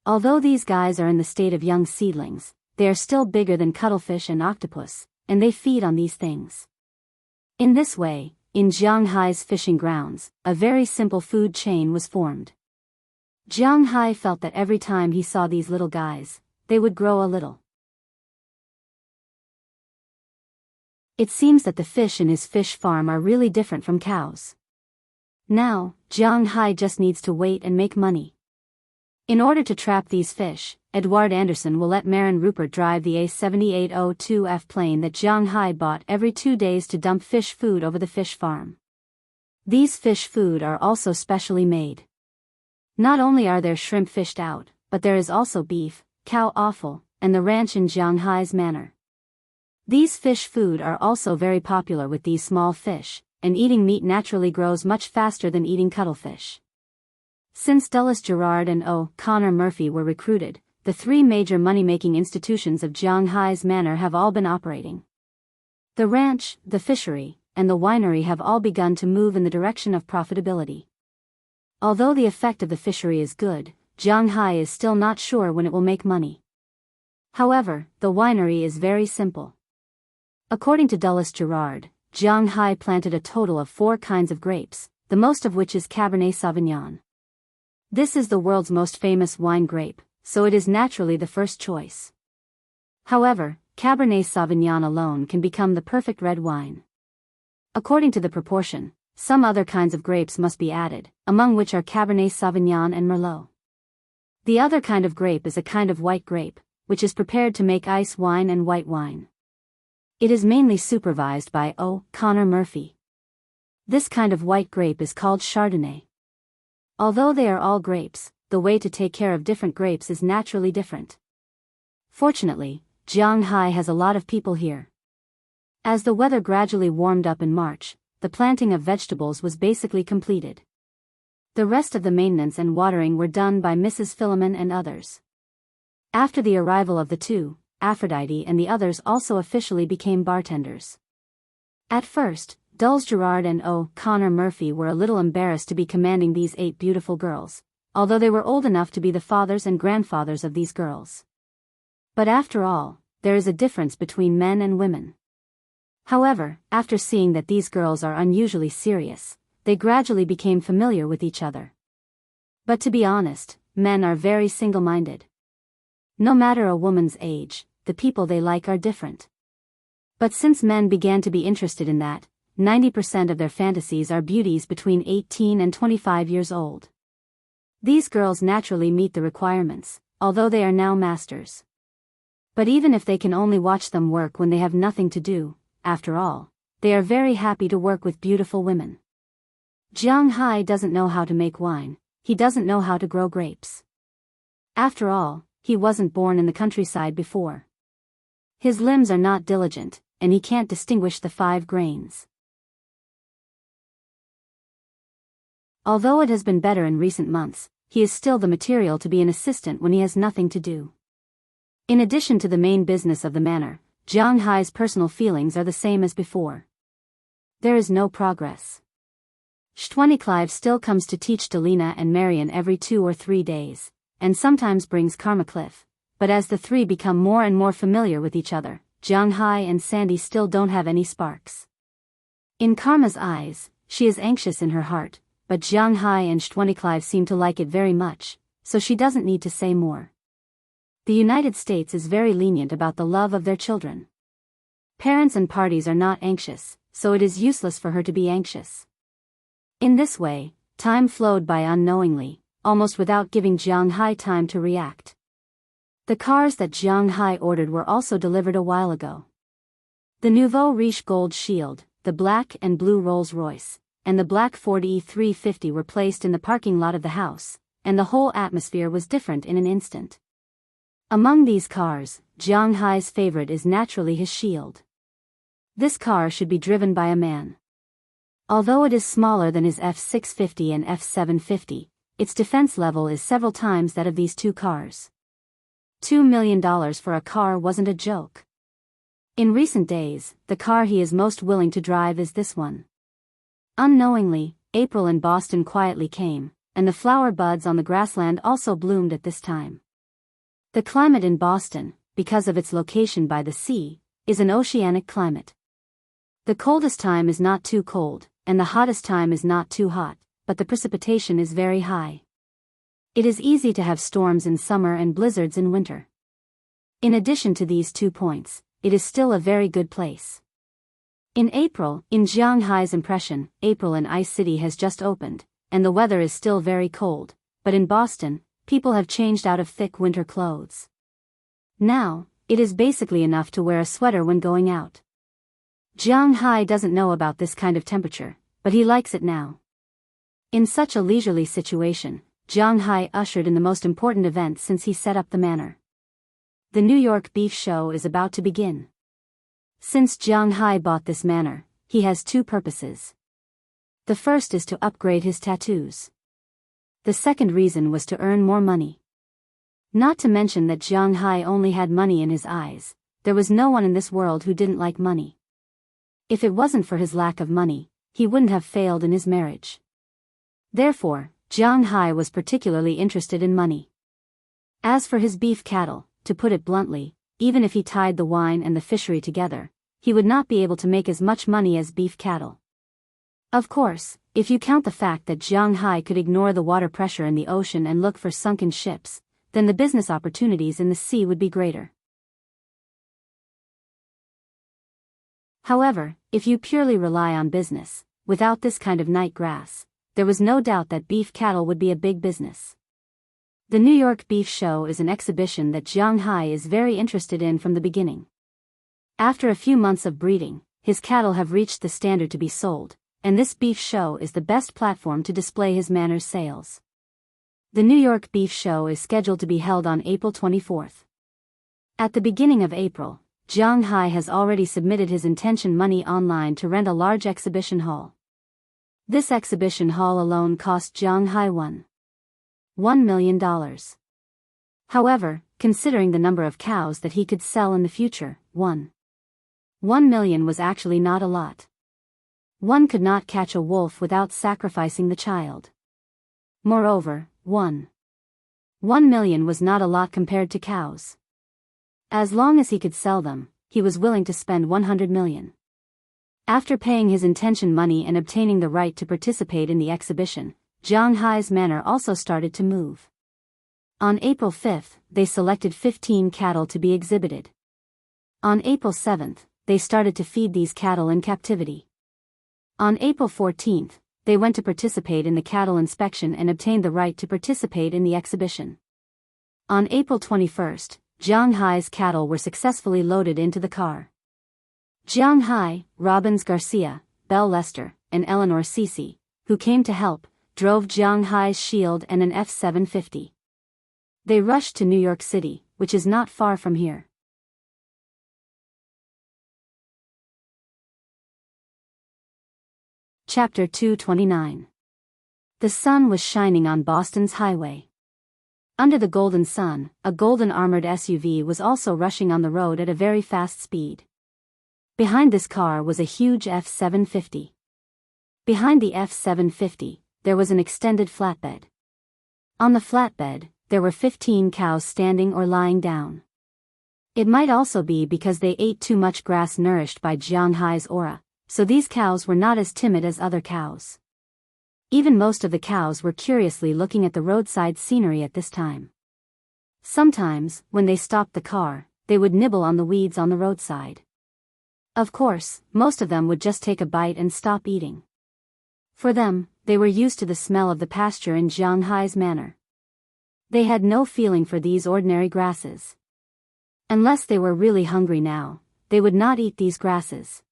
Although these guys are in the state of young seedlings, they are still bigger than cuttlefish and octopus, and they feed on these things. In this way, in Jianghu's fishing grounds, a very simple food chain was formed. Jianghu felt that every time he saw these little guys, they would grow a little. It seems that the fish in his fish farm are really different from cows. Now, Jianghu just needs to wait and make money. In order to trap these fish, Edward Anderson will let Marin Rupert drive the A7802F plane that Jianghu bought every 2 days to dump fish food over the fish farm. These fish food are also specially made. Not only are there shrimp fished out, but there is also beef, cow offal, and the ranch in Jianghu's manor. These fish food are also very popular with these small fish, and eating meat naturally grows much faster than eating cuttlefish. Since Dulles Gerard and Connor Murphy were recruited, the 3 major money-making institutions of Jianghu's manor have all been operating. The ranch, the fishery, and the winery have all begun to move in the direction of profitability. Although the effect of the fishery is good, Jianghu is still not sure when it will make money. However, the winery is very simple. According to Dulles Gerard, Jianghu planted a total of 4 kinds of grapes, the most of which is Cabernet Sauvignon. This is the world's most famous wine grape, so it is naturally the first choice. However, Cabernet Sauvignon alone can become the perfect red wine. According to the proportion, some other kinds of grapes must be added, among which are Cabernet Sauvignon and Merlot. The other kind of grape is a kind of white grape, which is prepared to make ice wine and white wine. It is mainly supervised by Connor Murphy. This kind of white grape is called Chardonnay. Although they are all grapes, the way to take care of different grapes is naturally different. Fortunately, Jianghu has a lot of people here. As the weather gradually warmed up in March, the planting of vegetables was basically completed. The rest of the maintenance and watering were done by Mrs. Philemon and others. After the arrival of the two, Aphrodite and the others also officially became bartenders. At first, Dulles Gerard and O'Connor Murphy were a little embarrassed to be commanding these 8 beautiful girls, although they were old enough to be the fathers and grandfathers of these girls. But after all, there is a difference between men and women. However, after seeing that these girls are unusually serious, they gradually became familiar with each other. But to be honest, men are very single-minded. No matter a woman's age, the people they like are different. But since men began to be interested in that, 90% of their fantasies are beauties between 18 and 25 years old. These girls naturally meet the requirements, although they are now masters. But even if they can only watch them work when they have nothing to do, after all, they are very happy to work with beautiful women. Jianghu doesn't know how to make wine, he doesn't know how to grow grapes. After all, he wasn't born in the countryside before. His limbs are not diligent, and he can't distinguish the 5 grains. Although it has been better in recent months, he is still the material to be an assistant when he has nothing to do. In addition to the main business of the manor, Jianghu's personal feelings are the same as before. There is no progress. Clive still comes to teach Delina and Marion every 2 or 3 days, and sometimes brings Karma Cliff, but as the 3 become more and more familiar with each other, Jianghu and Sandy still don't have any sparks. In Karma's eyes, she is anxious in her heart, but Jianghu and Clive seem to like it very much, so she doesn't need to say more. The United States is very lenient about the love of their children. Parents and parties are not anxious, so it is useless for her to be anxious. In this way, time flowed by unknowingly, almost without giving Jianghu time to react. The cars that Jianghu ordered were also delivered a while ago. The Nouveau Riche Gold Shield, the black and blue Rolls-Royce, and the black Ford E350 were placed in the parking lot of the house, and the whole atmosphere was different in an instant. Among these cars, Jianghu's favorite is naturally his Shield. This car should be driven by a man. Although it is smaller than his F650 and F750, its defense level is several times that of these 2 cars. $2 million for a car wasn't a joke. In recent days, the car he is most willing to drive is this one. Unknowingly, April in Boston quietly came, and the flower buds on the grassland also bloomed at this time. The climate in Boston, because of its location by the sea, is an oceanic climate. The coldest time is not too cold, and the hottest time is not too hot, but the precipitation is very high. It is easy to have storms in summer and blizzards in winter. In addition to these 2 points, it is still a very good place. In April, in Jianghu's impression, April in Ice City has just opened, and the weather is still very cold, but in Boston, people have changed out of thick winter clothes. Now, it is basically enough to wear a sweater when going out. Jianghu doesn't know about this kind of temperature, but he likes it now. In such a leisurely situation, Jianghu ushered in the most important event since he set up the manor. The New York Beef Show is about to begin. Since Jianghu bought this manor, he has 2 purposes. The first is to upgrade his tattoos. The second reason was to earn more money. Not to mention that Jianghu only had money in his eyes, there was no one in this world who didn't like money. If it wasn't for his lack of money, he wouldn't have failed in his marriage. Therefore, Jianghu was particularly interested in money. As for his beef cattle, to put it bluntly, even if he tied the wine and the fishery together, he would not be able to make as much money as beef cattle. Of course, if you count the fact that Jianghu could ignore the water pressure in the ocean and look for sunken ships, then the business opportunities in the sea would be greater. However, if you purely rely on business, without this kind of night grass, there was no doubt that beef cattle would be a big business. The New York Beef Show is an exhibition that Jianghu is very interested in from the beginning. After a few months of breeding, his cattle have reached the standard to be sold, and this beef show is the best platform to display his manor's sales. The New York Beef Show is scheduled to be held on April 24th. At the beginning of April, Jianghu has already submitted his intention money online to rent a large exhibition hall. This exhibition hall alone cost Jianghu $1 million. However, considering the number of cows that he could sell in the future, 1 million was actually not a lot. One could not catch a wolf without sacrificing the child. Moreover, 1 million was not a lot compared to cows. As long as he could sell them, he was willing to spend 100 million. After paying his intention money and obtaining the right to participate in the exhibition, Jianghu's manor also started to move. On April 5th, they selected 15 cattle to be exhibited. On April 7th, they started to feed these cattle in captivity. On April 14th, they went to participate in the cattle inspection and obtained the right to participate in the exhibition. On April 21st, Jianghu's cattle were successfully loaded into the car. Jianghu, Robbins Garcia, Belle Lester, and Eleanor Cece, who came to help, drove Jianghu's Shield and an F-750. They rushed to New York City, which is not far from here. Chapter 229. The sun was shining on Boston's highway. Under the golden sun, a golden armored SUV was also rushing on the road at a very fast speed. Behind this car was a huge F-750. Behind the F-750, there was an extended flatbed. On the flatbed, there were 15 cows standing or lying down. It might also be because they ate too much grass nourished by Jianghu's aura, so these cows were not as timid as other cows. Even most of the cows were curiously looking at the roadside scenery at this time. Sometimes, when they stopped the car, they would nibble on the weeds on the roadside. Of course, most of them would just take a bite and stop eating. For them, they were used to the smell of the pasture in Jianghu's manor. They had no feeling for these ordinary grasses. Unless they were really hungry now, they would not eat these grasses.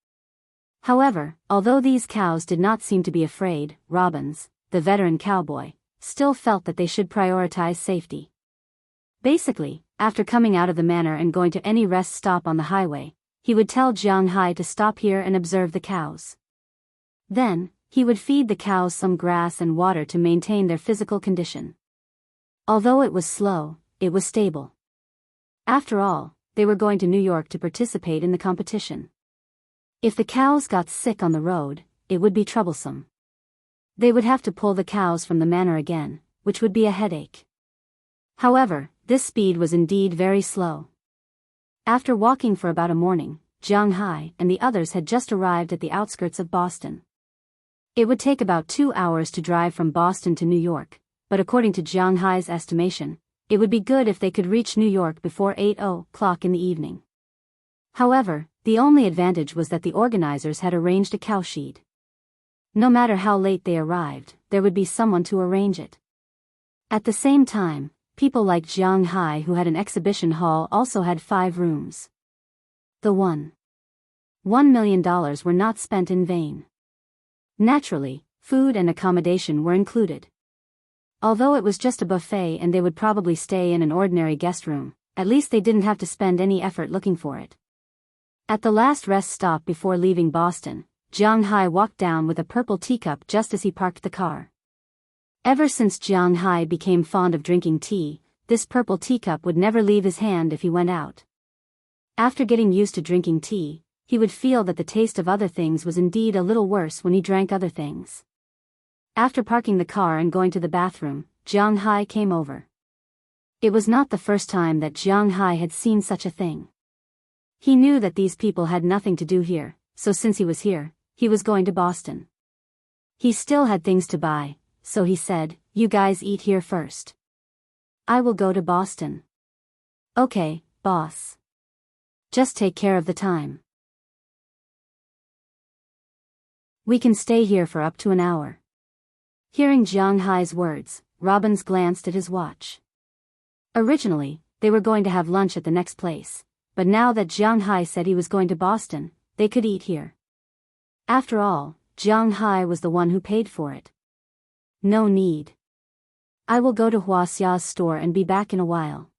However, although these cows did not seem to be afraid, Robbins, the veteran cowboy, still felt that they should prioritize safety. Basically, after coming out of the manor and going to any rest stop on the highway, he would tell Jianghu to stop here and observe the cows. Then, he would feed the cows some grass and water to maintain their physical condition. Although it was slow, it was stable. After all, they were going to New York to participate in the competition. If the cows got sick on the road, it would be troublesome. They would have to pull the cows from the manor again, which would be a headache. However, this speed was indeed very slow. After walking for about a morning, Jianghu and the others had just arrived at the outskirts of Boston. It would take about 2 hours to drive from Boston to New York, but according to Jianghu's estimation, it would be good if they could reach New York before 8 o'clock in the evening. However, the only advantage was that the organizers had arranged a cowshed. No matter how late they arrived, there would be someone to arrange it. At the same time, people like Jianghu who had an exhibition hall also had 5 rooms. The $1 million were not spent in vain. Naturally, food and accommodation were included. Although it was just a buffet and they would probably stay in an ordinary guest room, at least they didn't have to spend any effort looking for it. At the last rest stop before leaving Boston, Jianghu walked down with a purple teacup just as he parked the car. Ever since Jianghu became fond of drinking tea, this purple teacup would never leave his hand if he went out. After getting used to drinking tea, he would feel that the taste of other things was indeed a little worse when he drank other things. After parking the car and going to the bathroom, Jianghu came over. It was not the first time that Jianghu had seen such a thing. He knew that these people had nothing to do here, so since he was here, he was going to Boston. He still had things to buy, so he said, "You guys eat here first. I will go to Boston." "Okay, boss. Just take care of the time. We can stay here for up to an hour." Hearing Jianghu's words, Robbins glanced at his watch. Originally, they were going to have lunch at the next place, but now that Jianghu said he was going to Boston, they could eat here. After all, Jianghu was the one who paid for it. "No need. I will go to Wuxia's store and be back in a while."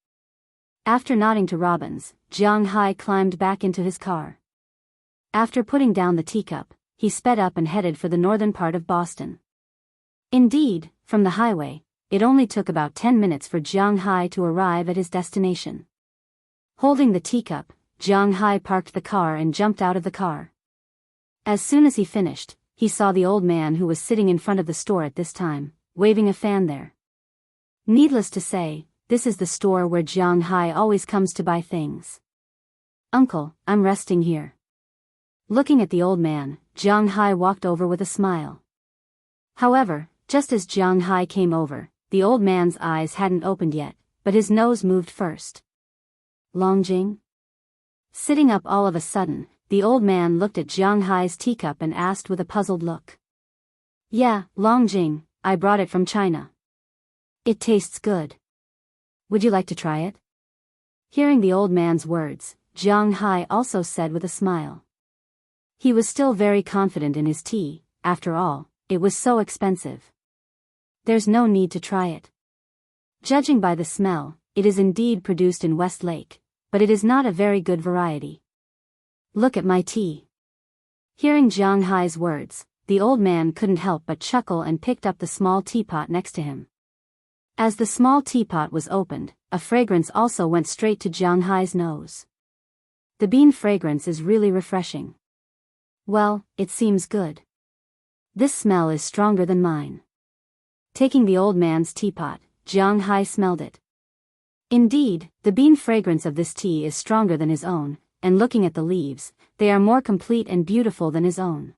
After nodding to Robbins, Jiang Hai climbed back into his car. After putting down the teacup, he sped up and headed for the northern part of Boston. Indeed, from the highway, it only took about 10 minutes for Jiang Hai to arrive at his destination. Holding the teacup, Jiang Hai parked the car and jumped out of the car. As soon as he finished, he saw the old man who was sitting in front of the store at this time, waving a fan there. Needless to say, this is the store where Jiang Hai always comes to buy things. "Uncle, I'm resting here." Looking at the old man, Jiang Hai walked over with a smile. However, just as Jiang Hai came over, the old man's eyes hadn't opened yet, but his nose moved first. "Longjing?" Sitting up all of a sudden, the old man looked at Jiang Hai's teacup and asked with a puzzled look. "Yeah, Longjing, I brought it from China. It tastes good. Would you like to try it?" Hearing the old man's words, Jiang Hai also said with a smile. He was still very confident in his tea. After all, it was so expensive. "There's no need to try it. Judging by the smell, it is indeed produced in Westlake, but it is not a very good variety. Look at my tea." Hearing Jiang Hai's words, the old man couldn't help but chuckle and picked up the small teapot next to him. As the small teapot was opened, a fragrance also went straight to Jiang Hai's nose. The bean fragrance is really refreshing. "Well, it seems good. This smell is stronger than mine." Taking the old man's teapot, Jiang Hai smelled it. Indeed, the bean fragrance of this tea is stronger than his own, and looking at the leaves, they are more complete and beautiful than his own.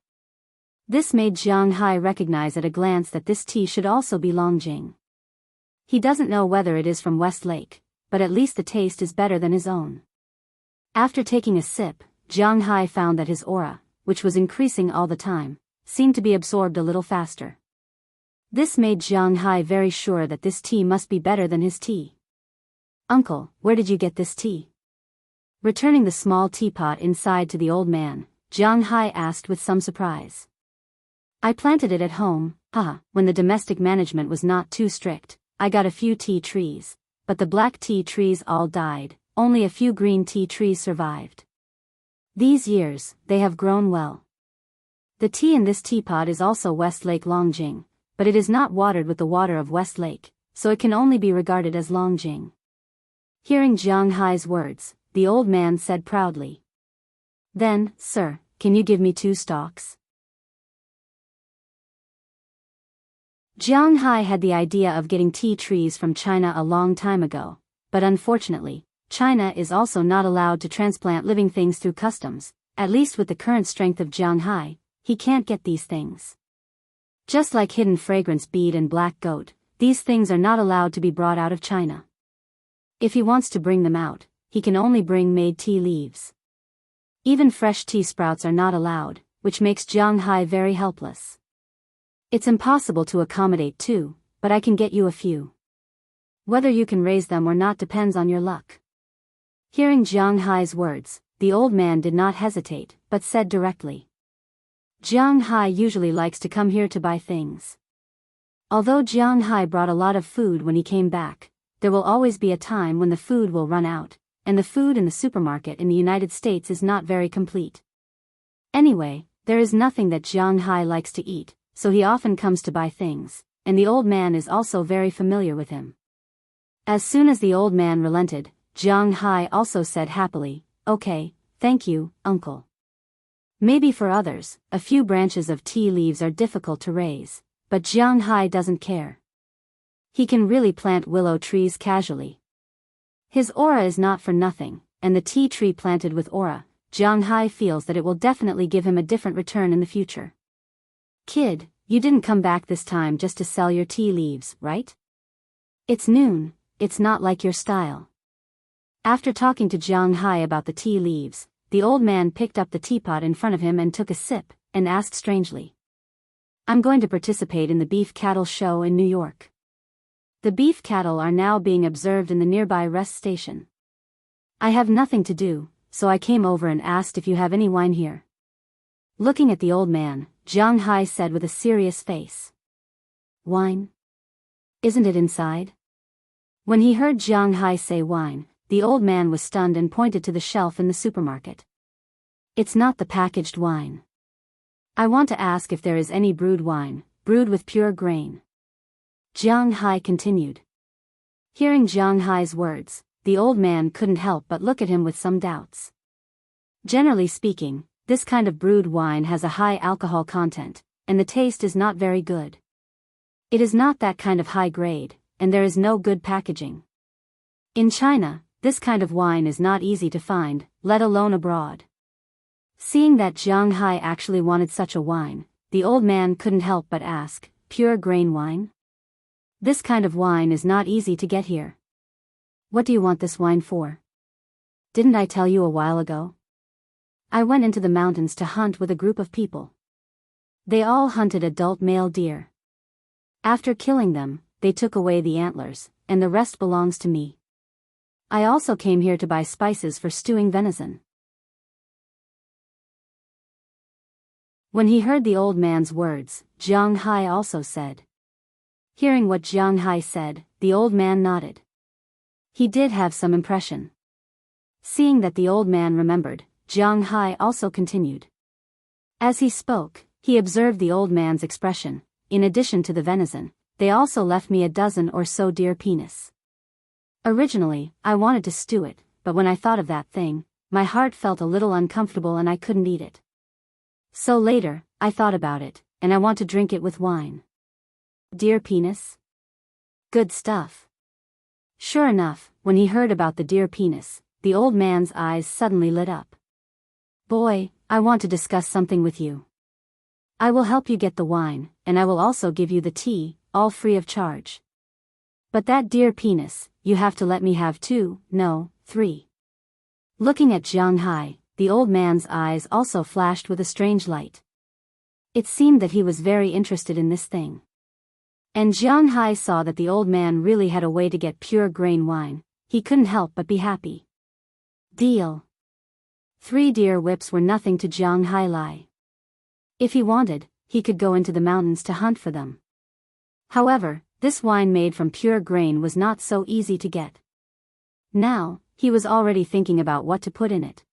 This made Jiang Hai recognize at a glance that this tea should also be Longjing. He doesn't know whether it is from Westlake, but at least the taste is better than his own. After taking a sip, Jiang Hai found that his aura, which was increasing all the time, seemed to be absorbed a little faster. This made Jiang Hai very sure that this tea must be better than his tea. "Uncle, where did you get this tea?" Returning the small teapot inside to the old man, Jiang Hai asked with some surprise. "I planted it at home, haha, when the domestic management was not too strict. I got a few tea trees, but the black tea trees all died, only a few green tea trees survived. These years, they have grown well. The tea in this teapot is also Westlake Longjing, but it is not watered with the water of Westlake, so it can only be regarded as Longjing." Hearing Jiang Hai's words, the old man said proudly. "Then, sir, can you give me 2 stalks?" Jiang Hai had the idea of getting tea trees from China a long time ago, but unfortunately, China is also not allowed to transplant living things through customs. At least with the current strength of Jiang Hai, he can't get these things. Just like hidden fragrance bead and black goat, these things are not allowed to be brought out of China. If he wants to bring them out, he can only bring made tea leaves. Even fresh tea sprouts are not allowed, which makes Jiang Hai very helpless. "It's impossible to accommodate 2, but I can get you a few. Whether you can raise them or not depends on your luck." Hearing Jiang Hai's words, the old man did not hesitate, but said directly. Jiang Hai usually likes to come here to buy things. Although Jiang Hai brought a lot of food when he came back, there will always be a time when the food will run out, and the food in the supermarket in the United States is not very complete. Anyway, there is nothing that Jiang Hai likes to eat, so he often comes to buy things, and the old man is also very familiar with him. As soon as the old man relented, Jiang Hai also said happily, "Okay, thank you, uncle." Maybe for others, a few branches of tea leaves are difficult to raise, but Jiang Hai doesn't care. He can really plant willow trees casually. His aura is not for nothing, and the tea tree planted with aura, Jiang Hai feels that it will definitely give him a different return in the future. "Kid, you didn't come back this time just to sell your tea leaves, right? It's noon, it's not like your style." After talking to Jiang Hai about the tea leaves, the old man picked up the teapot in front of him and took a sip, and asked strangely. "I'm going to participate in the beef cattle show in New York. The beef cattle are now being observed in the nearby rest station. I have nothing to do, so I came over and asked if you have any wine here." Looking at the old man, Jiang Hai said with a serious face. "Wine? Isn't it inside?" When he heard Jiang Hai say wine, the old man was stunned and pointed to the shelf in the supermarket. It's not the packaged wine. I want to ask if there is any brewed wine, brewed with pure grain. Jiang Hai continued. Hearing Jiang Hai's words, the old man couldn't help but look at him with some doubts. Generally speaking, this kind of brewed wine has a high alcohol content, and the taste is not very good. It is not that kind of high grade, and there is no good packaging. In China, this kind of wine is not easy to find, let alone abroad. Seeing that Jiang Hai actually wanted such a wine, the old man couldn't help but ask, pure grain wine? This kind of wine is not easy to get here. What do you want this wine for? Didn't I tell you a while ago? I went into the mountains to hunt with a group of people. They all hunted adult male deer. After killing them, they took away the antlers, and the rest belongs to me. I also came here to buy spices for stewing venison. When he heard the old man's words, Jiang Hai also said. Hearing what Jiang Hai said, the old man nodded. He did have some impression. Seeing that the old man remembered, Jiang Hai also continued. As he spoke, he observed the old man's expression. In addition to the venison, they also left me a dozen or so deer penis. Originally, I wanted to stew it, but when I thought of that thing, my heart felt a little uncomfortable and I couldn't eat it. So later, I thought about it, and I want to drink it with wine. Deer penis? Good stuff. Sure enough, when he heard about the deer penis, the old man's eyes suddenly lit up. Boy, I want to discuss something with you. I will help you get the wine, and I will also give you the tea, all free of charge. But that deer penis, you have to let me have 2, no, 3. Looking at Jiang Hai, the old man's eyes also flashed with a strange light. It seemed that he was very interested in this thing. And Jiang Hai saw that the old man really had a way to get pure grain wine. He couldn't help but be happy. Deal. 3 deer whips were nothing to Jiang Hai Lai. If he wanted, he could go into the mountains to hunt for them. However, this wine made from pure grain was not so easy to get. Now, he was already thinking about what to put in it.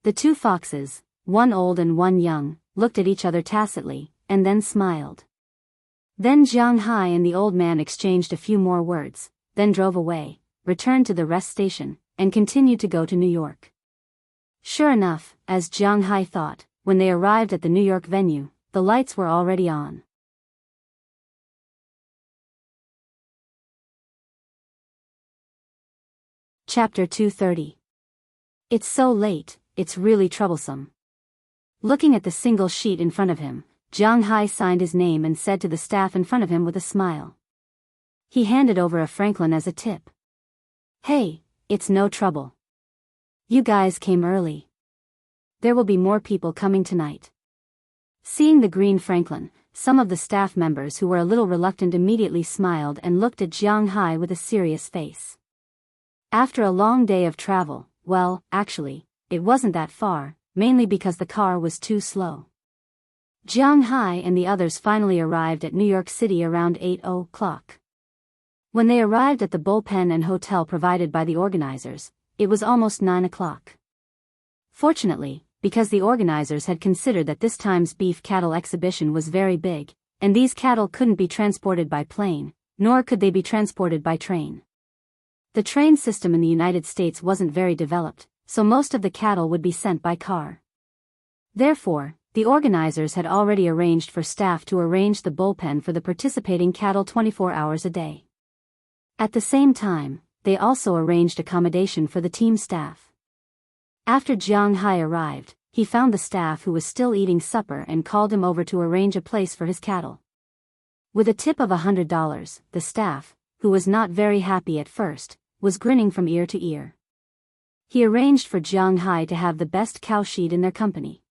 The 2 foxes, one old and one young, looked at each other tacitly, and then smiled. Then Jiang Hai and the old man exchanged a few more words, then drove away, returned to the rest station, and continued to go to New York. Sure enough, as Jiang Hai thought, when they arrived at the New York venue, the lights were already on. Chapter 230. It's so late, it's really troublesome. Looking at the single sheet in front of him, Jiang Hai signed his name and said to the staff in front of him with a smile. He handed over a franklin as a tip. Hey, it's no trouble. You guys came early. There will be more people coming tonight. Seeing the green franklin, some of the staff members who were a little reluctant immediately smiled and looked at Jiang Hai with a serious face. After a long day of travel, well, actually, it wasn't that far, mainly because the car was too slow. Jiang Hai and the others finally arrived at New York City around 8 o'clock. When they arrived at the bullpen and hotel provided by the organizers, it was almost 9 o'clock. Fortunately, because the organizers had considered that this time's beef cattle exhibition was very big, and these cattle couldn't be transported by plane, nor could they be transported by train. The train system in the United States wasn't very developed, so most of the cattle would be sent by car. Therefore, the organizers had already arranged for staff to arrange the bullpen for the participating cattle 24 hours a day. At the same time, they also arranged accommodation for the team staff. After Jiang Hai arrived, he found the staff who was still eating supper and called him over to arrange a place for his cattle. With a tip of $100, the staff, who was not very happy at first, was grinning from ear to ear. He arranged for Jiang Hai to have the best cow sheet in their company.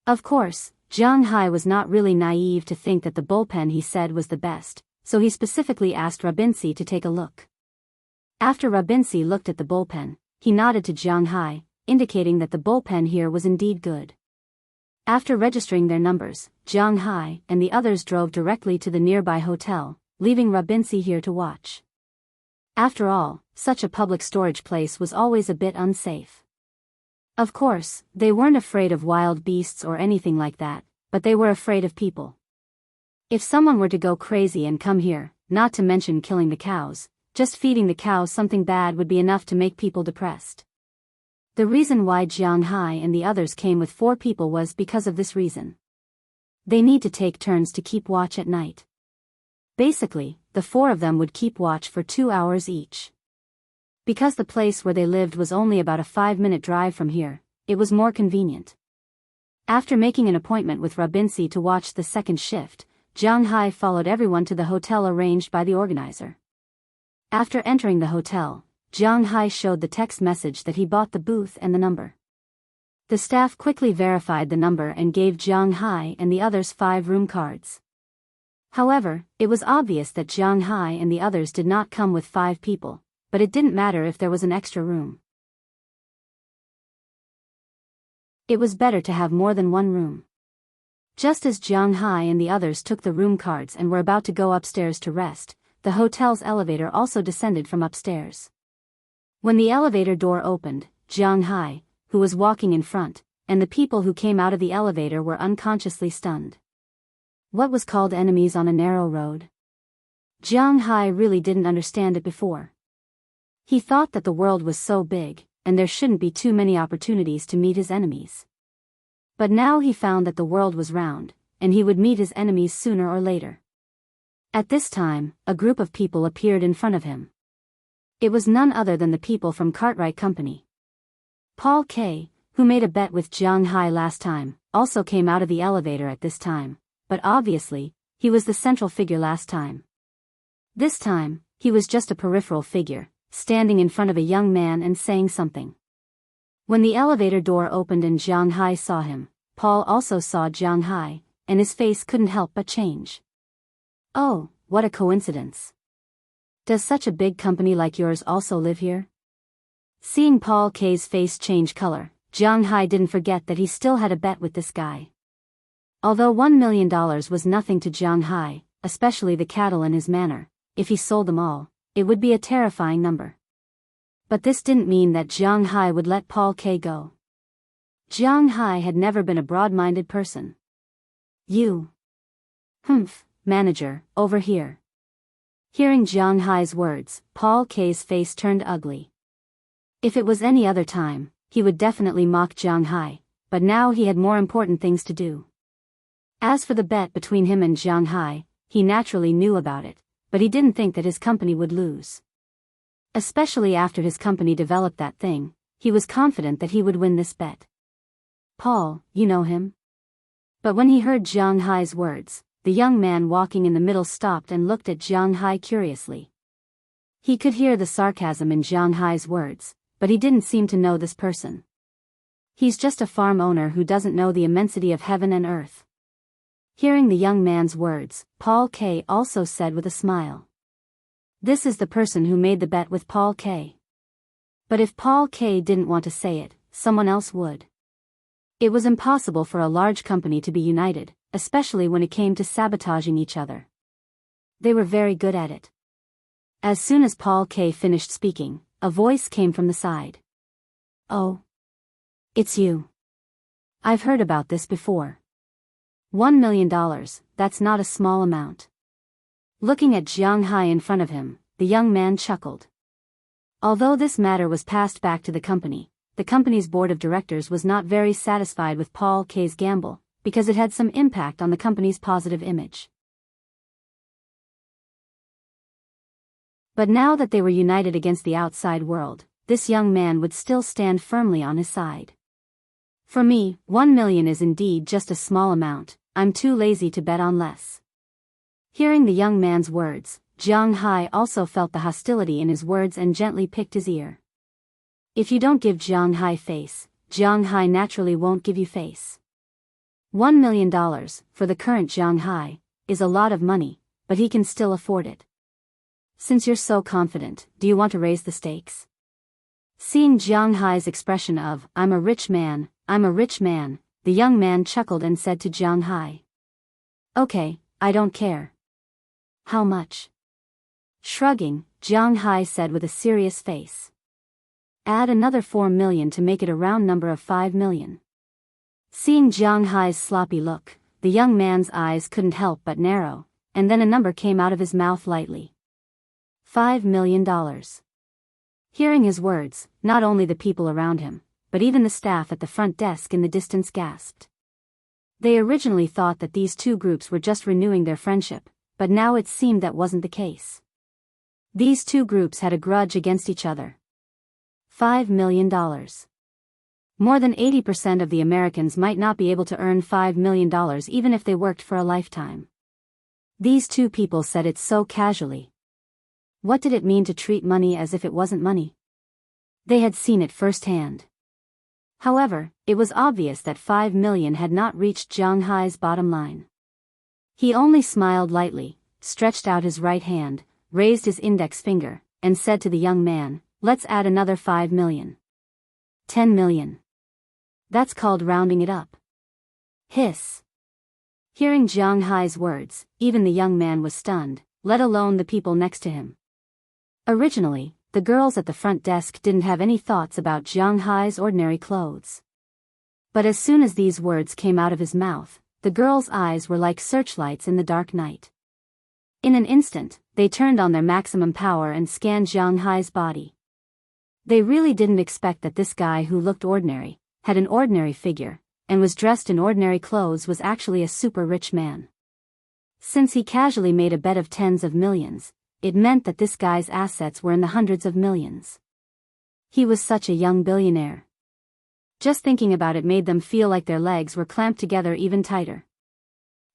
Of course, Jiang Hai was not really naive to think that the bullpen he said was the best, so he specifically asked Rabinsi to take a look. After Rabinsi looked at the bullpen, he nodded to Jiang Hai, indicating that the bullpen here was indeed good. After registering their numbers, Jiang Hai and the others drove directly to the nearby hotel, leaving Rabinsi here to watch. After all, such a public storage place was always a bit unsafe. Of course, they weren't afraid of wild beasts or anything like that, but they were afraid of people. If someone were to go crazy and come here, not to mention killing the cows, just feeding the cows something bad would be enough to make people depressed. The reason why Jianghu and the others came with 4 people was because of this reason. They need to take turns to keep watch at night. Basically, the 4 of them would keep watch for 2 hours each. Because the place where they lived was only about a 5-minute drive from here, it was more convenient. After making an appointment with Rabinsi to watch the second shift, Jianghu followed everyone to the hotel arranged by the organizer. After entering the hotel, Jianghu showed the text message that he bought the booth and the number. The staff quickly verified the number and gave Jianghu and the others 5 room cards. However, it was obvious that Jianghu and the others did not come with 5 people, but it didn't matter if there was an extra room. It was better to have more than one room. Just as Jianghu and the others took the room cards and were about to go upstairs to rest, the hotel's elevator also descended from upstairs. When the elevator door opened, Jianghu, who was walking in front, and the people who came out of the elevator were unconsciously stunned. What was called enemies on a narrow road? Jianghu really didn't understand it before. He thought that the world was so big, and there shouldn't be too many opportunities to meet his enemies. But now he found that the world was round, and he would meet his enemies sooner or later. At this time, a group of people appeared in front of him. It was none other than the people from Cartwright Company. Paul K., who made a bet with Jianghu last time, also came out of the elevator at this time, but obviously, he was the central figure last time. This time, he was just a peripheral figure, standing in front of a young man and saying something. When the elevator door opened and Jianghu saw him, Paul also saw Jianghu, and his face couldn't help but change. Oh, what a coincidence. Does such a big company like yours also live here? Seeing Paul K's face change color, Jianghu didn't forget that he still had a bet with this guy. Although $1 million was nothing to Jianghu, especially the cattle in his manor, if he sold them all, it would be a terrifying number. But this didn't mean that Jianghu would let Paul K go. Jianghu had never been a broad-minded person. You. Manager, over here. Hearing Jianghu's words, Paul K's face turned ugly. If it was any other time, he would definitely mock Jianghu, but now he had more important things to do. As for the bet between him and Jianghu, he naturally knew about it, but he didn't think that his company would lose. Especially after his company developed that thing, he was confident that he would win this bet. Paul, you know him? But when he heard Jianghu's words, the young man walking in the middle stopped and looked at Jianghu curiously. He could hear the sarcasm in Jianghu's words, but he didn't seem to know this person. He's just a farm owner who doesn't know the immensity of heaven and earth. Hearing the young man's words, Paul K. also said with a smile. This is the person who made the bet with Paul K. But if Paul K. didn't want to say it, someone else would. It was impossible for a large company to be united, especially when it came to sabotaging each other. They were very good at it. As soon as Paul K. finished speaking, a voice came from the side. Oh. It's you. I've heard about this before. $1 million, that's not a small amount. Looking at Jianghu in front of him, the young man chuckled. Although this matter was passed back to the company's board of directors was not very satisfied with Paul K's gamble, because it had some impact on the company's positive image. But now that they were united against the outside world, this young man would still stand firmly on his side. For me, 1 million is indeed just a small amount, I'm too lazy to bet on less. Hearing the young man's words, Jianghu also felt the hostility in his words and gently picked his ear. If you don't give Jianghu face, Jianghu naturally won't give you face. $1 million, for the current Jianghu, is a lot of money, but he can still afford it. Since you're so confident, do you want to raise the stakes? Seeing Jianghu's expression of, I'm a rich man, the young man chuckled and said to Jianghu. Okay, I don't care. How much? Shrugging, Jiang Hai said with a serious face. Add another 4 million to make it a round number of 5 million. Seeing Jiang Hai's sloppy look, the young man's eyes couldn't help but narrow, and then a number came out of his mouth lightly. $5 million. Hearing his words, not only the people around him, but even the staff at the front desk in the distance gasped. They originally thought that these two groups were just renewing their friendship, but now it seemed that wasn't the case. These two groups had a grudge against each other. $5 million. More than 80% of the Americans might not be able to earn $5 million even if they worked for a lifetime. These two people said it so casually. What did it mean to treat money as if it wasn't money? They had seen it firsthand. However, it was obvious that 5 million had not reached Jiang Hai's bottom line. He only smiled lightly, stretched out his right hand, raised his index finger, and said to the young man, "Let's add another 5 million. 10 million. That's called rounding it up." Hiss. Hearing Jiang Hai's words, even the young man was stunned, let alone the people next to him. Originally, the girls at the front desk didn't have any thoughts about Jiang Hai's ordinary clothes. But as soon as these words came out of his mouth, the girls' eyes were like searchlights in the dark night. In an instant, they turned on their maximum power and scanned Jiang Hai's body. They really didn't expect that this guy who looked ordinary, had an ordinary figure, and was dressed in ordinary clothes was actually a super rich man. Since he casually made a bet of tens of millions, it meant that this guy's assets were in the hundreds of millions. He was such a young billionaire. Just thinking about it made them feel like their legs were clamped together even tighter.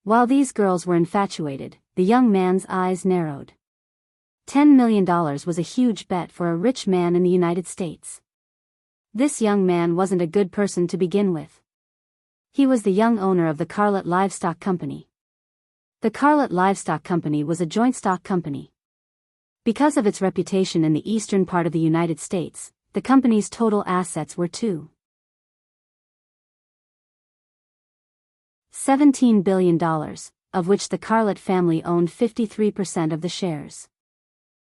While these girls were infatuated, the young man's eyes narrowed. $10 million was a huge bet for a rich man in the United States. This young man wasn't a good person to begin with. He was the young owner of the Carlet Livestock Company. The Carlet Livestock Company was a joint stock company. Because of its reputation in the eastern part of the United States, the company's total assets were $17 billion, of which the Carlet family owned 53% of the shares.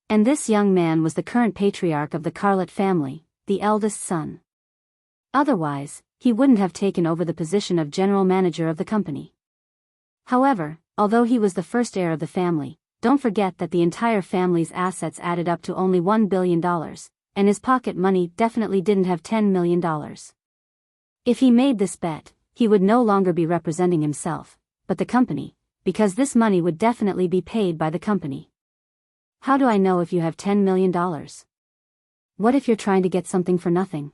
And this young man was the current patriarch of the Carlet family, the eldest son. Otherwise, he wouldn't have taken over the position of general manager of the company. However, although he was the first heir of the family, don't forget that the entire family's assets added up to only $1 billion, and his pocket money definitely didn't have $10 million. If he made this bet, he would no longer be representing himself, but the company, because this money would definitely be paid by the company. How do I know if you have $10 million? What if you're trying to get something for nothing?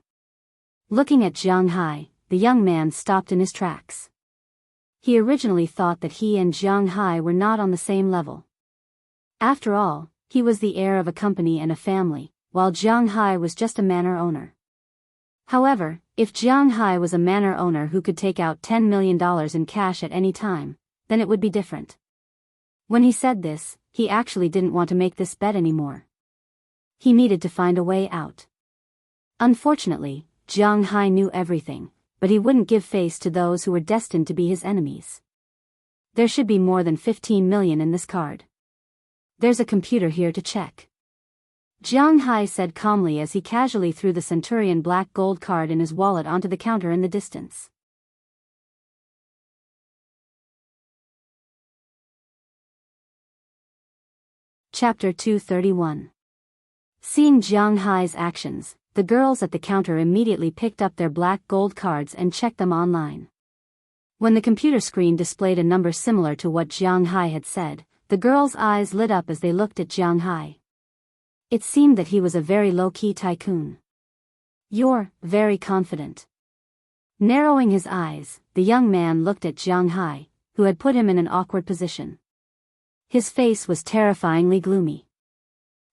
Looking at Jiang Hai, the young man stopped in his tracks. He originally thought that he and Jiang Hai were not on the same level. After all, he was the heir of a company and a family, while Jiang Hai was just a manor owner. However, if Jiang Hai was a manor owner who could take out $10 million in cash at any time, then it would be different. When he said this, he actually didn't want to make this bet anymore. He needed to find a way out. Unfortunately, Jiang Hai knew everything, but he wouldn't give face to those who were destined to be his enemies. There should be more than 15 million in this card. There's a computer here to check. Jiang Hai said calmly as he casually threw the Centurion black gold card in his wallet onto the counter in the distance. Chapter 231. Seeing Jiang Hai's actions, the girls at the counter immediately picked up their black gold cards and checked them online. When the computer screen displayed a number similar to what Jiang Hai had said, the girls' eyes lit up as they looked at Jiang Hai. It seemed that he was a very low-key tycoon. "You're very confident." Narrowing his eyes, the young man looked at Jiang Hai, who had put him in an awkward position. His face was terrifyingly gloomy.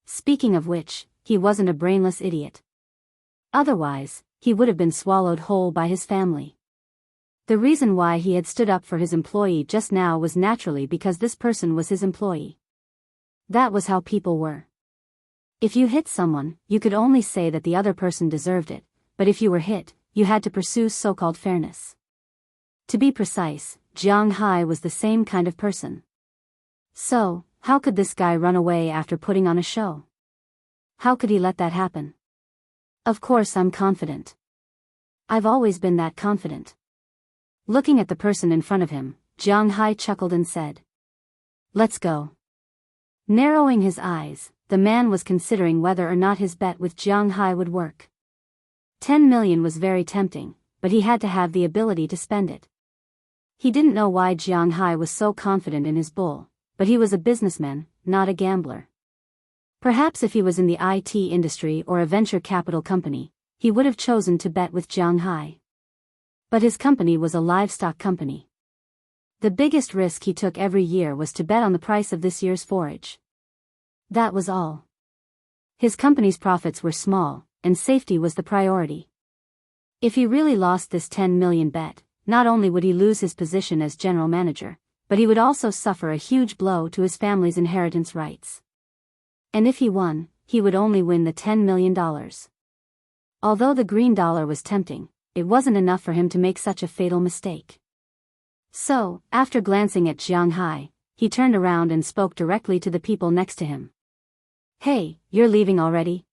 Speaking of which, he wasn't a brainless idiot. Otherwise, he would have been swallowed whole by his family. The reason why he had stood up for his employee just now was naturally because this person was his employee. That was how people were. If you hit someone, you could only say that the other person deserved it, but if you were hit, you had to pursue so-called fairness. To be precise, Jiang Hai was the same kind of person. So, How could this guy run away after putting on a show? How could he let that happen? Of course I'm confident. I've always been that confident. Looking at the person in front of him, Jianghu chuckled and said, "Let's go." Narrowing his eyes, the man was considering whether or not his bet with Jianghu would work. 10 million was very tempting, but he had to have the ability to spend it. He didn't know why Jianghu was so confident in his bull, but he was a businessman, not a gambler. Perhaps if he was in the IT industry or a venture capital company, he would have chosen to bet with Jianghu. But his company was a livestock company. The biggest risk he took every year was to bet on the price of this year's forage. That was all. His company's profits were small, and safety was the priority. If he really lost this 10 million bet, not only would he lose his position as general manager, but he would also suffer a huge blow to his family's inheritance rights. And if he won, he would only win the $10 million. Although the green dollar was tempting, it wasn't enough for him to make such a fatal mistake. So, after glancing at Jianghu, he turned around and spoke directly to the people next to him. "Hey, you're leaving already?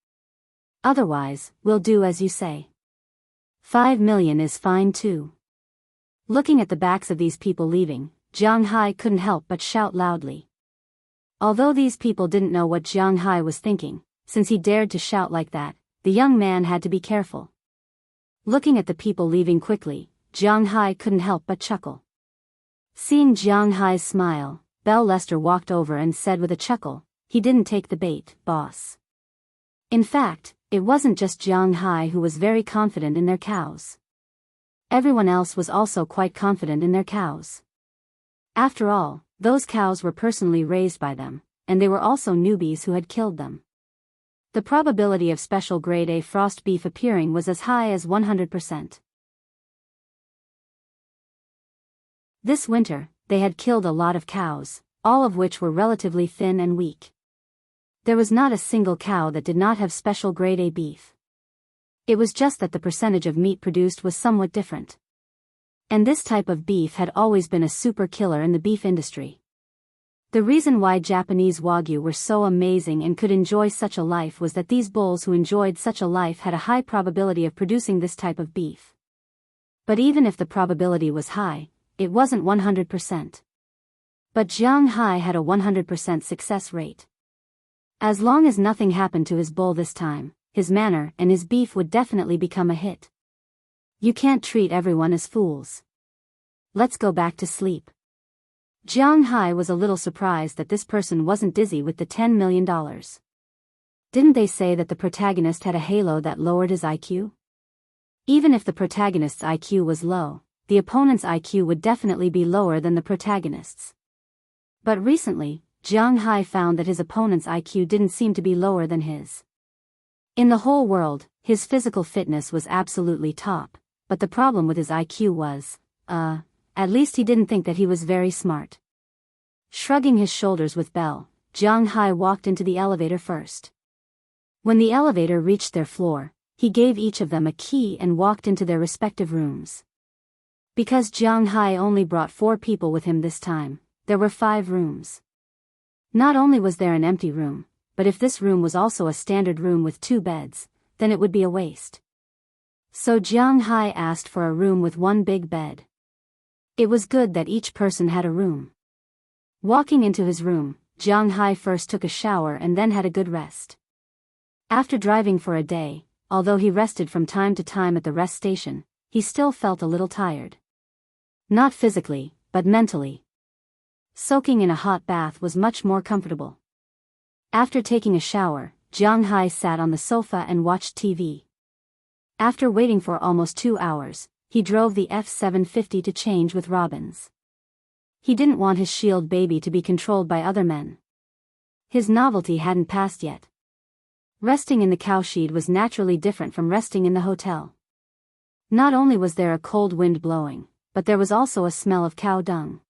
Otherwise, we'll do as you say. 5 million is fine too." Looking at the backs of these people leaving, Jianghu couldn't help but shout loudly. Although these people didn't know what Jianghu was thinking, since he dared to shout like that, the young man had to be careful. Looking at the people leaving quickly, Jianghu couldn't help but chuckle. Seeing Jianghu's smile, Bell Lester walked over and said with a chuckle, "He didn't take the bait, boss." In fact, it wasn't just Jianghu who was very confident in their cows. Everyone else was also quite confident in their cows. After all, those cows were personally raised by them, and they were also newbies who had killed them. The probability of special grade A frost beef appearing was as high as 100%. This winter, they had killed a lot of cows, all of which were relatively thin and weak. There was not a single cow that did not have special grade A beef. It was just that the percentage of meat produced was somewhat different. And this type of beef had always been a super killer in the beef industry. The reason why Japanese Wagyu were so amazing and could enjoy such a life was that these bulls who enjoyed such a life had a high probability of producing this type of beef. But even if the probability was high, it wasn't 100%. But Jianghu had a 100% success rate. As long as nothing happened to his bull this time, his manor and his beef would definitely become a hit. You can't treat everyone as fools. Let's go back to sleep. Jianghu was a little surprised that this person wasn't dizzy with the $10 million. Didn't they say that the protagonist had a halo that lowered his IQ? Even if the protagonist's IQ was low, the opponent's IQ would definitely be lower than the protagonist's. But recently, Jianghu found that his opponent's IQ didn't seem to be lower than his. In the whole world, his physical fitness was absolutely top, but the problem with his IQ was, at least he didn't think that he was very smart. Shrugging his shoulders with Bell, Jianghu walked into the elevator first. When the elevator reached their floor, he gave each of them a key and walked into their respective rooms. Because Jianghu only brought 4 people with him this time, there were 5 rooms. Not only was there an empty room, but if this room was also a standard room with 2 beds, then it would be a waste. So Jianghu asked for a room with 1 big bed. It was good that each person had a room. Walking into his room, Jianghu first took a shower and then had a good rest. After driving for a day, although he rested from time to time at the rest station, he still felt a little tired. Not physically, but mentally. Soaking in a hot bath was much more comfortable. After taking a shower, Jianghu sat on the sofa and watched TV. After waiting for almost 2 hours, he drove the F-750 to change with Robbins. He didn't want his shield baby to be controlled by other men. His novelty hadn't passed yet. Resting in the cowshed was naturally different from resting in the hotel. Not only was there a cold wind blowing, but there was also a smell of cow dung.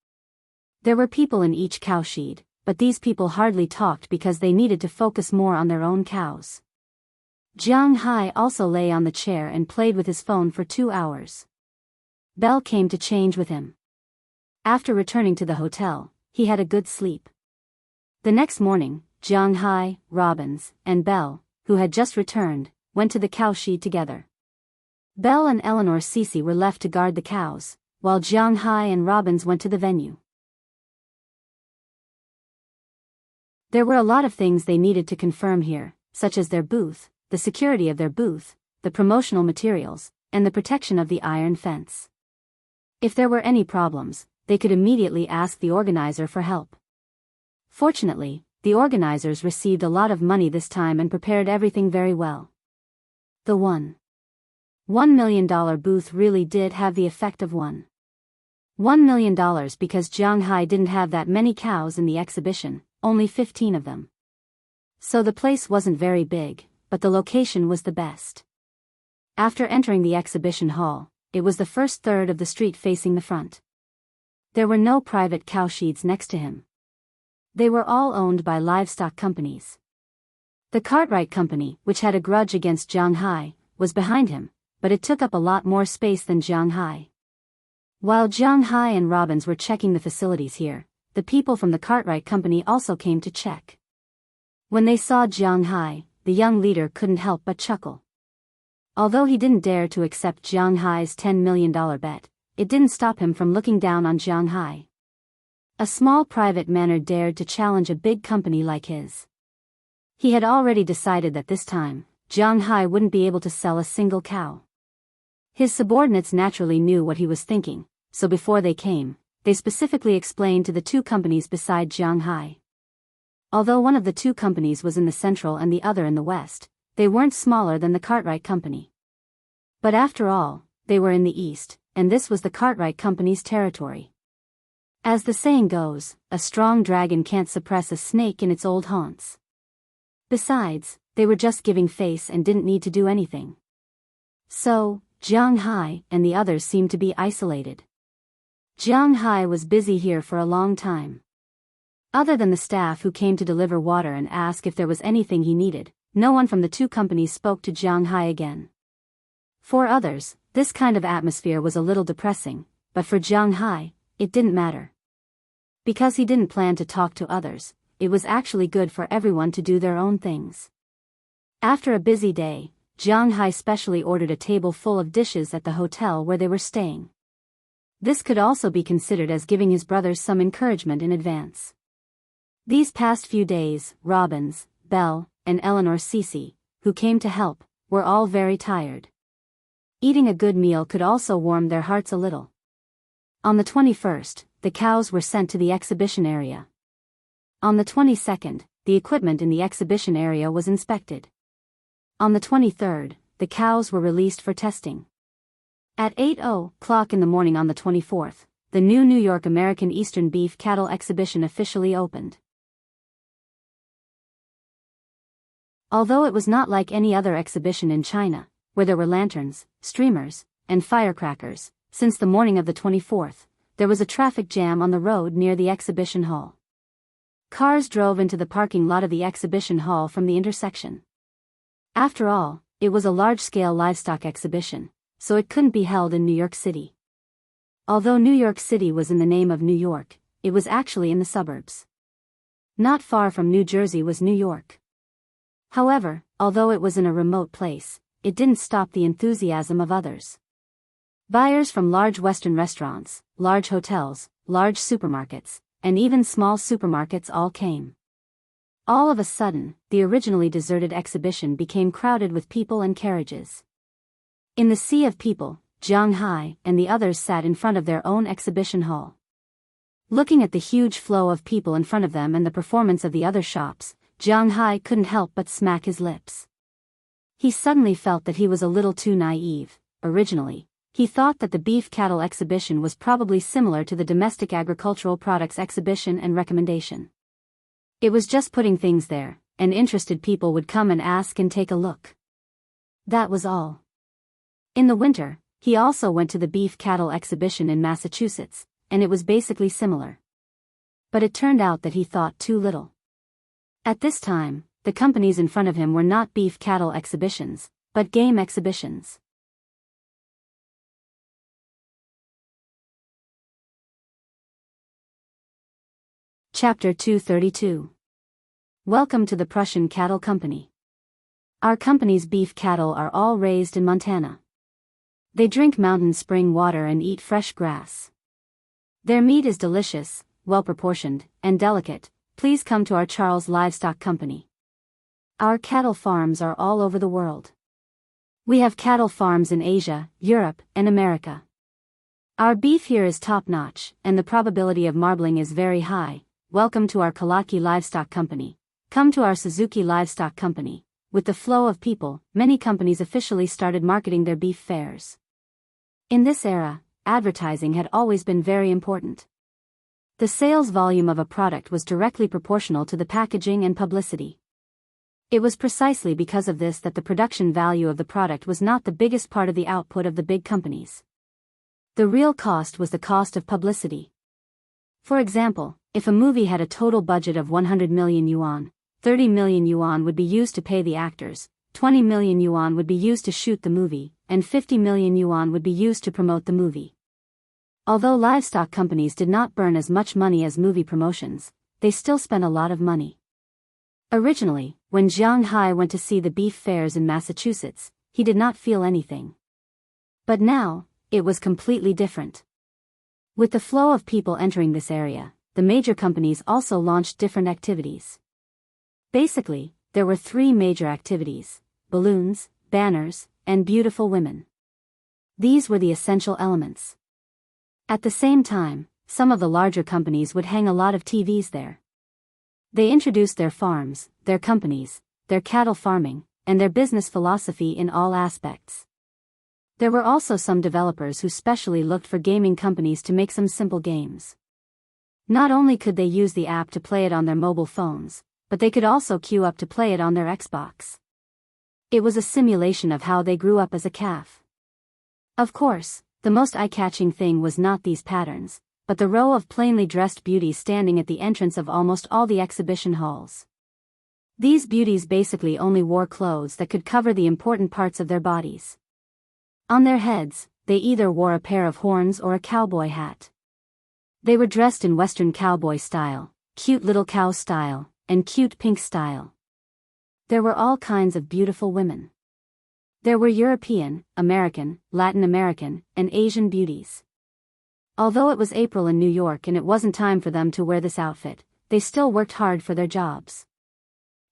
There were people in each cowshed, but these people hardly talked because they needed to focus more on their own cows. Jianghu also lay on the chair and played with his phone for 2 hours. Bell came to change with him. After returning to the hotel, he had a good sleep. The next morning, Jianghu, Robbins, and Belle, who had just returned, went to the cowshed together. Belle and Eleanor Cece were left to guard the cows, while Jianghu and Robbins went to the venue. There were a lot of things they needed to confirm here, such as their booth, the security of their booth, the promotional materials, and the protection of the iron fence. If there were any problems, they could immediately ask the organizer for help. Fortunately, the organizers received a lot of money this time and prepared everything very well. The $1 million booth really did have the effect of $1 million because Jianghu didn't have that many cows in the exhibition, only 15 of them. So the place wasn't very big, but the location was the best. After entering the exhibition hall, it was the first third of the street facing the front. There were no private cowsheds next to him. They were all owned by livestock companies. The Cartwright Company, which had a grudge against Jianghu, was behind him, but it took up a lot more space than Jianghu. While Jianghu and Robbins were checking the facilities here, the people from the Cartwright Company also came to check. When they saw Jianghu, the young leader couldn't help but chuckle. Although he didn't dare to accept Jianghu's $10 million bet, it didn't stop him from looking down on Jianghu. A small private manor dared to challenge a big company like his. He had already decided that this time, Jianghu wouldn't be able to sell a single cow. His subordinates naturally knew what he was thinking, so before they came, they specifically explained to the two companies beside Jianghu. Although one of the two companies was in the central and the other in the west, they weren't smaller than the Cartwright Company. But after all, they were in the east, and this was the Cartwright Company's territory. As the saying goes, a strong dragon can't suppress a snake in its old haunts. Besides, they were just giving face and didn't need to do anything. So, Jianghu and the others seemed to be isolated. Jianghu was busy here for a long time. Other than the staff who came to deliver water and ask if there was anything he needed, no one from the two companies spoke to Jianghu again. For others, this kind of atmosphere was a little depressing, but for Jianghu, it didn't matter. Because he didn't plan to talk to others, it was actually good for everyone to do their own things. After a busy day, Jianghu specially ordered a table full of dishes at the hotel where they were staying. This could also be considered as giving his brothers some encouragement in advance. These past few days, Robbins, Belle, and Eleanor Cece, who came to help, were all very tired. Eating a good meal could also warm their hearts a little. On the 21st, the cows were sent to the exhibition area. On the 22nd, the equipment in the exhibition area was inspected. On the 23rd, the cows were released for testing. At 8:00 in the morning on the 24th, the new New York American Eastern Beef Cattle Exhibition officially opened. Although it was not like any other exhibition in China, where there were lanterns, streamers, and firecrackers, since the morning of the 24th, there was a traffic jam on the road near the exhibition hall. Cars drove into the parking lot of the exhibition hall from the intersection. After all, it was a large-scale livestock exhibition, so it couldn't be held in New York City. Although New York City was in the name of New York, it was actually in the suburbs. Not far from New Jersey was New York. However, although it was in a remote place, it didn't stop the enthusiasm of others. Buyers from large Western restaurants, large hotels, large supermarkets, and even small supermarkets all came. All of a sudden, the originally deserted exhibition became crowded with people and carriages. In the sea of people, Jianghu and the others sat in front of their own exhibition hall. Looking at the huge flow of people in front of them and the performance of the other shops, Jianghu couldn't help but smack his lips. He suddenly felt that he was a little too naive. Originally, he thought that the beef cattle exhibition was probably similar to the domestic agricultural products exhibition and recommendation. It was just putting things there, and interested people would come and ask and take a look. That was all. In the winter, he also went to the beef cattle exhibition in Massachusetts, and it was basically similar. But it turned out that he thought too little. At this time, the companies in front of him were not beef cattle exhibitions, but game exhibitions. Chapter 232. Welcome to the Prussian Cattle Company. Our company's beef cattle are all raised in Montana. They drink mountain spring water and eat fresh grass. Their meat is delicious, well-proportioned, and delicate. Please come to our Charles Livestock Company. Our cattle farms are all over the world. We have cattle farms in Asia, Europe, and America. Our beef here is top-notch, and the probability of marbling is very high. Welcome to our Kawasaki Livestock Company. Come to our Suzuki Livestock Company. With the flow of people, many companies officially started marketing their beef fairs. In this era, advertising had always been very important. The sales volume of a product was directly proportional to the packaging and publicity. It was precisely because of this that the production value of the product was not the biggest part of the output of the big companies. The real cost was the cost of publicity. For example, if a movie had a total budget of 100 million yuan, 30 million yuan would be used to pay the actors, 20 million yuan would be used to shoot the movie, and 50 million yuan would be used to promote the movie. Although livestock companies did not burn as much money as movie promotions, they still spent a lot of money. Originally, when Jiang Hai went to see the beef fairs in Massachusetts, he did not feel anything. But now, it was completely different. With the flow of people entering this area, the major companies also launched different activities. Basically, there were three major activities: balloons, banners, and beautiful women. These were the essential elements. At the same time, some of the larger companies would hang a lot of TVs there. They introduced their farms, their companies, their cattle farming, and their business philosophy in all aspects. There were also some developers who specially looked for gaming companies to make some simple games. Not only could they use the app to play it on their mobile phones, but they could also queue up to play it on their Xbox. It was a simulation of how they grew up as a calf. Of course, the most eye-catching thing was not these patterns, but the row of plainly dressed beauties standing at the entrance of almost all the exhibition halls. These beauties basically only wore clothes that could cover the important parts of their bodies. On their heads, they either wore a pair of horns or a cowboy hat. They were dressed in Western cowboy style, cute little cow style, and cute pink style. There were all kinds of beautiful women. There were European, American, Latin American, and Asian beauties. Although it was April in New York and it wasn't time for them to wear this outfit, they still worked hard for their jobs.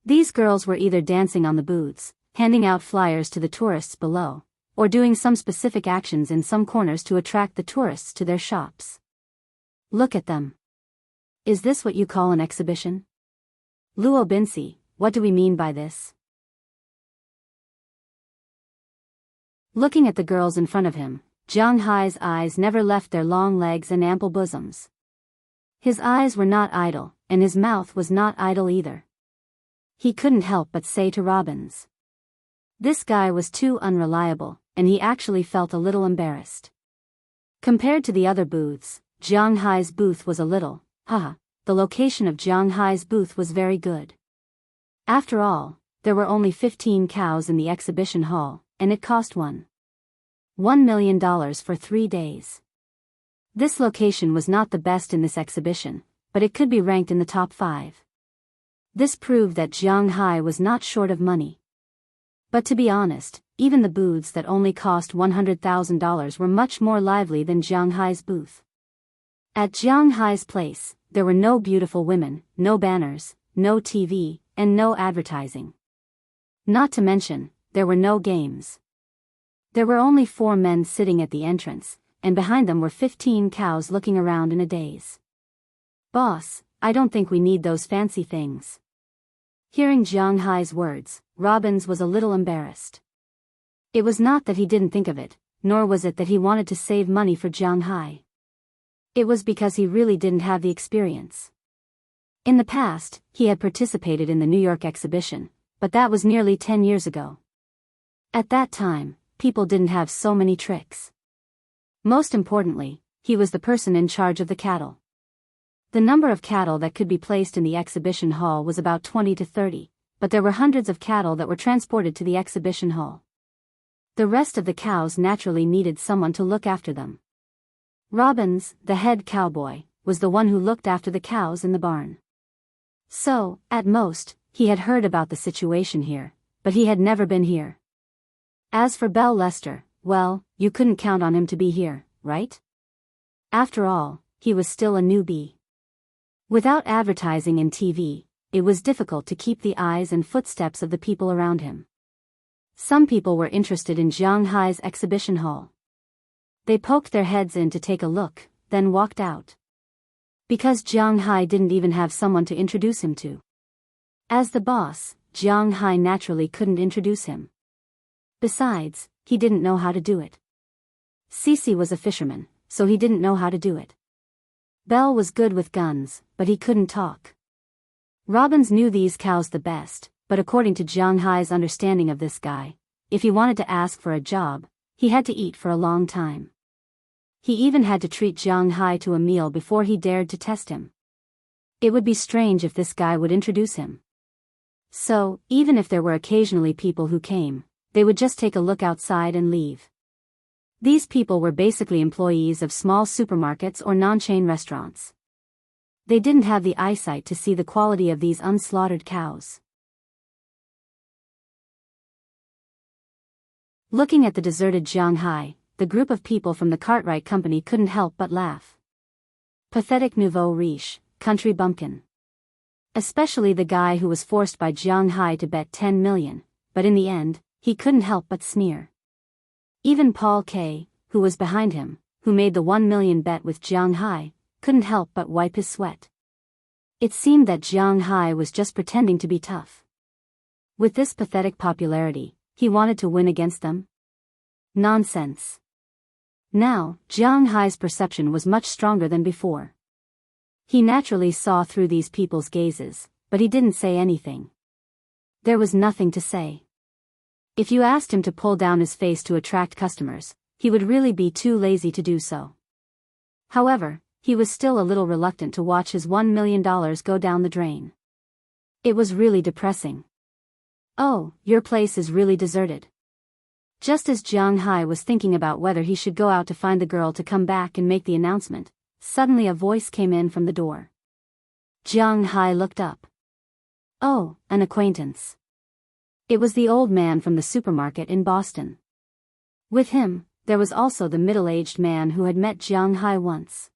These girls were either dancing on the booths, handing out flyers to the tourists below, or doing some specific actions in some corners to attract the tourists to their shops. Look at them. Is this what you call an exhibition? Luo Binsi, what do we mean by this? Looking at the girls in front of him, Jiang Hai's eyes never left their long legs and ample bosoms. His eyes were not idle, and his mouth was not idle either. He couldn't help but say to Robbins, this guy was too unreliable, and he actually felt a little embarrassed. Compared to the other booths, Jiang Hai's booth was a little, the location of Jiang Hai's booth was very good. After all, there were only 15 cows in the exhibition hall, and it cost $1 million for 3 days. This location was not the best in this exhibition, but it could be ranked in the top 5. This proved that Jiang Hai was not short of money. But to be honest, even the booths that only cost $100,000 were much more lively than Jiang Hai's booth. At Jiang Hai's place, there were no beautiful women, no banners, no TV, and no advertising. Not to mention, there were no games. There were only 4 men sitting at the entrance, and behind them were 15 cows looking around in a daze. Boss, I don't think we need those fancy things. Hearing Jiang Hai's words, Robbins was a little embarrassed. It was not that he didn't think of it, nor was it that he wanted to save money for Jiang Hai. It was because he really didn't have the experience. In the past, he had participated in the New York exhibition, but that was nearly 10 years ago. At that time, people didn't have so many tricks. Most importantly, he was the person in charge of the cattle. The number of cattle that could be placed in the exhibition hall was about 20 to 30, but there were hundreds of cattle that were transported to the exhibition hall. The rest of the cows naturally needed someone to look after them. Robbins, the head cowboy, was the one who looked after the cows in the barn. So, at most, he had heard about the situation here, but he had never been here. As for Bell Lester, well, you couldn't count on him to be here, right? After all, he was still a newbie. Without advertising and TV, it was difficult to keep the eyes and footsteps of the people around him. Some people were interested in Jianghu's exhibition hall. They poked their heads in to take a look, then walked out. Because Jianghu didn't even have someone to introduce him to. As the boss, Jianghu naturally couldn't introduce him. Besides, he didn't know how to do it. Cece was a fisherman, so he didn't know how to do it. Bell was good with guns, but he couldn't talk. Robbins knew these cows the best, but according to Jianghu's understanding of this guy, if he wanted to ask for a job, he had to eat for a long time. He even had to treat Jianghu to a meal before he dared to test him. It would be strange if this guy would introduce him. So, even if there were occasionally people who came, they would just take a look outside and leave. These people were basically employees of small supermarkets or non-chain restaurants. They didn't have the eyesight to see the quality of these unslaughtered cows. Looking at the deserted Jianghu, the group of people from the Cartwright Company couldn't help but laugh. Pathetic nouveau riche, country bumpkin. Especially the guy who was forced by Jianghu to bet 10 million, but in the end, he couldn't help but sneer. Even Paul K., who was behind him, who made the 1 million bet with Jianghu, couldn't help but wipe his sweat. It seemed that Jianghu was just pretending to be tough. With this pathetic popularity, he wanted to win against them? Nonsense. Now, Jianghu's perception was much stronger than before. He naturally saw through these people's gazes, but he didn't say anything. There was nothing to say. If you asked him to pull down his face to attract customers, he would really be too lazy to do so. However, he was still a little reluctant to watch his $1 million go down the drain. It was really depressing. Oh, your place is really deserted. Just as Jianghu was thinking about whether he should go out to find the girl to come back and make the announcement, suddenly a voice came in from the door. Jianghu looked up. Oh, an acquaintance. It was the old man from the supermarket in Boston. With him, there was also the middle-aged man who had met Jianghu once.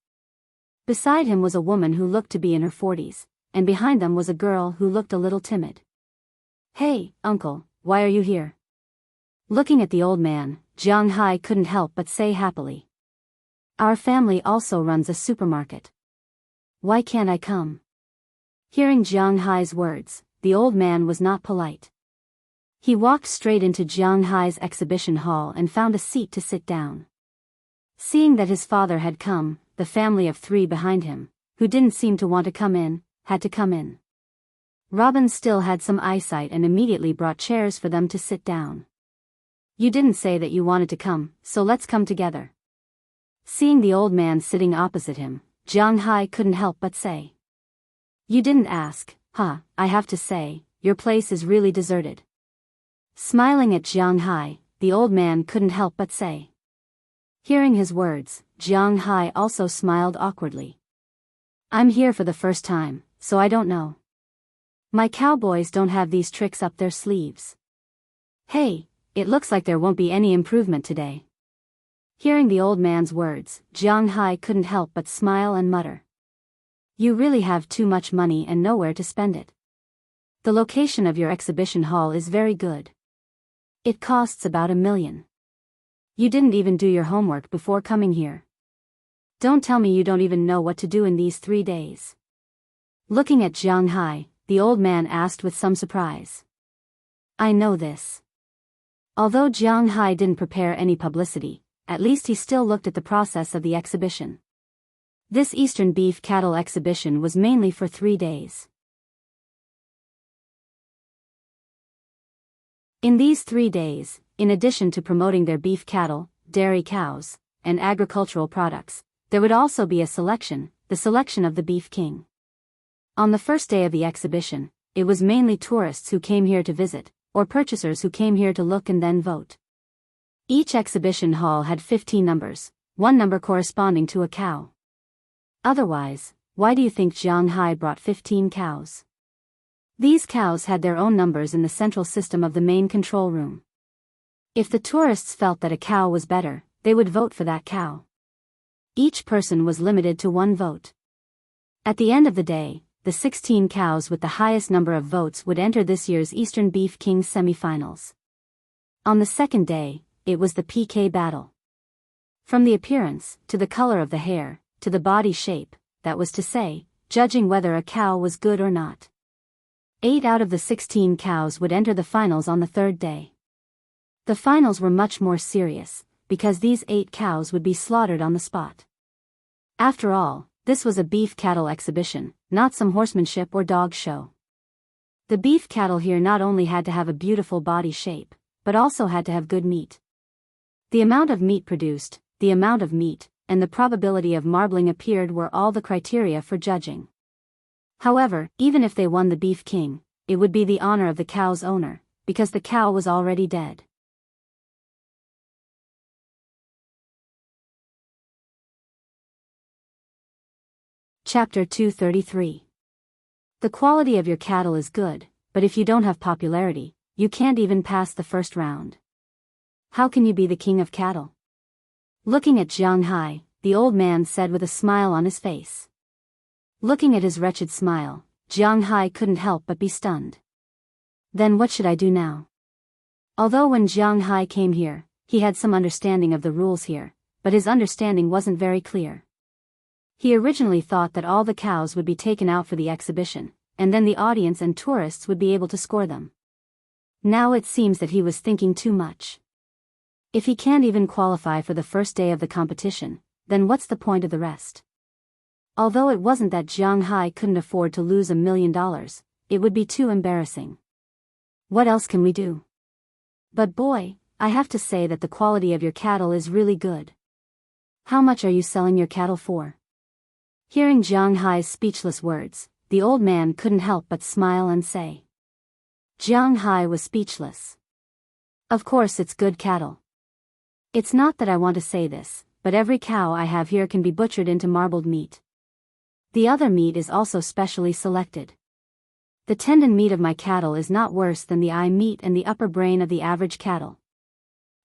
Beside him was a woman who looked to be in her 40s, and behind them was a girl who looked a little timid. Hey, uncle, why are you here? Looking at the old man, Jianghu couldn't help but say happily. Our family also runs a supermarket. Why can't I come? Hearing Jianghu's words, the old man was not polite. He walked straight into Jianghu's exhibition hall and found a seat to sit down. Seeing that his father had come, the family of 3 behind him, who didn't seem to want to come in, had to come in. Robin still had some eyesight and immediately brought chairs for them to sit down. You didn't say that you wanted to come, so let's come together. Seeing the old man sitting opposite him, Jianghu couldn't help but say. You didn't ask, huh? I have to say, your place is really deserted. Smiling at Jianghu, the old man couldn't help but say. Hearing his words, Jianghu also smiled awkwardly. I'm here for the first time, so I don't know. My cowboys don't have these tricks up their sleeves. Hey, it looks like there won't be any improvement today. Hearing the old man's words, Jianghu couldn't help but smile and mutter. You really have too much money and nowhere to spend it. The location of your exhibition hall is very good. It costs about $1 million. You didn't even do your homework before coming here. Don't tell me you don't even know what to do in these 3 days. Looking at Jianghu, the old man asked with some surprise. I know this. Although Jianghu didn't prepare any publicity, at least he still looked at the process of the exhibition. This Eastern beef cattle exhibition was mainly for 3 days. In these 3 days, in addition to promoting their beef cattle, dairy cows, and agricultural products, there would also be a selection, the selection of the Beef King. On the first day of the exhibition, it was mainly tourists who came here to visit, or purchasers who came here to look and then vote. Each exhibition hall had 15 numbers, 1 number corresponding to a cow. Otherwise, why do you think Jianghu brought 15 cows? These cows had their own numbers in the central system of the main control room. If the tourists felt that a cow was better, they would vote for that cow. Each person was limited to one vote. At the end of the day, the 16 cows with the highest number of votes would enter this year's Eastern Beef Kings semi-finals. On the second day, it was the PK battle. From the appearance, to the color of the hair, to the body shape, that was to say, judging whether a cow was good or not. 8 out of the 16 cows would enter the finals on the third day. The finals were much more serious, because these 8 cows would be slaughtered on the spot. After all, this was a beef cattle exhibition, not some horsemanship or dog show. The beef cattle here not only had to have a beautiful body shape, but also had to have good meat. The amount of meat produced, the amount of meat, and the probability of marbling appeared were all the criteria for judging. However, even if they won the Beef King, it would be the honor of the cow's owner, because the cow was already dead. Chapter 233. The quality of your cattle is good, but if you don't have popularity, you can't even pass the first round. How can you be the king of cattle? Looking at Jianghu, the old man said with a smile on his face. Looking at his wretched smile, Jianghu couldn't help but be stunned. Then what should I do now? Although when Jianghu came here, he had some understanding of the rules here, but his understanding wasn't very clear. He originally thought that all the cows would be taken out for the exhibition, and then the audience and tourists would be able to score them. Now it seems that he was thinking too much. If he can't even qualify for the first day of the competition, then what's the point of the rest? Although it wasn't that Jianghu couldn't afford to lose $1 million, it would be too embarrassing. What else can we do? But boy, I have to say that the quality of your cattle is really good. How much are you selling your cattle for? Hearing Jianghu's speechless words, the old man couldn't help but smile and say. Jianghu was speechless. Of course it's good cattle. It's not that I want to say this, but every cow I have here can be butchered into marbled meat. The other meat is also specially selected. The tendon meat of my cattle is not worse than the eye meat and the upper brain of the average cattle.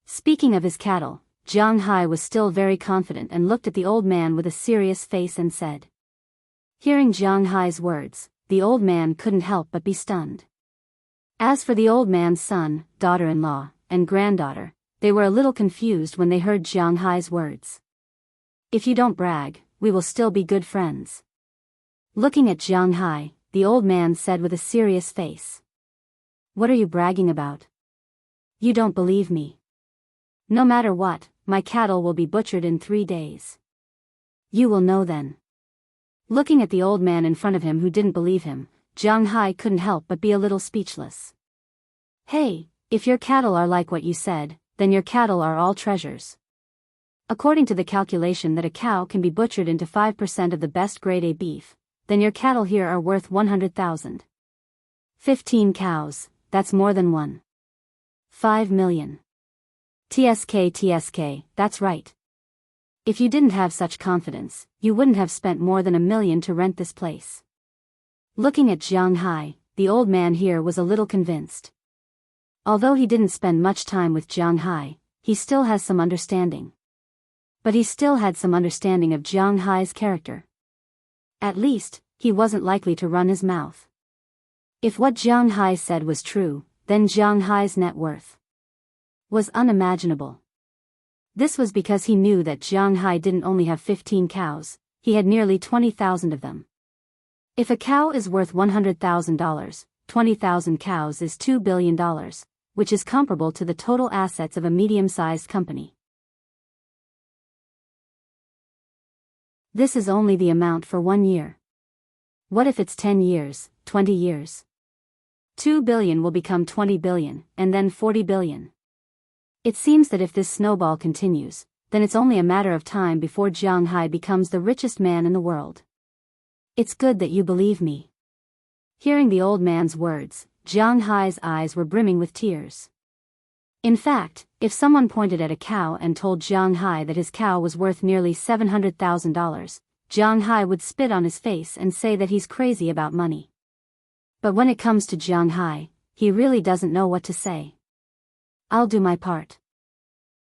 Speaking of his cattle, Jianghu was still very confident and looked at the old man with a serious face and said. Hearing Jianghu's words, the old man couldn't help but be stunned. As for the old man's son, daughter-in-law, and granddaughter, they were a little confused when they heard Jianghu's words. If you don't brag, we will still be good friends. Looking at Jianghu, the old man said with a serious face. What are you bragging about? You don't believe me. No matter what, my cattle will be butchered in 3 days. You will know then. Looking at the old man in front of him who didn't believe him, Jianghu couldn't help but be a little speechless. Hey, if your cattle are like what you said, then your cattle are all treasures. According to the calculation that a cow can be butchered into 5% of the best grade A beef, then your cattle here are worth 100,000. 15 cows, that's more than 1.5 million. TSK, that's right. If you didn't have such confidence, you wouldn't have spent more than $1 million to rent this place. Looking at Jianghu, the old man here was a little convinced. Although he didn't spend much time with Jianghu, he still has some understanding. But he still had some understanding of Jianghu's character. At least, he wasn't likely to run his mouth. If what Jianghu said was true, then Jianghu's net worth was unimaginable. This was because he knew that Jianghu didn't only have 15 cows, he had nearly 20,000 of them. If a cow is worth $100,000, 20,000 cows is $2 billion, which is comparable to the total assets of a medium-sized company. This is only the amount for 1 year. What if it's 10 years, 20 years? 2 billion will become 20 billion, and then 40 billion. It seems that if this snowball continues, then it's only a matter of time before Jianghu becomes the richest man in the world. It's good that you believe me. Hearing the old man's words, Jianghu's eyes were brimming with tears. In fact, if someone pointed at a cow and told Jianghu that his cow was worth nearly $700,000, Jianghu would spit on his face and say that he's crazy about money. But when it comes to Jianghu, he really doesn't know what to say. I'll do my part.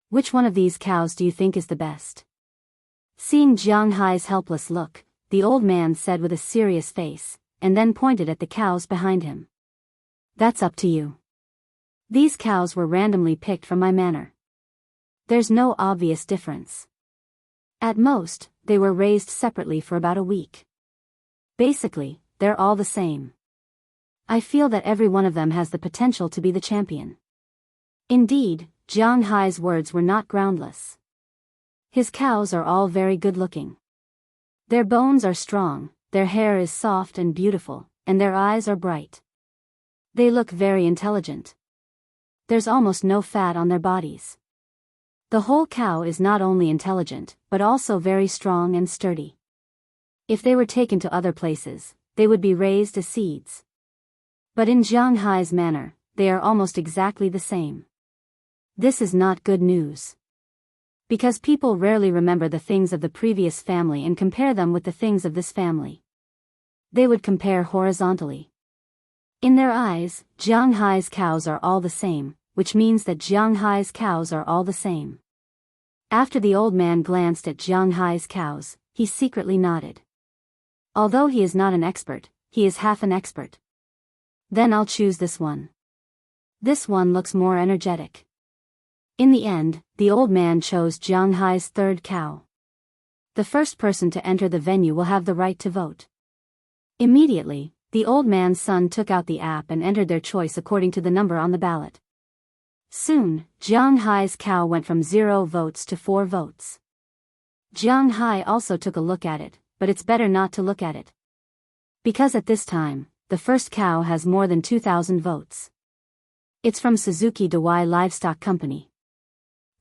Which one of these cows do you think is the best? Seeing Jianghu's helpless look, the old man said with a serious face, and then pointed at the cows behind him. That's up to you. These cows were randomly picked from my manor. There's no obvious difference. At most, they were raised separately for about a week. Basically, they're all the same. I feel that every one of them has the potential to be the champion. Indeed, Jianghu's words were not groundless. His cows are all very good-looking. Their bones are strong, their hair is soft and beautiful, and their eyes are bright. They look very intelligent. There's almost no fat on their bodies. The whole cow is not only intelligent, but also very strong and sturdy. If they were taken to other places, they would be raised as seeds. But in Jianghu's manor, they are almost exactly the same. This is not good news. Because people rarely remember the things of the previous family and compare them with the things of this family. They would compare horizontally. In their eyes, Jianghu's cows are all the same, which means that Jianghu's cows are all the same. After the old man glanced at Jianghu's cows, he secretly nodded. Although he is not an expert, he is half an expert. Then I'll choose this one. This one looks more energetic. In the end, the old man chose Jianghu's third cow. The first person to enter the venue will have the right to vote. Immediately, the old man's son took out the app and entered their choice according to the number on the ballot. Soon, Jianghu's cow went from 0 votes to 4 votes. Jianghu also took a look at it, but it's better not to look at it. Because at this time, the first cow has more than 2,000 votes. It's from Suzuki Dawai Livestock Company.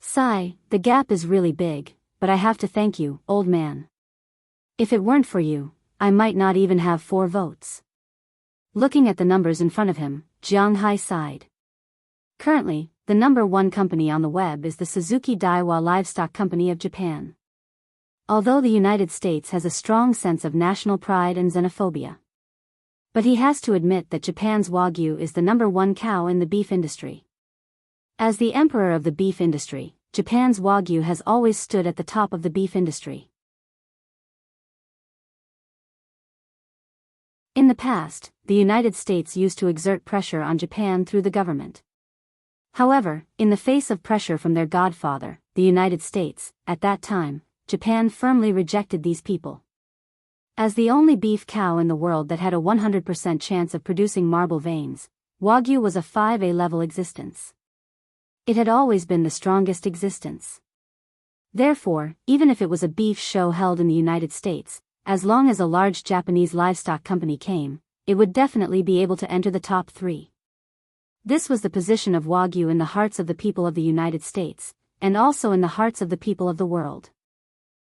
Sigh, the gap is really big, but I have to thank you, old man. If it weren't for you, I might not even have 4 votes. Looking at the numbers in front of him, Jianghu sighed. Currently, the number 1 company on the web is the Suzuki Daiwa Livestock Company of Japan. Although the United States has a strong sense of national pride and xenophobia. But he has to admit that Japan's Wagyu is the number 1 cow in the beef industry. As the emperor of the beef industry, Japan's Wagyu has always stood at the top of the beef industry. In the past, the United States used to exert pressure on Japan through the government. However, in the face of pressure from their godfather, the United States, at that time, Japan firmly rejected these people. As the only beef cow in the world that had a 100% chance of producing marble veins, Wagyu was a 5A level existence. It had always been the strongest existence. Therefore, even if it was a beef show held in the United States, as long as a large Japanese livestock company came, it would definitely be able to enter the top 3. This was the position of Wagyu in the hearts of the people of the United States, and also in the hearts of the people of the world.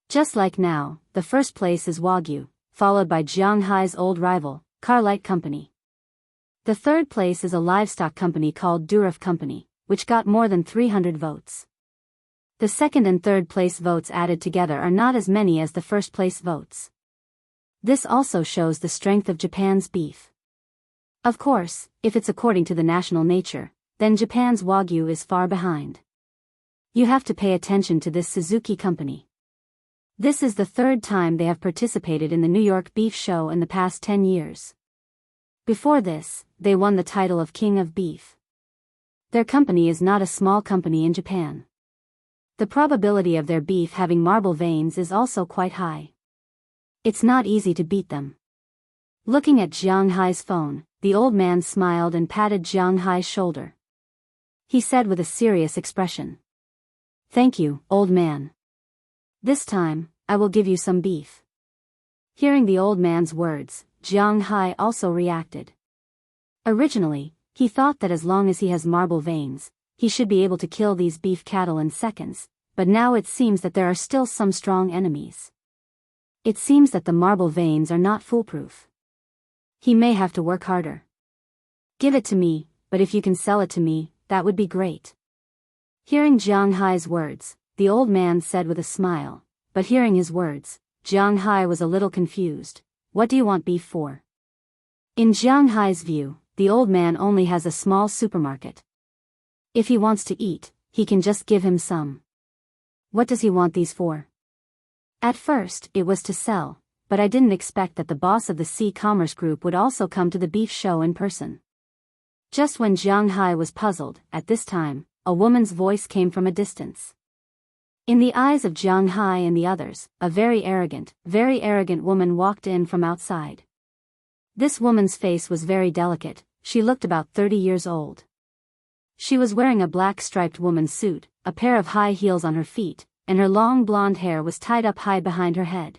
Just like now, the first place is Wagyu, followed by Jianghu's old rival, Carlite Company. The third place is a livestock company called Durif Company, which got more than 300 votes. The second and third place votes added together are not as many as the first place votes. This also shows the strength of Japan's beef. Of course, if it's according to the national nature, then Japan's Wagyu is far behind. You have to pay attention to this Suzuki company. This is the 3rd time they have participated in the New York Beef Show in the past 10 years. Before this, they won the title of King of Beef. Their company is not a small company in Japan. The probability of their beef having marble veins is also quite high. It's not easy to beat them. Looking at Jianghu's phone, the old man smiled and patted Jianghu's shoulder. He said with a serious expression. "Thank you, old man. This time, I will give you some beef." Hearing the old man's words, Jianghu also reacted. Originally, he thought that as long as he has marble veins, he should be able to kill these beef cattle in seconds, but now it seems that there are still some strong enemies. It seems that the marble veins are not foolproof. He may have to work harder. "Give it to me, but if you can sell it to me, that would be great." Hearing Jianghu's words, the old man said with a smile, but hearing his words, Jianghu was a little confused. "What do you want beef for?" In Jianghai's view, the old man only has a small supermarket. If he wants to eat, he can just give him some. What does he want these for? At first, it was to sell, but I didn't expect that the boss of the Sea Commerce Group would also come to the beef show in person. Just when Jianghai was puzzled, at this time, a woman's voice came from a distance. In the eyes of Jianghai and the others, a very arrogant woman walked in from outside. This woman's face was very delicate, she looked about 30 years old. She was wearing a black striped woman's suit, a pair of high heels on her feet, and her long blonde hair was tied up high behind her head.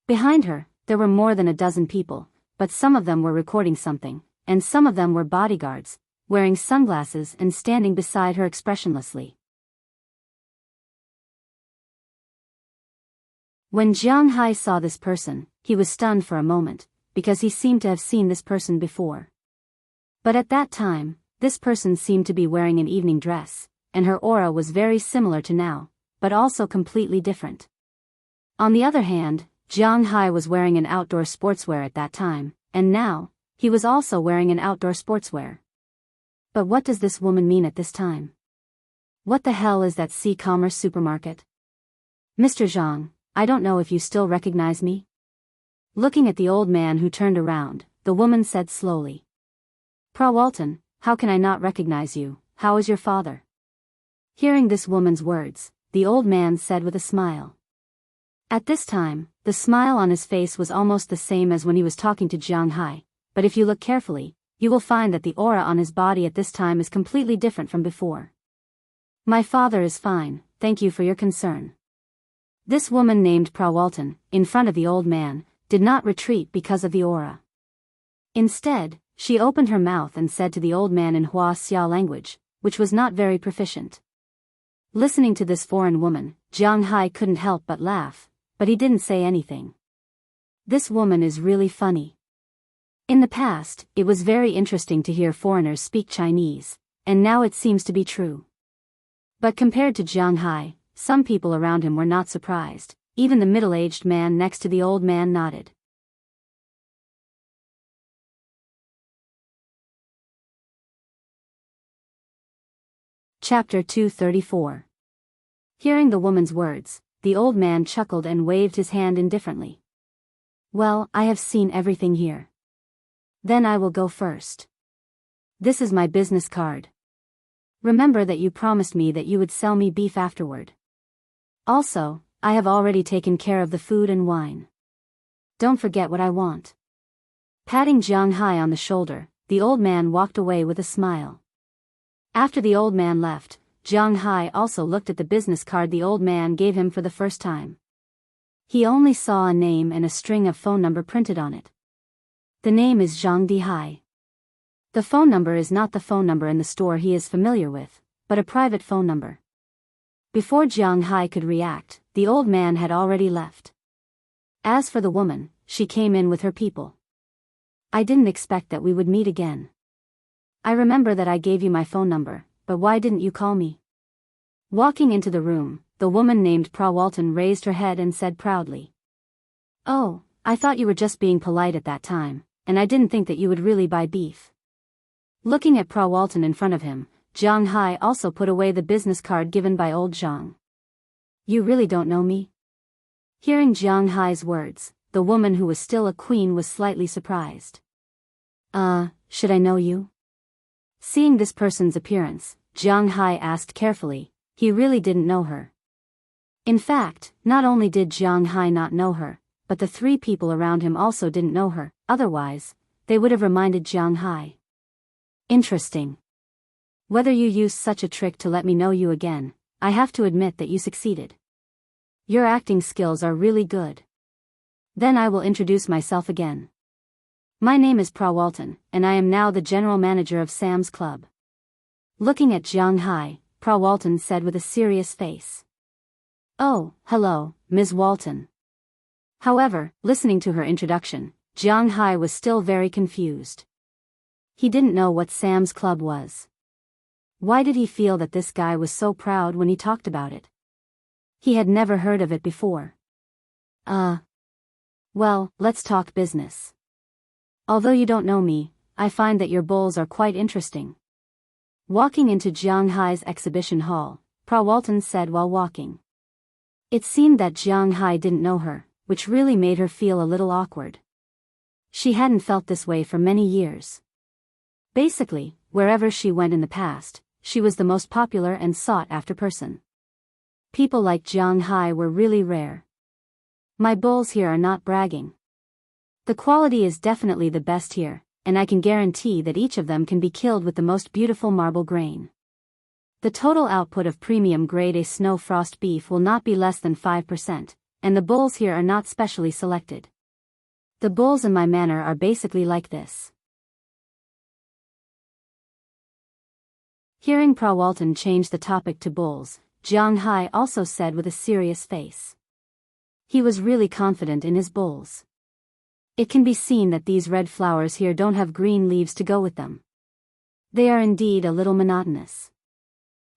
Behind her, there were more than a dozen people, but some of them were recording something, and some of them were bodyguards, wearing sunglasses and standing beside her expressionlessly. When Jianghai saw this person, he was stunned for a moment, because he seemed to have seen this person before. But at that time, this person seemed to be wearing an evening dress, and her aura was very similar to now, but also completely different. On the other hand, Jianghai was wearing an outdoor sportswear at that time, and now, he was also wearing an outdoor sportswear. But what does this woman mean at this time? What the hell is that Sea Commerce supermarket? Mr. Zhang, I don't know if you still recognize me? Looking at the old man who turned around, the woman said slowly. Pra Walton, how can I not recognize you? How is your father? Hearing this woman's words, the old man said with a smile. At this time, the smile on his face was almost the same as when he was talking to Jianghai, but if you look carefully, you will find that the aura on his body at this time is completely different from before. My father is fine, thank you for your concern. This woman named Pra Walton, in front of the old man, did not retreat because of the aura. Instead, she opened her mouth and said to the old man in Hua Xia language, which was not very proficient. Listening to this foreign woman, Jianghai couldn't help but laugh, but he didn't say anything. This woman is really funny. In the past, it was very interesting to hear foreigners speak Chinese, and now it seems to be true. But compared to Jianghai, some people around him were not surprised, even the middle-aged man next to the old man nodded. Chapter 234. Hearing the woman's words, the old man chuckled and waved his hand indifferently. Well, I have seen everything here. Then I will go first. This is my business card. Remember that you promised me that you would sell me beef afterward. Also, I have already taken care of the food and wine. Don't forget what I want. Patting Jianghai on the shoulder, the old man walked away with a smile. After the old man left, Jianghai also looked at the business card the old man gave him for the first time. He only saw a name and a string of phone number printed on it. The name is Zhang Dihai. The phone number is not the phone number in the store he is familiar with, but a private phone number. Before Jianghai could react, the old man had already left. As for the woman, she came in with her people. I didn't expect that we would meet again. I remember that I gave you my phone number, but why didn't you call me? Walking into the room, the woman named Pra Walton raised her head and said proudly. Oh, I thought you were just being polite at that time, and I didn't think that you would really buy beef. Looking at Pra Walton in front of him, Jianghai also put away the business card given by old Zhang. You really don't know me? Hearing Jianghai's words, the woman who was still a queen was slightly surprised. Should I know you? Seeing this person's appearance, Jianghai asked carefully, he really didn't know her. In fact, not only did Jianghai not know her, but the three people around him also didn't know her, otherwise, they would have reminded Jianghai. Interesting. Whether you used such a trick to let me know you again, I have to admit that you succeeded. Your acting skills are really good. Then I will introduce myself again. My name is Pra Walton, and I am now the general manager of Sam's Club. Looking at Jianghai, Pra Walton said with a serious face. Oh, hello, Ms. Walton. However, listening to her introduction, Jianghai was still very confused. He didn't know what Sam's Club was. Why did he feel that this guy was so proud when he talked about it? He had never heard of it before. Well, let's talk business. Although you don't know me, I find that your bowls are quite interesting. Walking into Jianghai's exhibition hall, Walton said while walking. It seemed that Jianghai didn't know her, which really made her feel a little awkward. She hadn't felt this way for many years. Basically, wherever she went in the past, she was the most popular and sought-after person. People like Jianghai were really rare. My bowls here are not bragging. The quality is definitely the best here, and I can guarantee that each of them can be killed with the most beautiful marble grain. The total output of premium grade A snow frost beef will not be less than 5%, and the bowls here are not specially selected. The bowls in my manor are basically like this. Hearing Walton change the topic to bowls, Jianghai also said with a serious face. He was really confident in his bowls. It can be seen that these red flowers here don't have green leaves to go with them. They are indeed a little monotonous.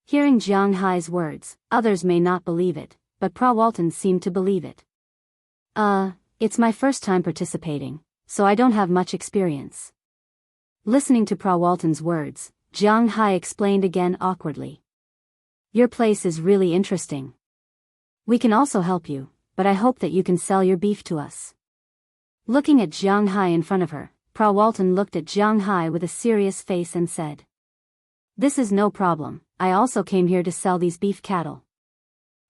Hearing Jianghai's words, others may not believe it, but Walton seemed to believe it. It's my first time participating, so I don't have much experience. Listening to Walton's words, Jianghai explained again awkwardly. Your place is really interesting. We can also help you, but I hope that you can sell your beef to us. Looking at Jianghai in front of her, Walton looked at Jianghai with a serious face and said. This is no problem, I also came here to sell these beef cattle.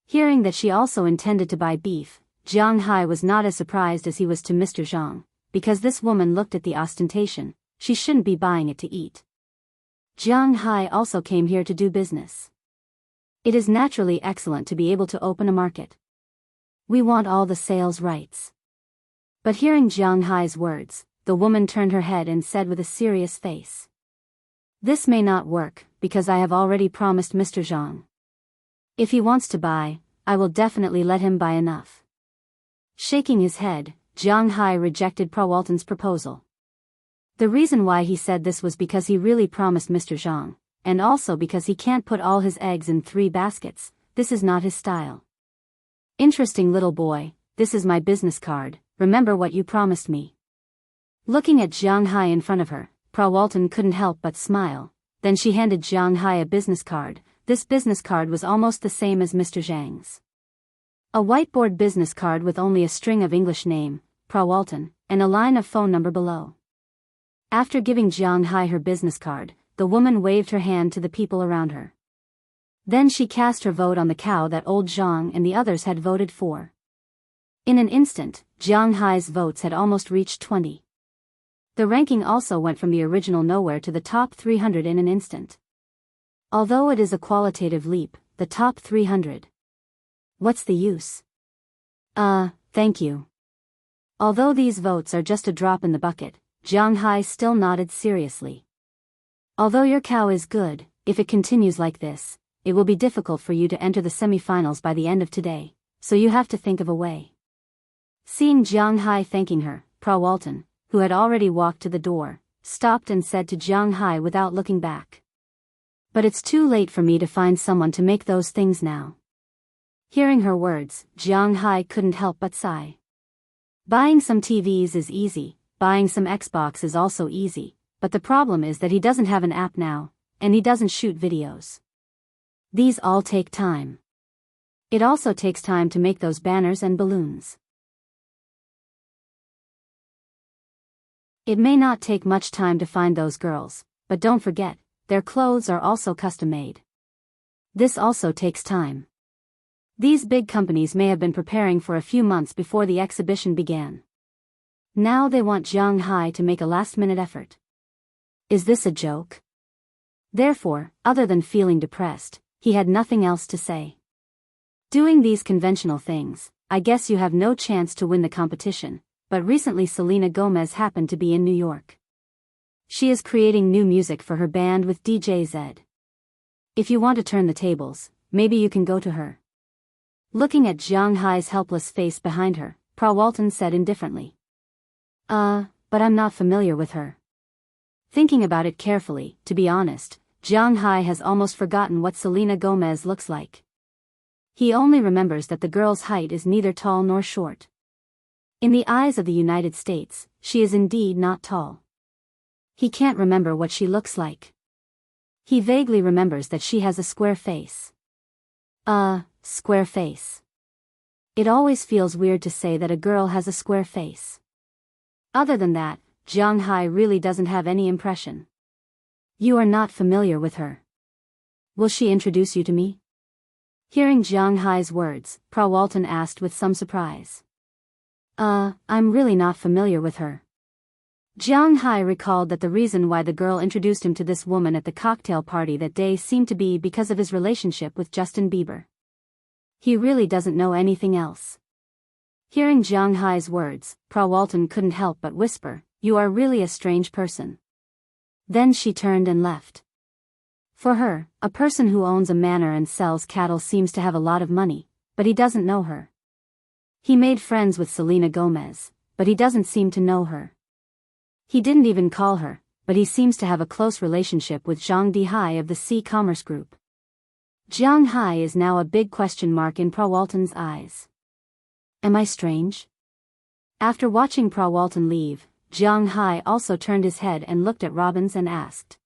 Hearing that she also intended to buy beef, Jianghai was not as surprised as he was to Mr. Zhang, because this woman looked at the ostentation, she shouldn't be buying it to eat. Jianghai also came here to do business. It is naturally excellent to be able to open a market. We want all the sales rights. But hearing Jianghai's words, the woman turned her head and said with a serious face. This may not work, because I have already promised Mr. Zhang. If he wants to buy, I will definitely let him buy enough. Shaking his head, Jianghai rejected Walton's proposal. The reason why he said this was because he really promised Mr. Zhang, and also because he can't put all his eggs in 3 baskets, this is not his style. Interesting little boy, this is my business card, remember what you promised me. Looking at Jianghai in front of her, Walton couldn't help but smile, then she handed Jianghai a business card. This business card was almost the same as Mr. Zhang's. A whiteboard business card with only a string of English name, Walton, and a line of phone number below. After giving Jianghai her business card, the woman waved her hand to the people around her. Then she cast her vote on the cow that old Zhang and the others had voted for. In an instant, Jianghai's votes had almost reached 20. The ranking also went from the original nowhere to the top 300 in an instant. Although it is a qualitative leap, the top 300. What's the use? Thank you. Although these votes are just a drop in the bucket, Jianghai still nodded seriously. Although your cow is good, if it continues like this, it will be difficult for you to enter the semi-finals by the end of today, so you have to think of a way. Seeing Jianghai thanking her, Walton, who had already walked to the door, stopped and said to Jianghai without looking back. But it's too late for me to find someone to make those things now. Hearing her words, Jianghai couldn't help but sigh. Buying some TVs is easy, buying some Xbox is also easy, but the problem is that he doesn't have an app now, and he doesn't shoot videos. These all take time. It also takes time to make those banners and balloons. It may not take much time to find those girls, but don't forget, their clothes are also custom-made. This also takes time. These big companies may have been preparing for a few months before the exhibition began. Now they want Jianghai to make a last-minute effort. Is this a joke? Therefore, other than feeling depressed, he had nothing else to say. Doing these conventional things, I guess you have no chance to win the competition. But recently Selena Gomez happened to be in New York. She is creating new music for her band with DJ Zed. If you want to turn the tables, maybe you can go to her. Looking at Jianghai's helpless face behind her, Walton said indifferently. But I'm not familiar with her. Thinking about it carefully, to be honest, Jianghai has almost forgotten what Selena Gomez looks like. He only remembers that the girl's height is neither tall nor short. In the eyes of the United States, she is indeed not tall. He can't remember what she looks like. He vaguely remembers that she has a square face. Square face. It always feels weird to say that a girl has a square face. Other than that, Jianghu really doesn't have any impression. You are not familiar with her. Will she introduce you to me? Hearing Jianghu's words, Walton asked with some surprise. I'm really not familiar with her. Jianghu recalled that the reason why the girl introduced him to this woman at the cocktail party that day seemed to be because of his relationship with Justin Bieber. He really doesn't know anything else. Hearing Jianghu's words, Walton couldn't help but whisper, "You are really a strange person." Then she turned and left. For her, a person who owns a manor and sells cattle seems to have a lot of money, but he doesn't know her. He made friends with Selena Gomez, but he doesn't seem to know her. He didn't even call her, but he seems to have a close relationship with Zhang Dihai of the Sea Commerce Group. Jianghu is now a big question mark in Walton's eyes. Am I strange? After watching Walton leave, Jianghu also turned his head and looked at Robbins and asked.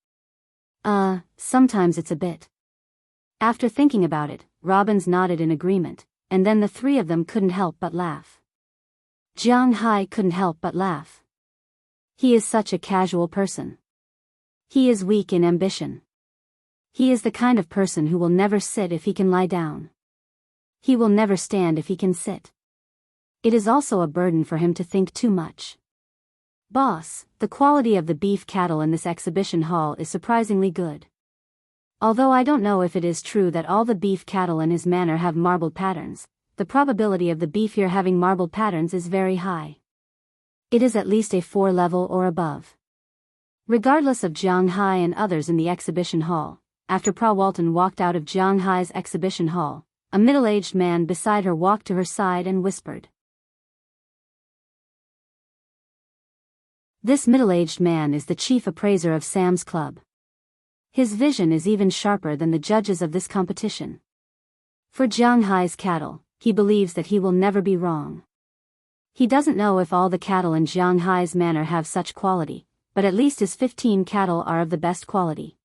Sometimes it's a bit. After thinking about it, Robbins nodded in agreement, and then the three of them couldn't help but laugh. Jianghu couldn't help but laugh. He is such a casual person. He is weak in ambition. He is the kind of person who will never sit if he can lie down. He will never stand if he can sit. It is also a burden for him to think too much. Boss, the quality of the beef cattle in this exhibition hall is surprisingly good. Although I don't know if it is true that all the beef cattle in his manor have marbled patterns, the probability of the beef here having marbled patterns is very high. It is at least a 4 level or above. Regardless of Jianghu and others in the exhibition hall, after Walton walked out of Jianghu's exhibition hall, a middle-aged man beside her walked to her side and whispered. This middle-aged man is the chief appraiser of Sam's Club. His vision is even sharper than the judges of this competition. For Jianghu's cattle, he believes that he will never be wrong. He doesn't know if all the cattle in Jianghu's manor have such quality, but at least his 15 cattle are of the best quality.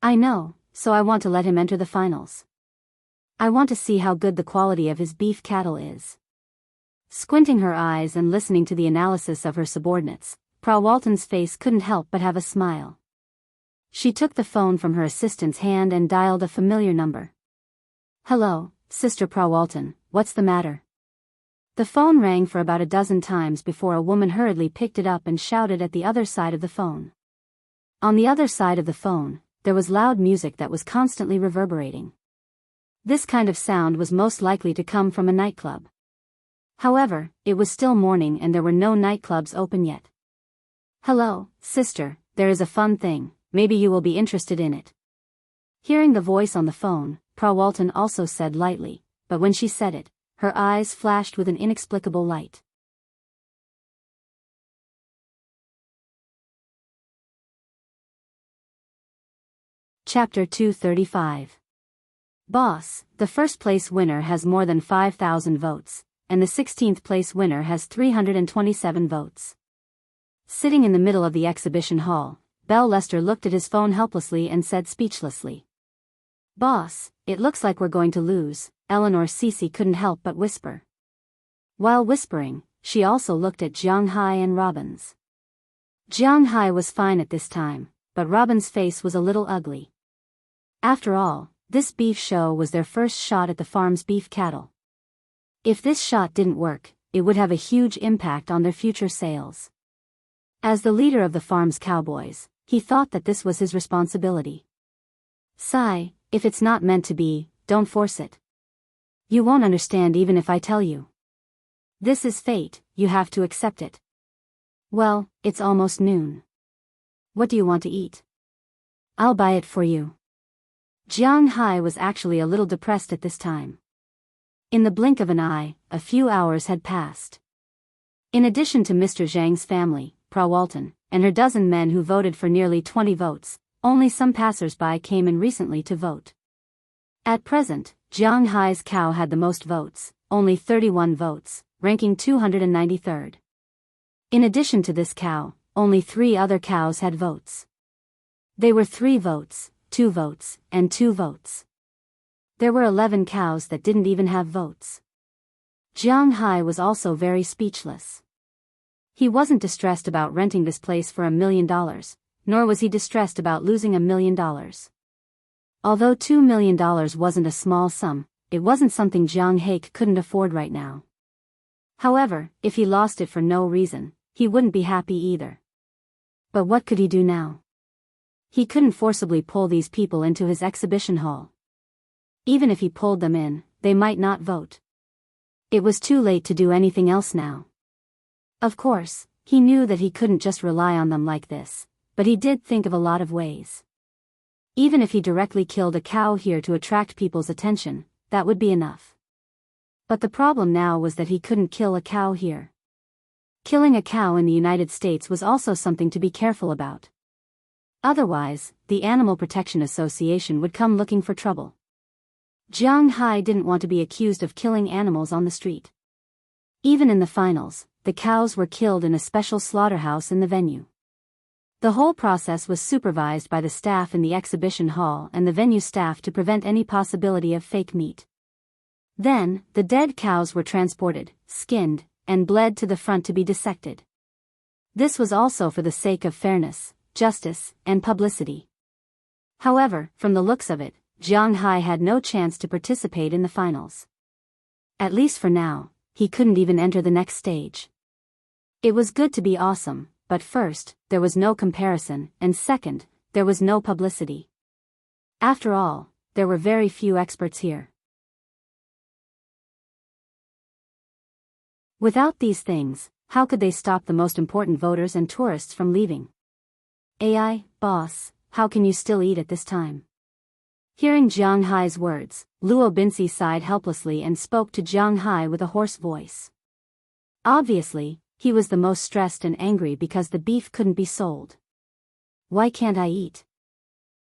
I know, so I want to let him enter the finals. I want to see how good the quality of his beef cattle is. Squinting her eyes and listening to the analysis of her subordinates, Walton's face couldn't help but have a smile. She took the phone from her assistant's hand and dialed a familiar number. Hello, Sister Walton, what's the matter? The phone rang for about a dozen times before a woman hurriedly picked it up and shouted at the other side of the phone. On the other side of the phone, there was loud music that was constantly reverberating. This kind of sound was most likely to come from a nightclub. However, it was still morning and there were no nightclubs open yet. Hello, sister, there is a fun thing, maybe you will be interested in it. Hearing the voice on the phone, Walton also said lightly, but when she said it, her eyes flashed with an inexplicable light. Chapter 235. Boss, the first place winner has more than 5,000 votes, and the 16th place winner has 327 votes. Sitting in the middle of the exhibition hall, Bell Lester looked at his phone helplessly and said speechlessly. Boss, it looks like we're going to lose, Eleanor Cece couldn't help but whisper. While whispering, she also looked at Jianghu and Robbins. Jianghu was fine at this time, but Robin's face was a little ugly. After all, this beef show was their first shot at the farm's beef cattle. If this shot didn't work, it would have a huge impact on their future sales. As the leader of the farm's cowboys, he thought that this was his responsibility. Sigh, if it's not meant to be, don't force it. You won't understand even if I tell you. This is fate, you have to accept it. Well, it's almost noon. What do you want to eat? I'll buy it for you. Jianghu was actually a little depressed at this time. In the blink of an eye, a few hours had passed. In addition to Mr. Zhang's family, Walton, and her dozen men who voted for nearly 20 votes, only some passers-by came in recently to vote. At present, Jianghu's cow had the most votes, only 31 votes, ranking 293rd. In addition to this cow, only 3 other cows had votes. They were 3 votes, 2 votes, and 2 votes. There were 11 cows that didn't even have votes. Jianghu was also very speechless. He wasn't distressed about renting this place for $1 million, nor was he distressed about losing $1 million. Although $2 million wasn't a small sum, it wasn't something Jianghu couldn't afford right now. However, if he lost it for no reason, he wouldn't be happy either. But what could he do now? He couldn't forcibly pull these people into his exhibition hall. Even if he pulled them in, they might not vote. It was too late to do anything else now. Of course, he knew that he couldn't just rely on them like this, but he did think of a lot of ways. Even if he directly killed a cow here to attract people's attention, that would be enough. But the problem now was that he couldn't kill a cow here. Killing a cow in the United States was also something to be careful about. Otherwise, the Animal Protection Association would come looking for trouble. Jianghu didn't want to be accused of killing animals on the street. Even in the finals, the cows were killed in a special slaughterhouse in the venue. The whole process was supervised by the staff in the exhibition hall and the venue staff to prevent any possibility of fake meat. Then, the dead cows were transported, skinned, and bled to the front to be dissected. This was also for the sake of fairness, justice, and publicity. However, from the looks of it, Jianghu had no chance to participate in the finals. At least for now, he couldn't even enter the next stage. It was good to be awesome, but first, there was no comparison, and second, there was no publicity. After all, there were very few experts here. Without these things, how could they stop the most important voters and tourists from leaving? AI, boss, how can you still eat at this time? Hearing Jianghu's words, Luo Binci sighed helplessly and spoke to Jianghu with a hoarse voice. Obviously, he was the most stressed and angry because the beef couldn't be sold. Why can't I eat?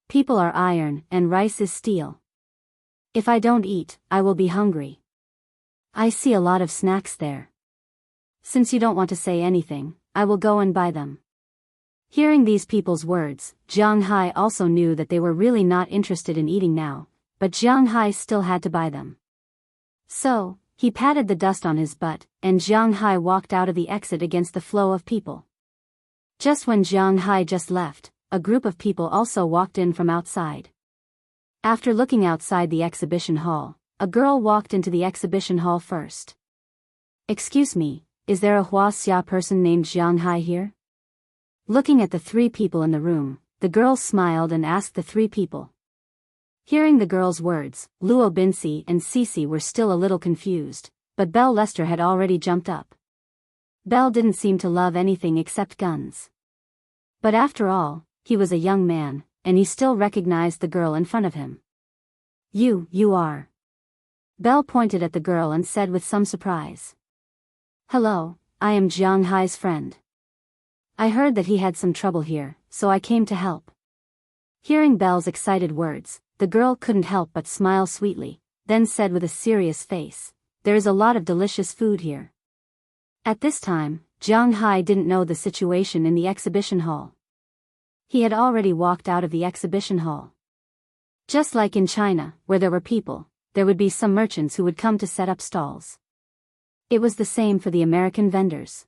People are iron and rice is steel. If I don't eat, I will be hungry. I see a lot of snacks there. Since you don't want to say anything, I will go and buy them. Hearing these people's words, Jianghu also knew that they were really not interested in eating now, but Jianghu still had to buy them. So, he patted the dust on his butt, and Jianghu walked out of the exit against the flow of people. Just when Jianghu just left, a group of people also walked in from outside. After looking outside the exhibition hall, a girl walked into the exhibition hall first. Excuse me, is there a Wuxia person named Jianghu here? Looking at the 3 people in the room, the girl smiled and asked the 3 people. Hearing the girl's words, Luo Binci and Cici were still a little confused, but Belle Lester had already jumped up. Belle didn't seem to love anything except guns. But after all, he was a young man, and he still recognized the girl in front of him. You are. Belle pointed at the girl and said with some surprise. Hello, I am Jianghu's friend. I heard that he had some trouble here, so I came to help. Hearing Belle's excited words, the girl couldn't help but smile sweetly, then said with a serious face, there is a lot of delicious food here. At this time, Jianghu didn't know the situation in the exhibition hall. He had already walked out of the exhibition hall. Just like in China, where there were people, there would be some merchants who would come to set up stalls. It was the same for the American vendors.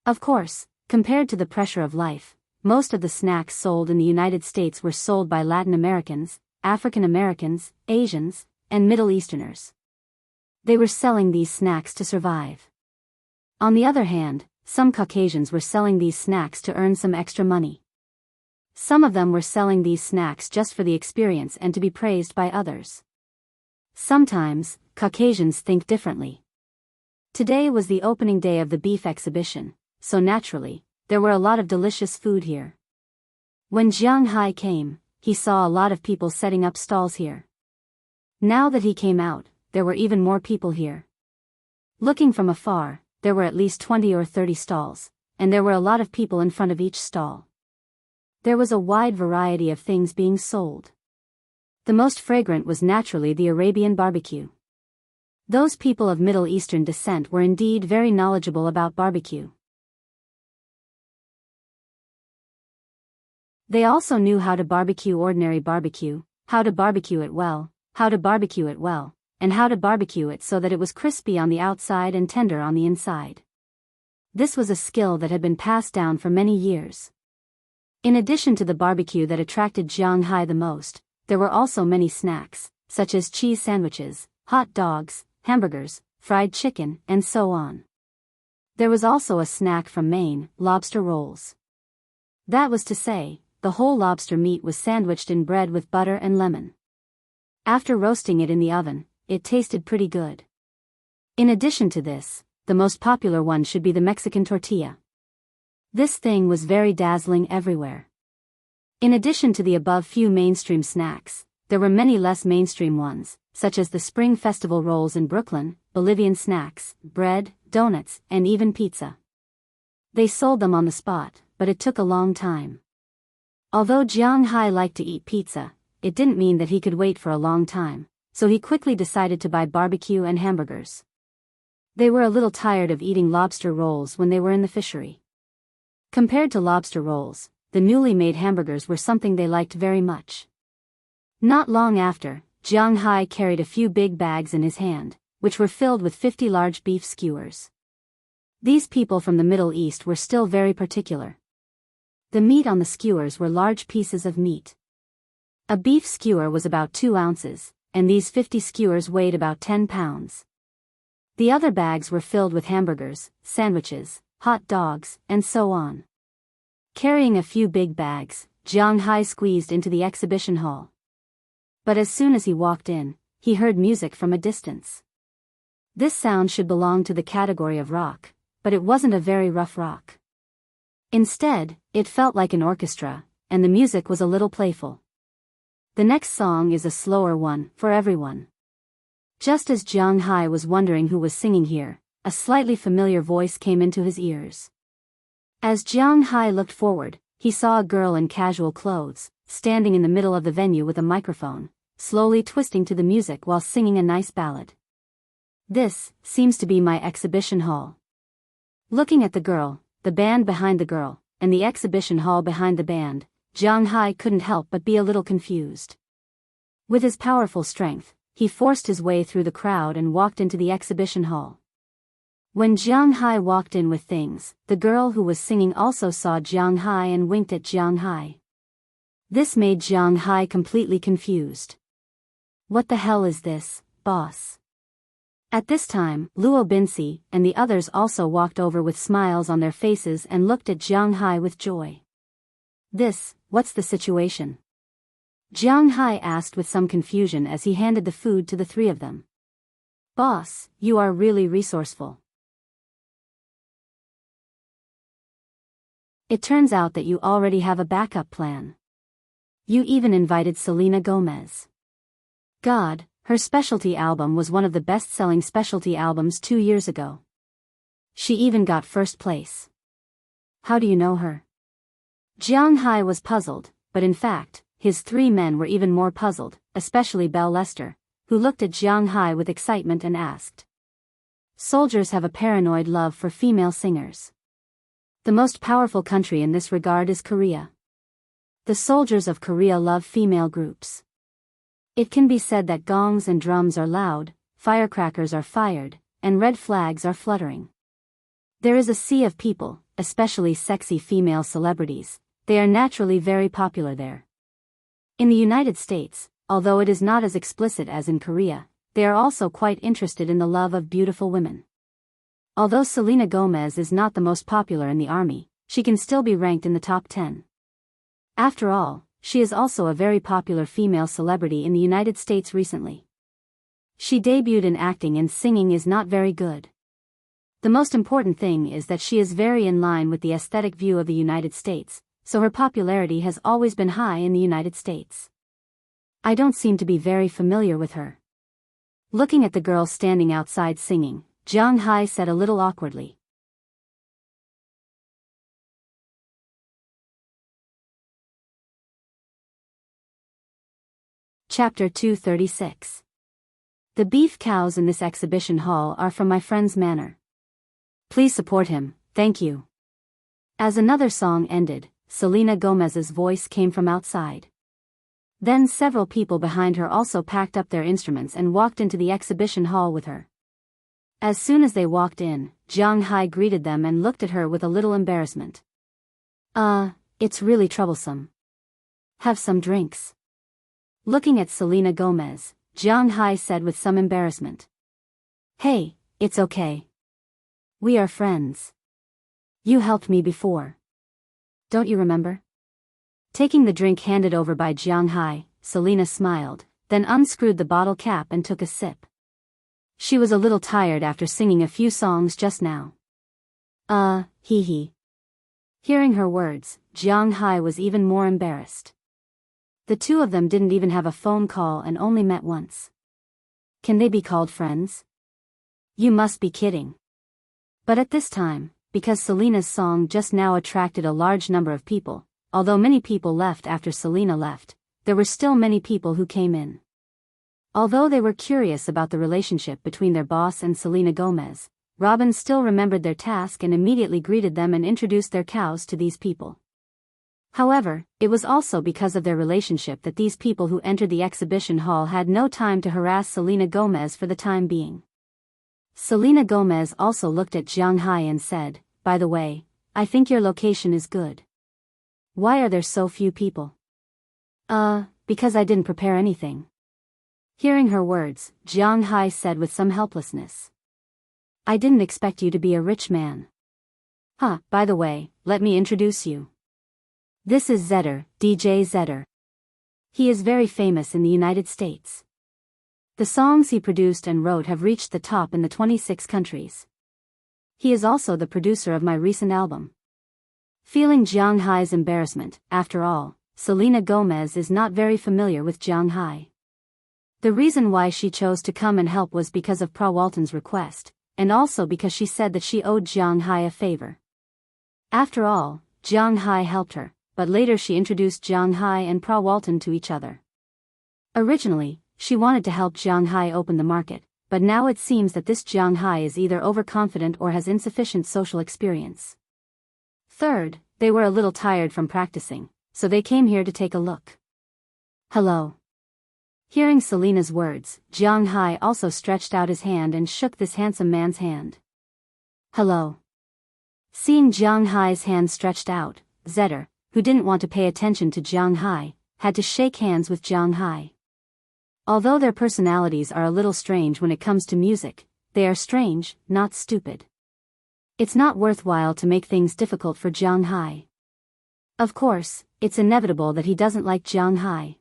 Of course, compared to the pressure of life, most of the snacks sold in the United States were sold by Latin Americans, African Americans, Asians, and Middle Easterners. They were selling these snacks to survive. On the other hand, some Caucasians were selling these snacks to earn some extra money. Some of them were selling these snacks just for the experience and to be praised by others. Sometimes, Caucasians think differently. Today was the opening day of the beef exhibition, so naturally, there were a lot of delicious food here. When Jianghu came, he saw a lot of people setting up stalls here. Now that he came out, there were even more people here. Looking from afar, there were at least 20 or 30 stalls, and there were a lot of people in front of each stall. There was a wide variety of things being sold. The most fragrant was naturally the Arabian barbecue. Those people of Middle Eastern descent were indeed very knowledgeable about barbecue. They also knew how to barbecue ordinary barbecue, how to barbecue it well, how to barbecue it well, and how to barbecue it so that it was crispy on the outside and tender on the inside. This was a skill that had been passed down for many years. In addition to the barbecue that attracted Jianghu the most, there were also many snacks, such as cheese sandwiches, hot dogs, hamburgers, fried chicken, and so on. There was also a snack from Maine, lobster rolls. That was to say, the whole lobster meat was sandwiched in bread with butter and lemon. After roasting it in the oven, it tasted pretty good. In addition to this, the most popular one should be the Mexican tortilla. This thing was very dazzling everywhere. In addition to the above few mainstream snacks, there were many less mainstream ones, such as the Spring Festival rolls in Brooklyn, Bolivian snacks, bread, donuts, and even pizza. They sold them on the spot, but it took a long time. Although Jianghu liked to eat pizza, it didn't mean that he could wait for a long time, so he quickly decided to buy barbecue and hamburgers. They were a little tired of eating lobster rolls when they were in the fishery. Compared to lobster rolls, the newly made hamburgers were something they liked very much. Not long after, Jianghu carried a few big bags in his hand, which were filled with 50 large beef skewers. These people from the Middle East were still very particular. The meat on the skewers were large pieces of meat. A beef skewer was about 2 ounces, and these 50 skewers weighed about 10 pounds. The other bags were filled with hamburgers, sandwiches, hot dogs, and so on. Carrying a few big bags, Jianghu squeezed into the exhibition hall. But as soon as he walked in, he heard music from a distance. This sound should belong to the category of rock, but it wasn't a very rough rock. Instead, it felt like an orchestra, and the music was a little playful. The next song is a slower one, for everyone. Just as Jianghu was wondering who was singing here, a slightly familiar voice came into his ears. As Jianghu looked forward, he saw a girl in casual clothes, standing in the middle of the venue with a microphone, slowly twisting to the music while singing a nice ballad. This seems to be my exhibition hall. Looking at the girl, the band behind the girl, and the exhibition hall behind the band, Jianghu couldn't help but be a little confused. With his powerful strength, he forced his way through the crowd and walked into the exhibition hall. When Jianghu walked in with things, the girl who was singing also saw Jianghu and winked at Jianghu. This made Jianghu completely confused. What the hell is this, boss? At this time, Luo Binsi and the others also walked over with smiles on their faces and looked at Jianghu with joy. What's the situation? Jianghu asked with some confusion as he handed the food to the 3 of them. Boss, you are really resourceful. It turns out that you already have a backup plan. You even invited Selena Gomez. God, her specialty album was one of the best-selling specialty albums 2 years ago. She even got first place. How do you know her? Jianghu was puzzled, but in fact, his 3 men were even more puzzled, especially Belle Lester, who looked at Jianghu with excitement and asked. Soldiers have a paranoid love for female singers. The most powerful country in this regard is Korea. The soldiers of Korea love female groups. It can be said that gongs and drums are loud, firecrackers are fired, and red flags are fluttering. There is a sea of people, especially sexy female celebrities. They are naturally very popular there. In the United States, although it is not as explicit as in Korea, they are also quite interested in the love of beautiful women. Although Selena Gomez is not the most popular in the army, she can still be ranked in the top 10. After all, she is also a very popular female celebrity in the United States recently. She debuted in acting and singing is not very good. The most important thing is that she is very in line with the aesthetic view of the United States, so her popularity has always been high in the United States. I don't seem to be very familiar with her. Looking at the girl standing outside singing, Jianghu said a little awkwardly. Chapter 236. The beef cows in this exhibition hall are from my friend's manor. Please support him, thank you. As another song ended, Selena Gomez's voice came from outside. Then several people behind her also packed up their instruments and walked into the exhibition hall with her. As soon as they walked in, Jianghu greeted them and looked at her with a little embarrassment. It's really troublesome. Have some drinks. Looking at Selena Gomez, Jianghu said with some embarrassment. Hey, it's okay. We are friends. You helped me before. Don't you remember? Taking the drink handed over by Jianghu, Selena smiled, then unscrewed the bottle cap and took a sip. She was a little tired after singing a few songs just now. Hee. Hearing her words, Jianghu was even more embarrassed. The two of them didn't even have a phone call and only met once. Can they be called friends? You must be kidding. But at this time, because Selena's song just now attracted a large number of people, although many people left after Selena left, there were still many people who came in. Although they were curious about the relationship between their boss and Selena Gomez, Robin still remembered their task and immediately greeted them and introduced their cows to these people. However, it was also because of their relationship that these people who entered the exhibition hall had no time to harass Selena Gomez for the time being. Selena Gomez also looked at Jianghu and said, "By the way, I think your location is good. Why are there so few people?" Because I didn't prepare anything." Hearing her words, Jianghu said with some helplessness. "I didn't expect you to be a rich man." By the way, let me introduce you. This is Zedder, DJ Zedder. He is very famous in the United States. The songs he produced and wrote have reached the top in the 26 countries. He is also the producer of my recent album. Feeling Jianghu's embarrassment, after all, Selena Gomez is not very familiar with Jianghu. The reason why she chose to come and help was because of Pra Walton's request, and also because she said that she owed Jianghu a favor. After all, Jianghu helped her, but later she introduced Jianghu and Pra Walton to each other. Originally, she wanted to help Jianghu open the market, but now it seems that this Jianghu is either overconfident or has insufficient social experience. Third, they were a little tired from practicing, so they came here to take a look. Hello. Hearing Selena's words, Jianghu also stretched out his hand and shook this handsome man's hand. Hello. Seeing Jianghu's hand stretched out, Zedder, who didn't want to pay attention to Jianghu, had to shake hands with Jianghu. Although their personalities are a little strange when it comes to music, they are strange, not stupid. It's not worthwhile to make things difficult for Jianghu. Of course, it's inevitable that he doesn't like Jianghu.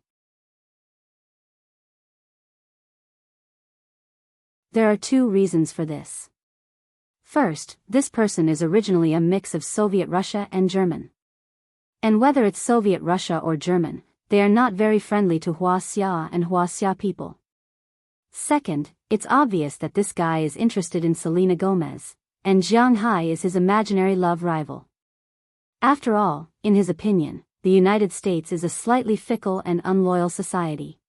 There are two reasons for this. First, this person is originally a mix of Soviet Russia and German. And whether it's Soviet Russia or German, they are not very friendly to Wuxia and Wuxia people. Second, it's obvious that this guy is interested in Selena Gomez, and Jianghu is his imaginary love rival. After all, in his opinion, the United States is a slightly fickle and unloyal society.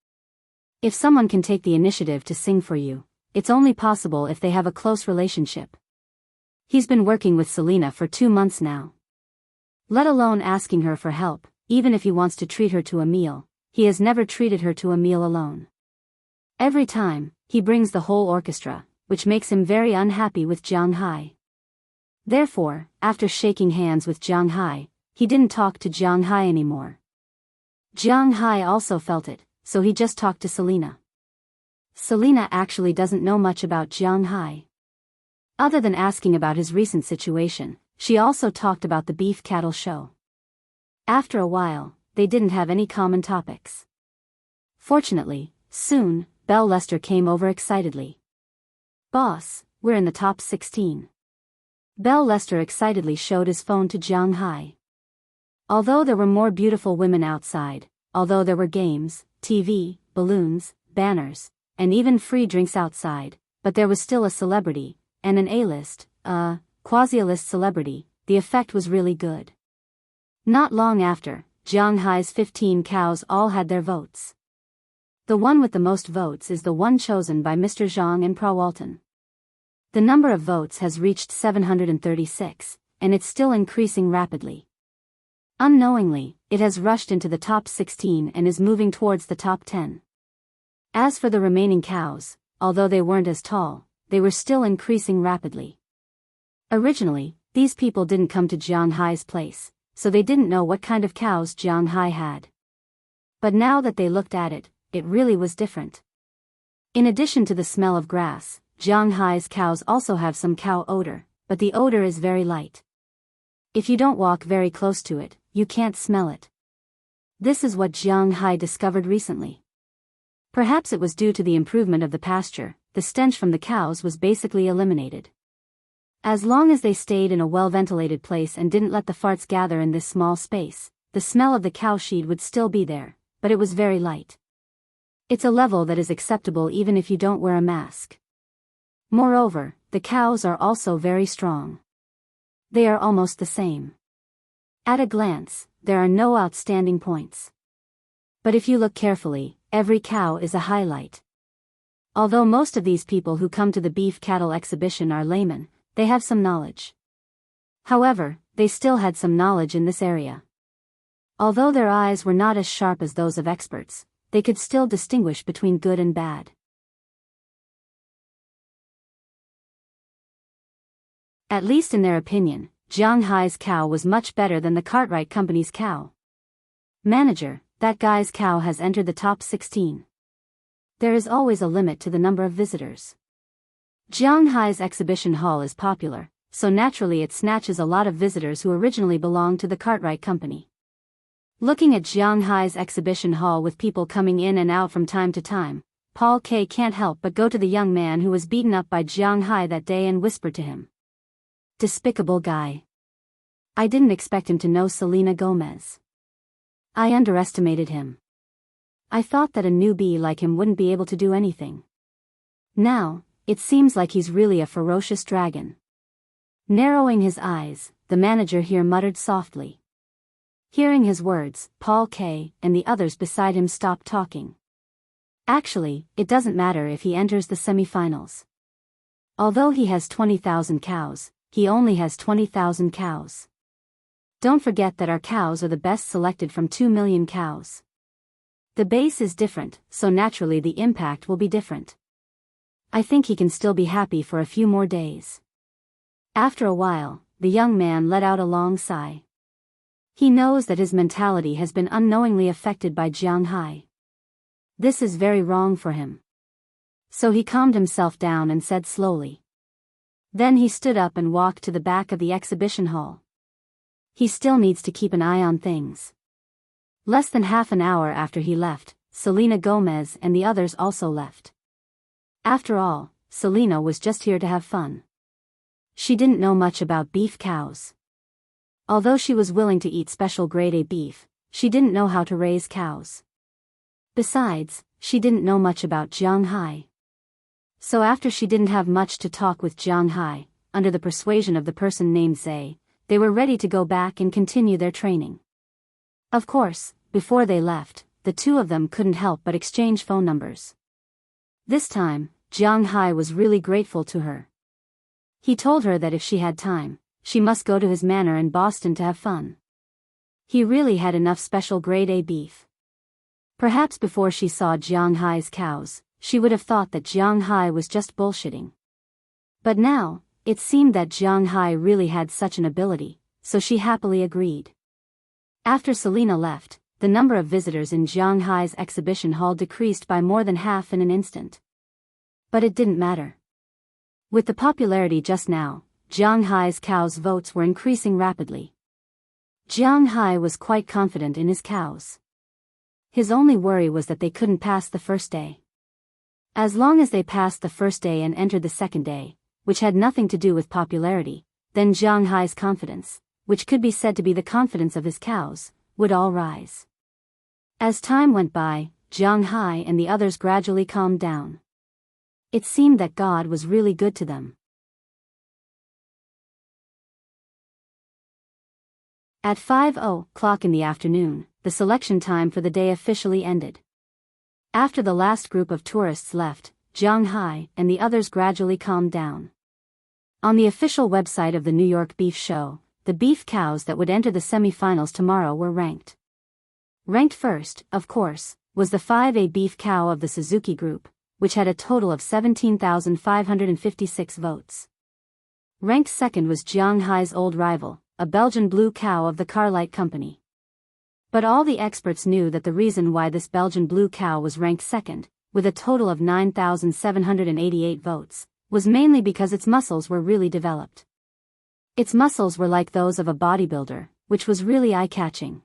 If someone can take the initiative to sing for you, it's only possible if they have a close relationship. He's been working with Selena for 2 months now. Let alone asking her for help, even if he wants to treat her to a meal, he has never treated her to a meal alone. Every time, he brings the whole orchestra, which makes him very unhappy with Jianghu. Therefore, after shaking hands with Jianghu, he didn't talk to Jianghu anymore. Jianghu also felt it, so he just talked to Selena. Selena actually doesn't know much about Jianghu. Other than asking about his recent situation, she also talked about the beef cattle show. After a while, they didn't have any common topics. Fortunately, soon, Belle Lester came over excitedly. "Boss, we're in the top 16. Belle Lester excitedly showed his phone to Jianghu. Although there were more beautiful women outside, although there were games, TV, balloons, banners, and even free drinks outside, but there was still a celebrity, and an A-list, quasi-A-list celebrity, the effect was really good. Not long after, Jianghu's 15 cows all had their votes. The one with the most votes is the one chosen by Mr. Zhang and Pra Walton. The number of votes has reached 736, and it's still increasing rapidly. Unknowingly, it has rushed into the top 16 and is moving towards the top 10. As for the remaining cows, although they weren't as tall, they were still increasing rapidly. Originally, these people didn't come to Jianghai's place, so they didn't know what kind of cows Jianghai had. But now that they looked at it, it really was different. In addition to the smell of grass, Jianghai's cows also have some cow odor, but the odor is very light. If you don't walk very close to it, you can't smell it. This is what Jianghai discovered recently. Perhaps it was due to the improvement of the pasture, the stench from the cows was basically eliminated. As long as they stayed in a well-ventilated place and didn't let the farts gather in this small space, the smell of the cow sheet would still be there, but it was very light. It's a level that is acceptable even if you don't wear a mask. Moreover, the cows are also very strong. They are almost the same. At a glance, there are no outstanding points. But if you look carefully, every cow is a highlight. Although most of these people who come to the beef cattle exhibition are laymen, they have some knowledge. However, they still had some knowledge in this area. Although their eyes were not as sharp as those of experts, they could still distinguish between good and bad. At least in their opinion, Jianghai's cow was much better than the Cartwright Company's cow. Manager, that guy's cow has entered the top 16. There is always a limit to the number of visitors. Jianghai's exhibition hall is popular, so naturally it snatches a lot of visitors who originally belonged to the Cartwright Company. Looking at Jianghai's exhibition hall with people coming in and out from time to time, Paul K. can't help but go to the young man who was beaten up by Jianghai that day and whisper to him. Despicable guy. I didn't expect him to know Selena Gomez. I underestimated him. I thought that a newbie like him wouldn't be able to do anything. Now, it seems like he's really a ferocious dragon. Narrowing his eyes, the manager here muttered softly. Hearing his words, Paul K. and the others beside him stopped talking. Actually, it doesn't matter if he enters the semifinals. Although he has 20,000 cows, he only has 20,000 cows. Don't forget that our cows are the best selected from 2 million cows. The base is different, so naturally the impact will be different. I think he can still be happy for a few more days. After a while, the young man let out a long sigh. He knows that his mentality has been unknowingly affected by Jianghai. This is very wrong for him. So he calmed himself down and said slowly. Then he stood up and walked to the back of the exhibition hall. He still needs to keep an eye on things. Less than half an hour after he left, Selena Gomez and the others also left. After all, Selena was just here to have fun. She didn't know much about beef cows. Although she was willing to eat special grade A beef, she didn't know how to raise cows. Besides, she didn't know much about Jianghai. So after she didn't have much to talk with Jianghai, under the persuasion of the person named Zhe, they were ready to go back and continue their training. Of course, before they left, the two of them couldn't help but exchange phone numbers. This time, Jianghai was really grateful to her. He told her that if she had time, she must go to his manor in Boston to have fun. He really had enough special grade A beef. Perhaps before she saw Jianghai's cows, she would have thought that Jianghai was just bullshitting. But now, it seemed that Jianghai really had such an ability, so she happily agreed. After Selena left, the number of visitors in Jianghai's exhibition hall decreased by more than half in an instant. But it didn't matter. With the popularity just now, Jianghai's cows' votes were increasing rapidly. Jianghai was quite confident in his cows. His only worry was that they couldn't pass the first day. As long as they passed the first day and entered the second day, which had nothing to do with popularity, then Jianghai's confidence, which could be said to be the confidence of his cows, would all rise. As time went by, Jianghai and the others gradually calmed down. It seemed that God was really good to them. At 5:00 in the afternoon, the selection time for the day officially ended. After the last group of tourists left, Jianghai and the others gradually calmed down. On the official website of the New York Beef Show, the beef cows that would enter the semi-finals tomorrow were ranked. Ranked first, of course, was the 5A beef cow of the Suzuki Group, which had a total of 17,556 votes. Ranked second was Jianghu's old rival, a Belgian blue cow of the Carlight Company. But all the experts knew that the reason why this Belgian blue cow was ranked second, with a total of 9,788 votes, was mainly because its muscles were really developed. Its muscles were like those of a bodybuilder, which was really eye-catching.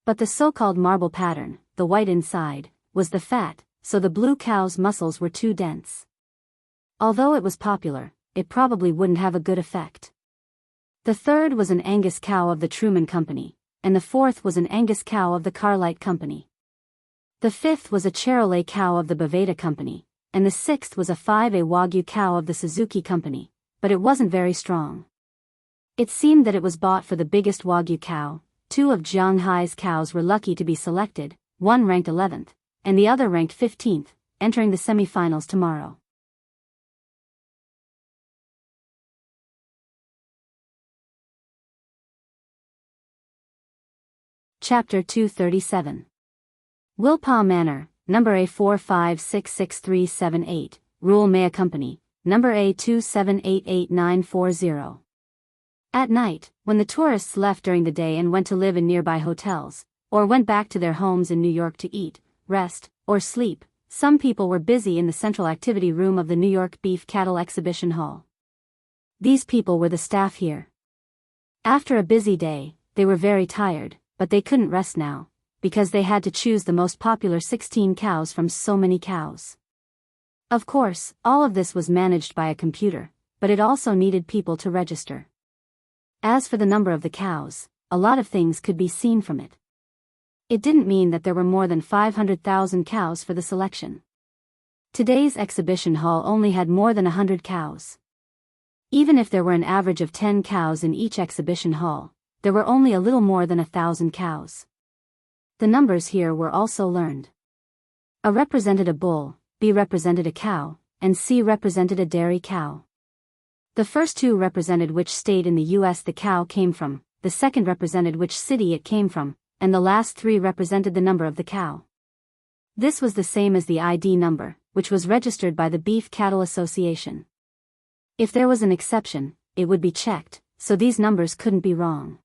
But the so-called marble pattern, the white inside, was the fat, so the blue cow's muscles were too dense. Although it was popular, it probably wouldn't have a good effect. The third was an Angus cow of the Truman Company, and the fourth was an Angus cow of the Carlight Company. The fifth was a Charolais cow of the Boveda Company, and the sixth was a 5A Wagyu cow of the Suzuki Company, but it wasn't very strong. It seemed that it was bought for the biggest Wagyu cow. Two of Jianghu's cows were lucky to be selected, one ranked 11th, and the other ranked 15th, entering the semi-finals tomorrow. Chapter 237. Wilpa Manor, number A4566378, Rural Maya Company, number A2788940. At night, when the tourists left during the day and went to live in nearby hotels, or went back to their homes in New York to eat, rest, or sleep, some people were busy in the central activity room of the New York Beef Cattle Exhibition Hall. These people were the staff here. After a busy day, they were very tired, but they couldn't rest now, because they had to choose the most popular 16 cows from so many cows. Of course, all of this was managed by a computer, but it also needed people to register. As for the number of the cows, a lot of things could be seen from it. It didn't mean that there were more than 500,000 cows for the selection. Today's exhibition hall only had more than 100 cows. Even if there were an average of 10 cows in each exhibition hall, there were only a little more than 1,000 cows. The numbers here were also learned. A represented a bull, B represented a cow, and C represented a dairy cow. The first two represented which state in the U.S. the cow came from, the second represented which city it came from, and the last three represented the number of the cow. This was the same as the ID number, which was registered by the Beef Cattle Association. If there was an exception, it would be checked, so these numbers couldn't be wrong.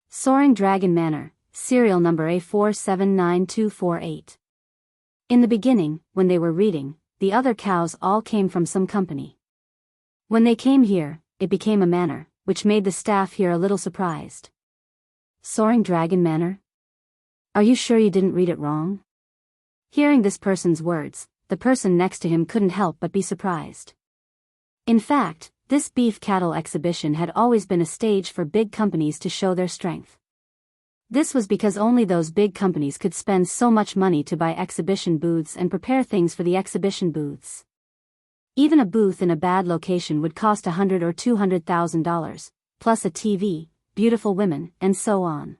Soaring Dragon Manor, serial number A479248. In the beginning, when they were reading, the other cows all came from some company. When they came here, it became a manor, which made the staff here a little surprised. Soaring Dragon Manor? Are you sure you didn't read it wrong? Hearing this person's words, the person next to him couldn't help but be surprised. In fact, this beef cattle exhibition had always been a stage for big companies to show their strength. This was because only those big companies could spend so much money to buy exhibition booths and prepare things for the exhibition booths. Even a booth in a bad location would cost $100,000 or $200,000, plus a TV, beautiful women, and so on.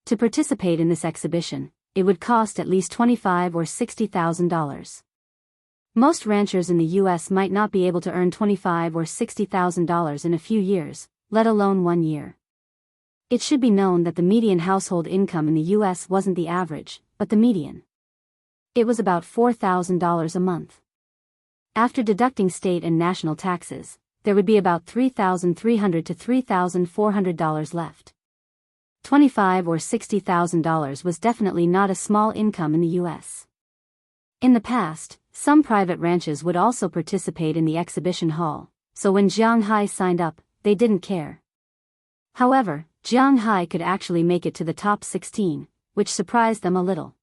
To participate in this exhibition, it would cost at least $25,000 or $60,000. Most ranchers in the U.S. might not be able to earn $25,000 or $60,000 in a few years, let alone 1 year. It should be known that the median household income in the U.S. wasn't the average, but the median. It was about $4,000 a month. After deducting state and national taxes, there would be about $3,300 to $3,400 left. $25,000 or $60,000 was definitely not a small income in the U.S. In the past, some private ranches would also participate in the exhibition hall, so when Jianghu signed up, they didn't care. However, Jianghu could actually make it to the top 16, which surprised them a little.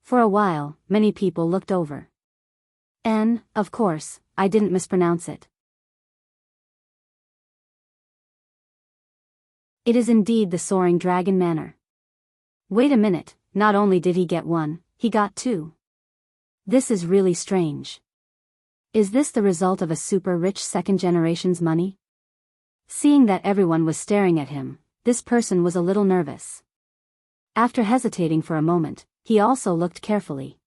For a while, many people looked over. And, of course, I didn't mispronounce it. It is indeed the Soaring Dragon Manor. Wait a minute, not only did he get one, he got two. This is really strange. Is this the result of a super rich second generation's money? Seeing that everyone was staring at him, this person was a little nervous. After hesitating for a moment, he also looked carefully.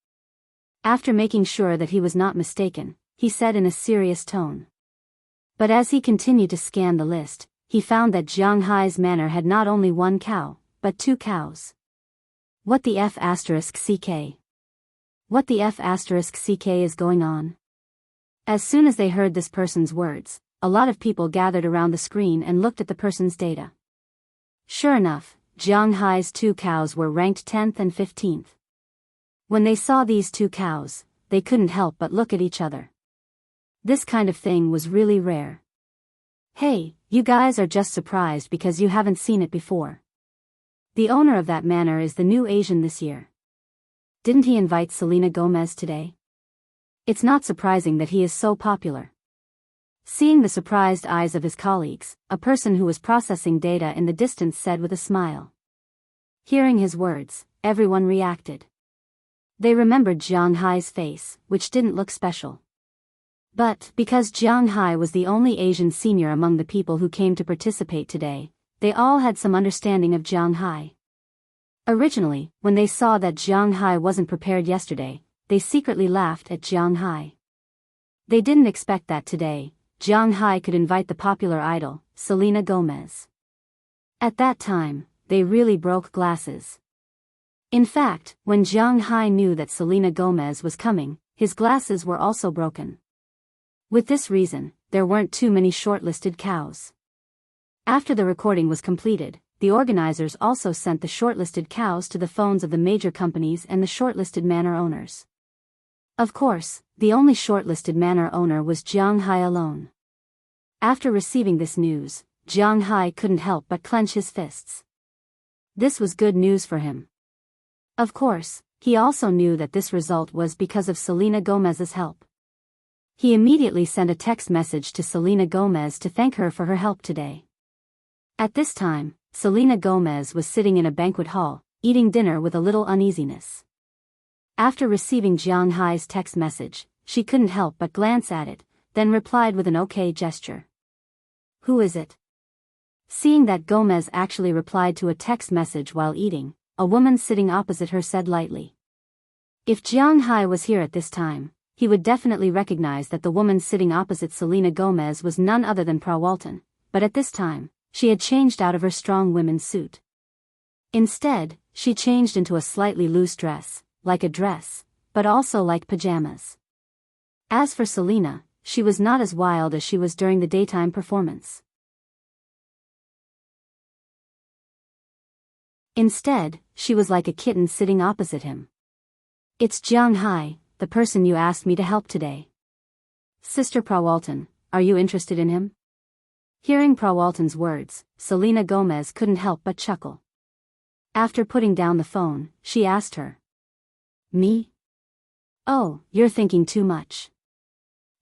After making sure that he was not mistaken, he said in a serious tone. But as he continued to scan the list, he found that Jianghai's manor had not only one cow, but 2 cows. What the F***ck? What the F***ck is going on? As soon as they heard this person's words, a lot of people gathered around the screen and looked at the person's data. Sure enough, Jianghai's 2 cows were ranked 10th and 15th. When they saw these 2 cows, they couldn't help but look at each other. This kind of thing was really rare. Hey, you guys are just surprised because you haven't seen it before. The owner of that manor is the new Asian this year. Didn't he invite Selena Gomez today? It's not surprising that he is so popular. Seeing the surprised eyes of his colleagues, a person who was processing data in the distance said with a smile. Hearing his words, everyone reacted. They remembered Jianghai's face, which didn't look special. But, because Jianghai was the only Asian senior among the people who came to participate today, they all had some understanding of Jianghai. Originally, when they saw that Jianghai wasn't prepared yesterday, they secretly laughed at Jianghai. They didn't expect that today, Jianghai could invite the popular idol, Selena Gomez. At that time, they really broke glasses. In fact, when Jianghai knew that Selena Gomez was coming, his glasses were also broken. With this reason, there weren't too many shortlisted cows. After the recording was completed, the organizers also sent the shortlisted cows to the phones of the major companies and the shortlisted manor owners. Of course, the only shortlisted manor owner was Jianghai alone. After receiving this news, Jianghai couldn't help but clench his fists. This was good news for him. Of course, he also knew that this result was because of Selena Gomez's help. He immediately sent a text message to Selena Gomez to thank her for her help today. At this time, Selena Gomez was sitting in a banquet hall, eating dinner with a little uneasiness. After receiving Jianghai's text message, she couldn't help but glance at it, then replied with an okay gesture. Who is it? Seeing that Gomez actually replied to a text message while eating, a woman sitting opposite her said lightly. If Jianghai was here at this time, he would definitely recognize that the woman sitting opposite Selena Gomez was none other than Walton, but at this time, she had changed out of her strong women's suit. Instead, she changed into a slightly loose dress, like a dress, but also like pajamas. As for Selena, she was not as wild as she was during the daytime performance. Instead, she was like a kitten sitting opposite him. It's Jianghai, the person you asked me to help today. Sister Walton, are you interested in him? Hearing Walton's words, Selena Gomez couldn't help but chuckle. After putting down the phone, she asked her. Me? Oh, you're thinking too much.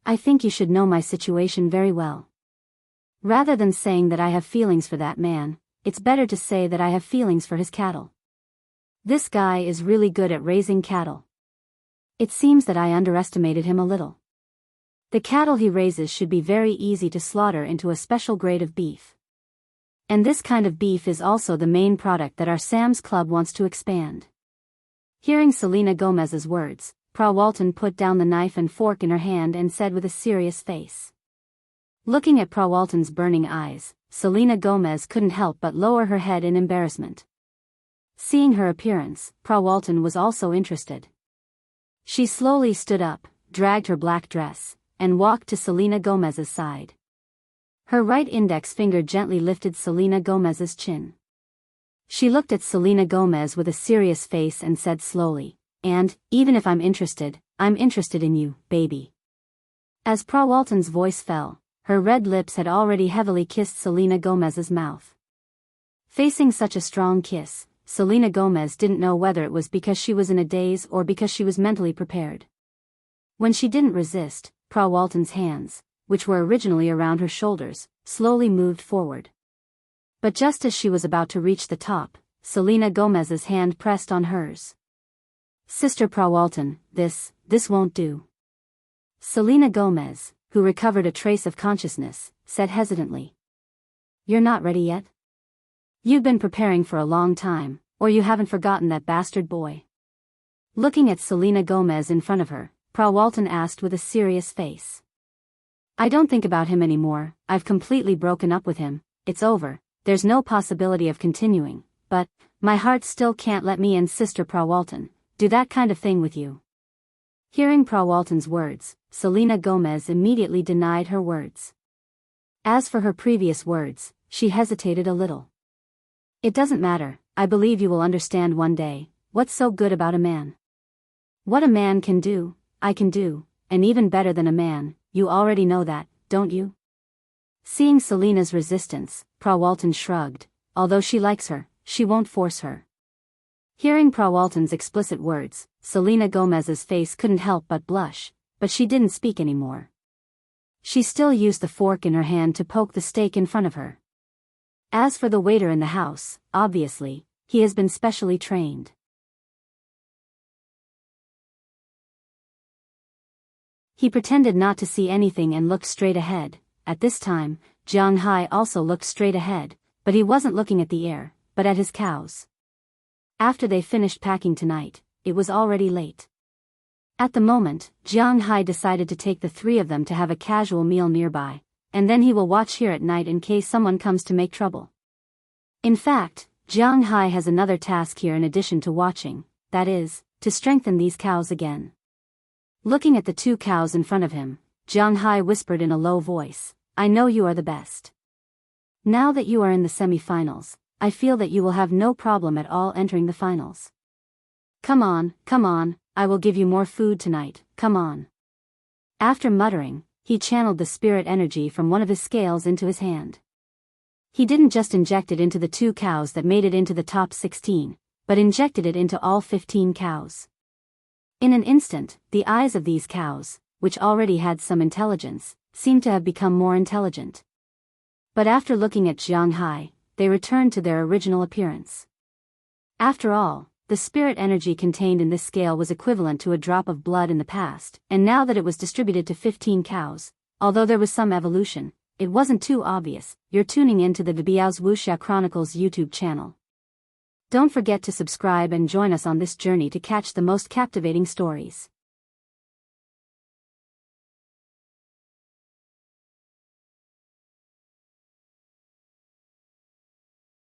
I think you should know my situation very well. Rather than saying that I have feelings for that man, it's better to say that I have feelings for his cattle. This guy is really good at raising cattle. It seems that I underestimated him a little. The cattle he raises should be very easy to slaughter into a special grade of beef. And this kind of beef is also the main product that our Sam's Club wants to expand. Hearing Selena Gomez's words, Walton put down the knife and fork in her hand and said with a serious face. Looking at Walton's burning eyes, Selena Gomez couldn't help but lower her head in embarrassment. Seeing her appearance, Walton was also interested. She slowly stood up, dragged her black dress, and walked to Selena Gomez's side. Her right index finger gently lifted Selena Gomez's chin. She looked at Selena Gomez with a serious face and said slowly, and, even if I'm interested in you, baby. As Walton's voice fell, her red lips had already heavily kissed Selena Gomez's mouth. Facing such a strong kiss, Selena Gomez didn't know whether it was because she was in a daze or because she was mentally prepared. When she didn't resist, Walton's hands, which were originally around her shoulders, slowly moved forward. But just as she was about to reach the top, Selena Gomez's hand pressed on hers. Sister Walton, this won't do. Selena Gomez, who recovered a trace of consciousness, said hesitantly. You're not ready yet? You've been preparing for a long time, or you haven't forgotten that bastard boy? Looking at Selena Gomez in front of her, Walton asked with a serious face. I don't think about him anymore, I've completely broken up with him, it's over, there's no possibility of continuing, but, my heart still can't let me and Sister Prawalton do that kind of thing with you. Hearing Prawalton's words, Selena Gomez immediately denied her words. As for her previous words, she hesitated a little. It doesn't matter, I believe you will understand one day, what's so good about a man. What a man can do, I can do, and even better than a man, you already know that, don't you? Seeing Selena's resistance, Prawalton shrugged, although she likes her, she won't force her. Hearing Prawalton's explicit words, Selena Gomez's face couldn't help but blush, but she didn't speak anymore. She still used the fork in her hand to poke the steak in front of her. As for the waiter in the house, obviously, he has been specially trained. He pretended not to see anything and looked straight ahead. At this time, Jianghu also looked straight ahead, but he wasn't looking at the air, but at his cows. After they finished packing tonight, it was already late. At the moment, Jianghu decided to take the three of them to have a casual meal nearby, and then he will watch here at night in case someone comes to make trouble. In fact, Jianghu has another task here in addition to watching, that is, to strengthen these cows again. Looking at the two cows in front of him, Jianghu whispered in a low voice, I know you are the best. Now that you are in the semi-finals, I feel that you will have no problem at all entering the finals. Come on, I will give you more food tonight, come on. After muttering, he channeled the spirit energy from one of his scales into his hand. He didn't just inject it into the two cows that made it into the top 16, but injected it into all 15 cows. In an instant, the eyes of these cows, which already had some intelligence, seemed to have become more intelligent. But after looking at Jianghu, they returned to their original appearance. After all, the spirit energy contained in this scale was equivalent to a drop of blood in the past, and now that it was distributed to 15 cows, although there was some evolution, it wasn't too obvious. You're tuning into the Biyao's Wuxia Chronicles YouTube channel. Don't forget to subscribe and join us on this journey to catch the most captivating stories.